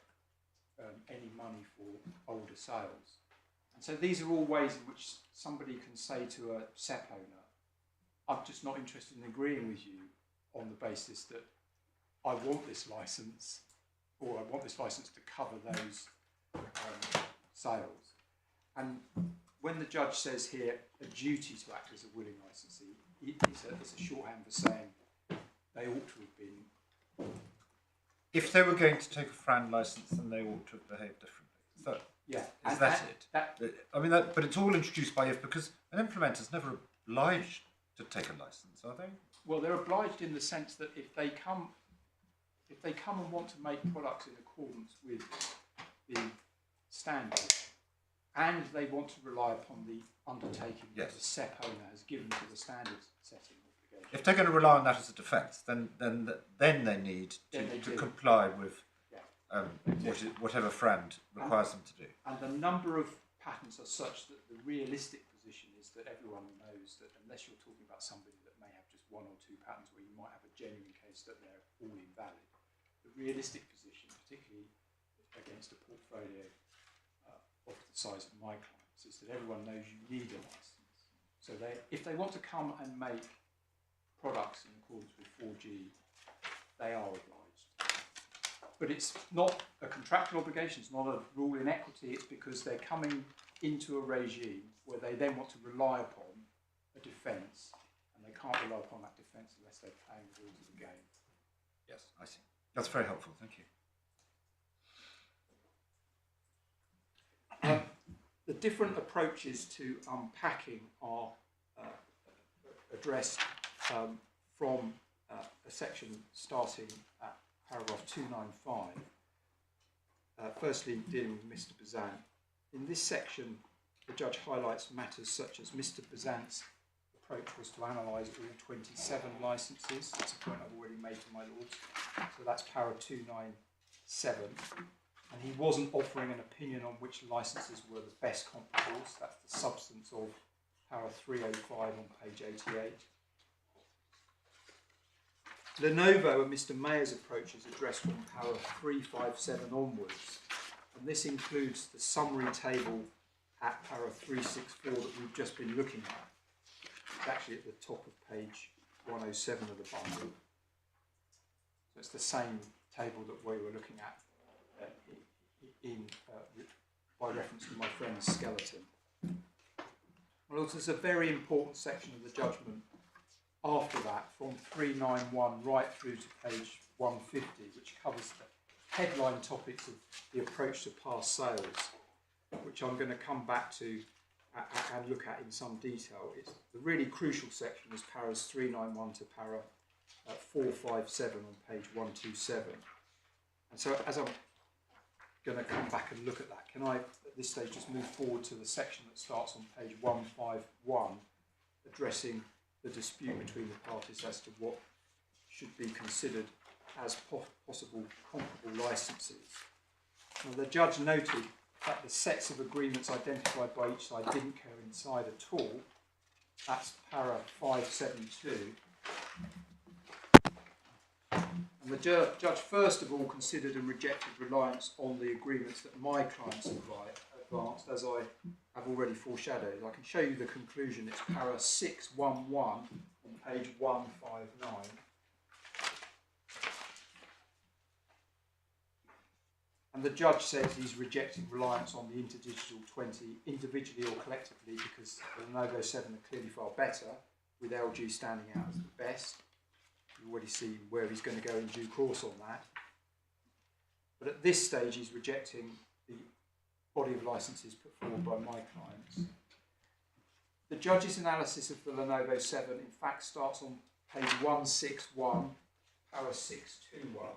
any money for older sales. And so these are all ways in which somebody can say to a SEP owner, I'm just not interested in agreeing with you on the basis that I want this license, or I want this license to cover those sales. And when the judge says here a duty to act as a willing licensee, it's a shorthand for saying they ought to have been. If they were going to take a FRAND license, then they ought to have behaved differently. So, yeah, is that it? I mean, but it's all introduced by if, because an implementer's never obliged to take a license, are they? Well, they're obliged in the sense that if they come and want to make products in accordance with the standard, and they want to rely upon the undertaking Yes. that the SEP owner has given to the standards setting obligation. If they're going to rely on that as a defence, then they need to comply with whatever FRAND requires them to do. And the number of patents are such that the realistic position is that everyone knows that unless you're talking about somebody that may have just one or two patents where you might have a genuine case that they're all invalid, the realistic position, particularly against a portfolio of the size of my clients, is that everyone knows you need a license. So if they want to come and make products in accordance with 4G, they are obliged. But it's not a contractual obligation, it's not a rule in equity, it's because they're coming into a regime where they then want to rely upon a defence, and they can't rely upon that defence unless they're playing the rules of the game. Yes, I see. That's very helpful, thank you. The different approaches to unpacking are addressed from a section starting at paragraph 295. Firstly, dealing with Mr Bazant. In this section, the judge highlights matters such as Mr Bazant's approach was to analyse all 27 licences. That's a point I've already made to my lords. So that's para 297. And he wasn't offering an opinion on which licences were the best comparables. That's the substance of para 305 on page 88. Lenovo and Mr Mayer's approach is addressed from para 357 onwards. And this includes the summary table at para 364 that we've just been looking at. It's actually at the top of page 107 of the bundle. So it's the same table that we were looking at by reference to my friend's skeleton. Well, there's a very important section of the judgment after that, from 391 right through to page 150, which covers the headline topics of the approach to past sales, which I'm going to come back to and look at in some detail. It's the really crucial section is paras 391 to para 457 on page 127. And so as I'm going to come back and look at that, can I at this stage just move forward to the section that starts on page 151, addressing the dispute between the parties as to what should be considered as possible comparable licences. Now, the judge noted that the sets of agreements identified by each side didn't coincide at all. That's para 572. And the judge first of all considered and rejected reliance on the agreements that my clients advanced, as I have already foreshadowed. I can show you the conclusion. It's para 611 on page 159. And the judge says he's rejecting reliance on the InterDigital 20 individually or collectively because the Lenovo 7 are clearly far better, with LG standing out as the best. You've already seen where he's going to go in due course on that. But at this stage, he's rejecting the body of licences put forward by my clients. The judge's analysis of the Lenovo 7, in fact, starts on page 161, para 621.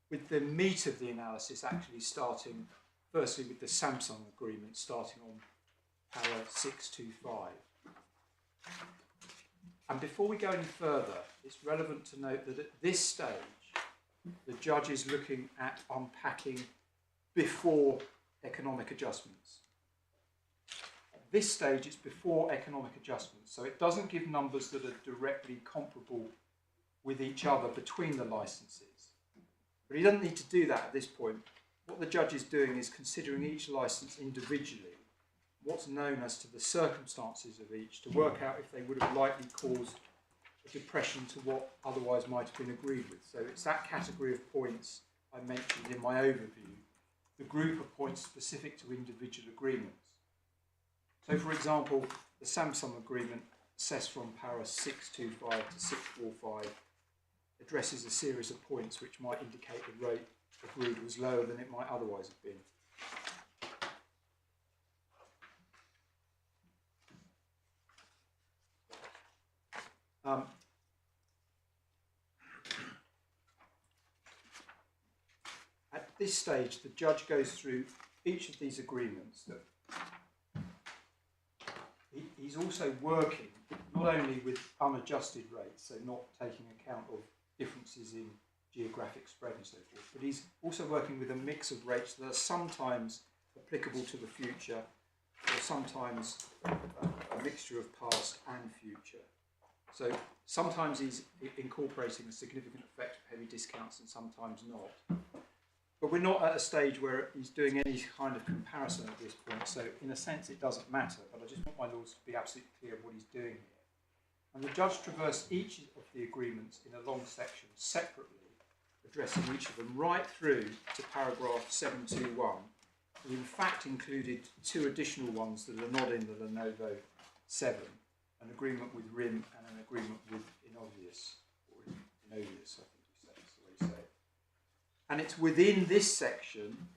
With the meat of the analysis actually starting, firstly with the Samsung agreement, starting on para 625. And before we go any further, it's relevant to note that at this stage, the judge is looking at unpacking before economic adjustments. At this stage, it's before economic adjustments, so it doesn't give numbers that are directly comparable with each other between the licenses. But he doesn't need to do that at this point. What the judge is doing is considering each licence individually, what's known as to the circumstances of each, to work out if they would have likely caused a depression to what otherwise might have been agreed with. So it's that category of points I mentioned in my overview, the group of points specific to individual agreements. So for example, the Samsung agreement assessed from para 625 to 645 addresses a series of points which might indicate the rate agreed was lower than it might otherwise have been. this stage, the judge goes through each of these agreements. That he's also working not only with unadjusted rates, so not taking account of differences in geographic spread and so forth, but he's also working with a mix of rates that are sometimes applicable to the future, or sometimes a mixture of past and future. So sometimes he's incorporating a significant effect of heavy discounts and sometimes not. But we're not at a stage where he's doing any kind of comparison at this point, so in a sense it doesn't matter, but I just want my lords to be absolutely clear of what he's doing here. And the judge traversed each of the agreements in a long section separately, addressing each of them right through to paragraph 721. We in fact included two additional ones that are not in the Lenovo 7, an agreement with RIM and an agreement with Innovius, or Innovius, I think you say, that's the way you say it. And it's within this section,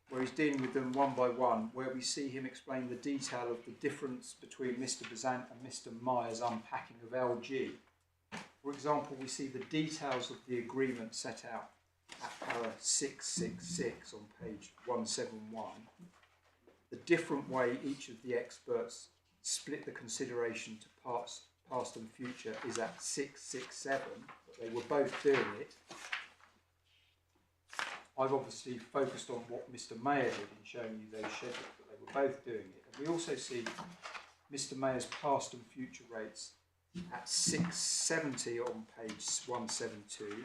where he's dealing with them one by one, where we see him explain the detail of the difference between Mr Besant and Mr Meyer's unpacking of LG. For example, we see the details of the agreement set out at para 666 on page 171. The different way each of the experts split the consideration to past and future is at 667, but they were both doing it. I've obviously focused on what Mr Meyer did in showing you those schedules, but they were both doing it. And we also see Mr Meyer's past and future rates at 670 on page 172,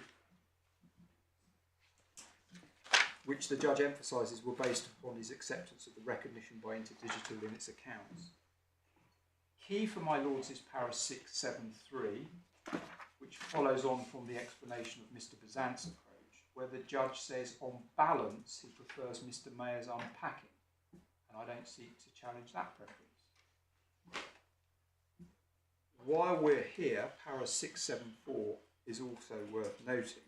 which the judge emphasises were based upon his acceptance of the recognition by InterDigital in its accounts. Key for my lords is para 673, which follows on from the explanation of Mr Besant's approach, where the judge says on balance he prefers Mr Meyer's unpacking, and I don't seek to challenge that preference. While we're here, para 674 is also worth noting.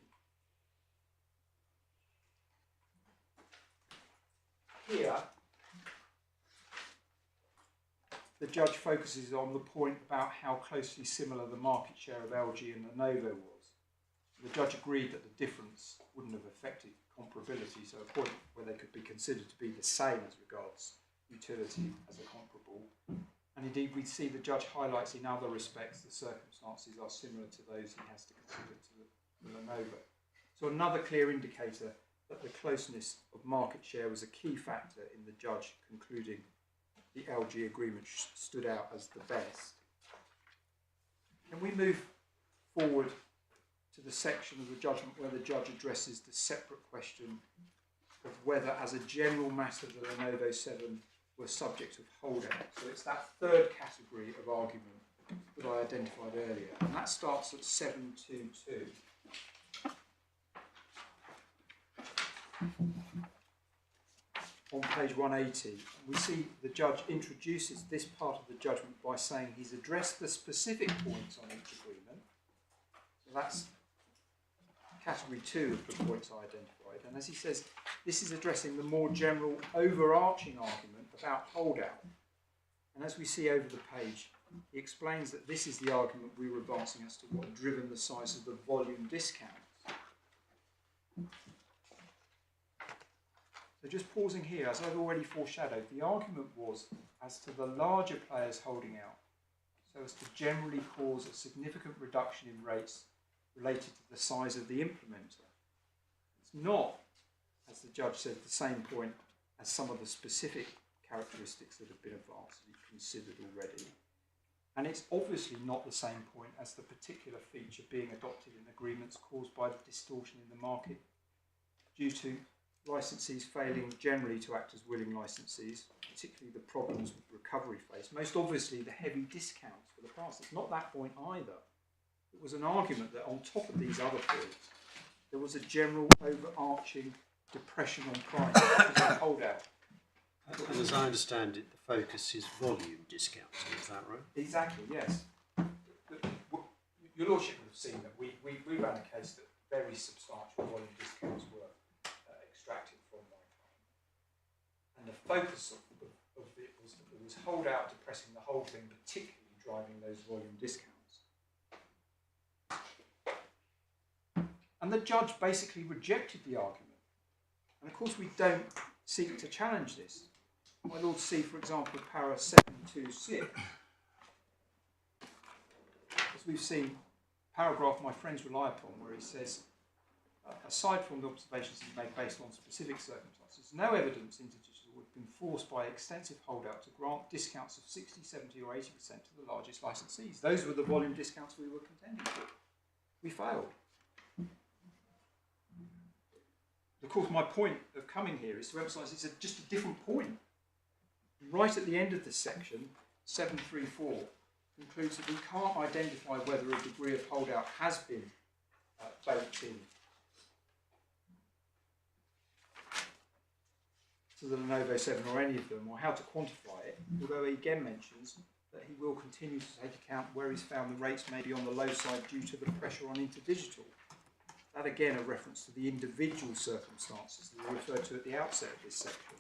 Here, the judge focuses on the point about how closely similar the market share of LG and Lenovo was. The judge agreed that the difference wouldn't have affected comparability, so a point where they could be considered to be the same as regards utility as a comparable. And indeed, we see the judge highlights in other respects the circumstances are similar to those he has to consider to the Lenovo. So another clear indicator that the closeness of market share was a key factor in the judge concluding the LG agreement stood out as the best. Can we move forward to the section of the judgment where the judge addresses the separate question of whether, as a general matter, the Lenovo 7 were subject of holdout? So it's that third category of argument that I identified earlier, and that starts at 722. On page 180, we see the judge introduces this part of the judgment by saying he's addressed the specific points on each agreement. So that's category 2 of the points I identified. And as he says, this is addressing the more general overarching argument about holdout. And as we see over the page, he explains that this is the argument we were advancing as to what had driven the size of the volume discounts. So just pausing here, as I've already foreshadowed, the argument was as to the larger players holding out, so as to generally cause a significant reduction in rates related to the size of the implementer. It's not, as the judge said, the same point as some of the specific characteristics that have been advanced and considered already. And it's obviously not the same point as the particular feature being adopted in agreements caused by the distortion in the market due to licensees failing generally to act as willing licensees, particularly the problems with recovery face. Most obviously the heavy discounts for the past. It's not that point either. It was an argument that on top of these other points, there was a general overarching depression on price, on holdout. And as I understand it, the focus is volume discounting, is that right? Exactly, yes. Your Lordship would have seen that we ran a case that very substantial volume discounts were extracted from my claim. And the focus of it was that it was holdout depressing the whole thing, particularly driving those volume discounts. And the judge basically rejected the argument And of course we don't seek to challenge this. My Lord, see, for example, para 726. As we've seen, paragraph my friends rely upon, where he says, aside from the observations he made based on specific circumstances, no evidence InterDigital would have been forced by extensive holdout to grant discounts of 60, 70 or 80% to the largest licensees. Those were the volume discounts we were contending for. We failed. Of course, my point of coming here is to emphasise it's just a different point. Right at the end of this section, 734 concludes that we can't identify whether a degree of holdout has been baked in to the Lenovo 7 or any of them, or how to quantify it, although he again mentions that he will continue to take account where he's found the rates may be on the low side due to the pressure on InterDigital. That again a reference to the individual circumstances that are referred to at the outset of this section.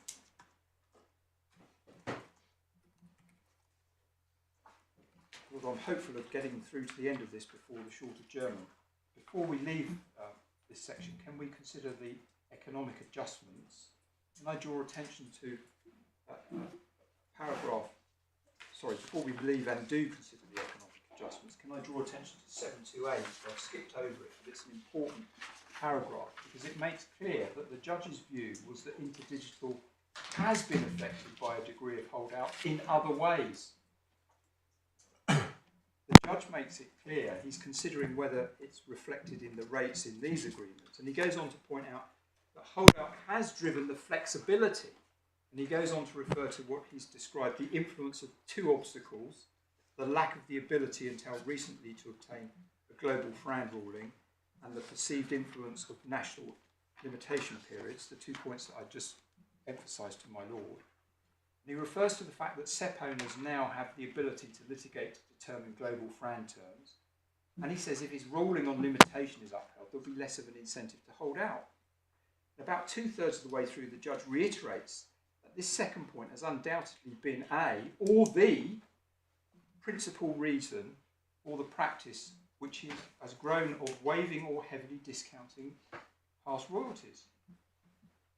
Although I'm hopeful of getting through to the end of this before the short adjournment. Before we leave this section, can we consider the economic adjustments? Can I draw attention to before we leave and do consider the economic adjustments, can I draw attention to 728? I've skipped over it, but it's an important paragraph because it makes clear that the judge's view was that InterDigital has been affected by a degree of holdout in other ways. The judge makes it clear he's considering whether it's reflected in the rates in these agreements, and he goes on to point out that holdout has driven the flexibility, and he goes on to refer to what he's described the influence of two obstacles: the lack of the ability until recently to obtain a global FRAND ruling and the perceived influence of national limitation periods, the 2 points that I just emphasised to my Lord. And he refers to the fact that SEP owners now have the ability to litigate to determine global FRAND terms, and he says if his ruling on limitation is upheld, there'll be less of an incentive to hold out. About 2/3 of the way through, the judge reiterates that this second point has undoubtedly been a, or the, principal reason or the practice which has grown of waiving or heavily discounting past royalties.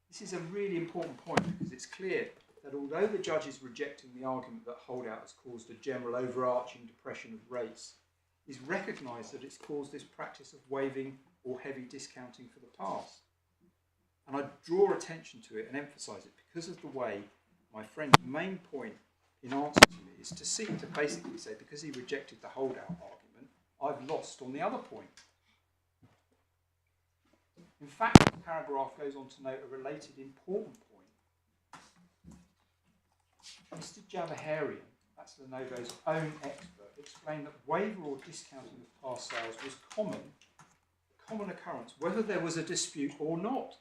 This is a really important point because it's clear that although the judge is rejecting the argument that holdout has caused a general overarching depression of rates, he's recognised that it's caused this practice of waiving or heavy discounting for the past. And I draw attention to it and emphasise it because of the way my friend's main point in answer to me is to seek to basically say, because he rejected the holdout argument, I've lost on the other point. In fact, the paragraph goes on to note a related important point. Mr Javaharian, that's Lenovo's own expert, explained that waiver or discounting of past sales was a common occurrence, whether there was a dispute or not.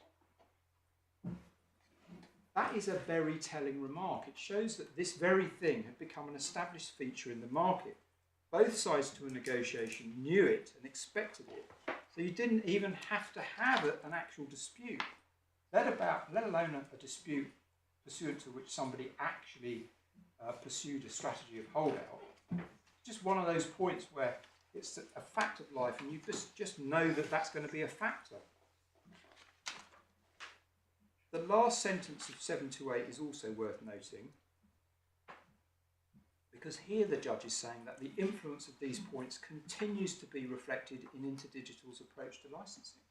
That is a very telling remark. It shows that this very thing had become an established feature in the market. Both sides to a negotiation knew it and expected it, so you didn't even have to have an actual dispute, let alone a dispute pursuant to which somebody actually pursued a strategy of holdout. Just one of those points where it's a fact of life and you just know that that's going to be a factor. The last sentence of 728 is also worth noting, because here the judge is saying that the influence of these points continues to be reflected in InterDigital's approach to licensing.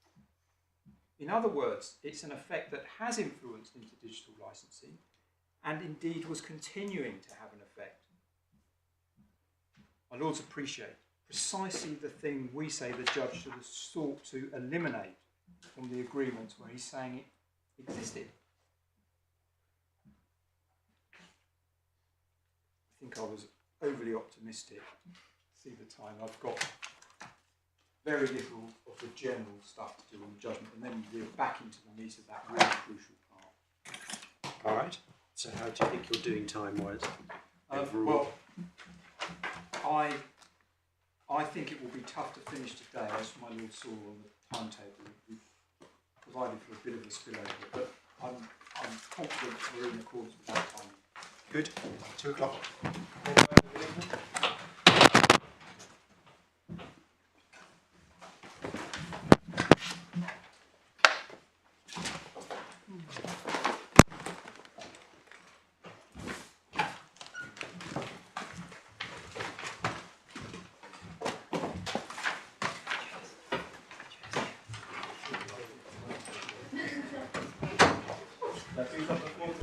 In other words, it's an effect that has influenced InterDigital licensing and indeed was continuing to have an effect. My lords appreciate precisely the thing we say the judge should have sought to eliminate from the agreement where he's saying it existed. I think I was overly optimistic. See the time, I've got very little of the general stuff to do on the judgment, and then we're back into the meat of that really crucial part. All right. So how do you think you're doing time-wise? Well, I think it will be tough to finish today, as my lord saw on the timetable. We've provided for a bit of a spillover, but I'm confident we're in accordance with that time. Good. 2 o'clock. That brings up the fourth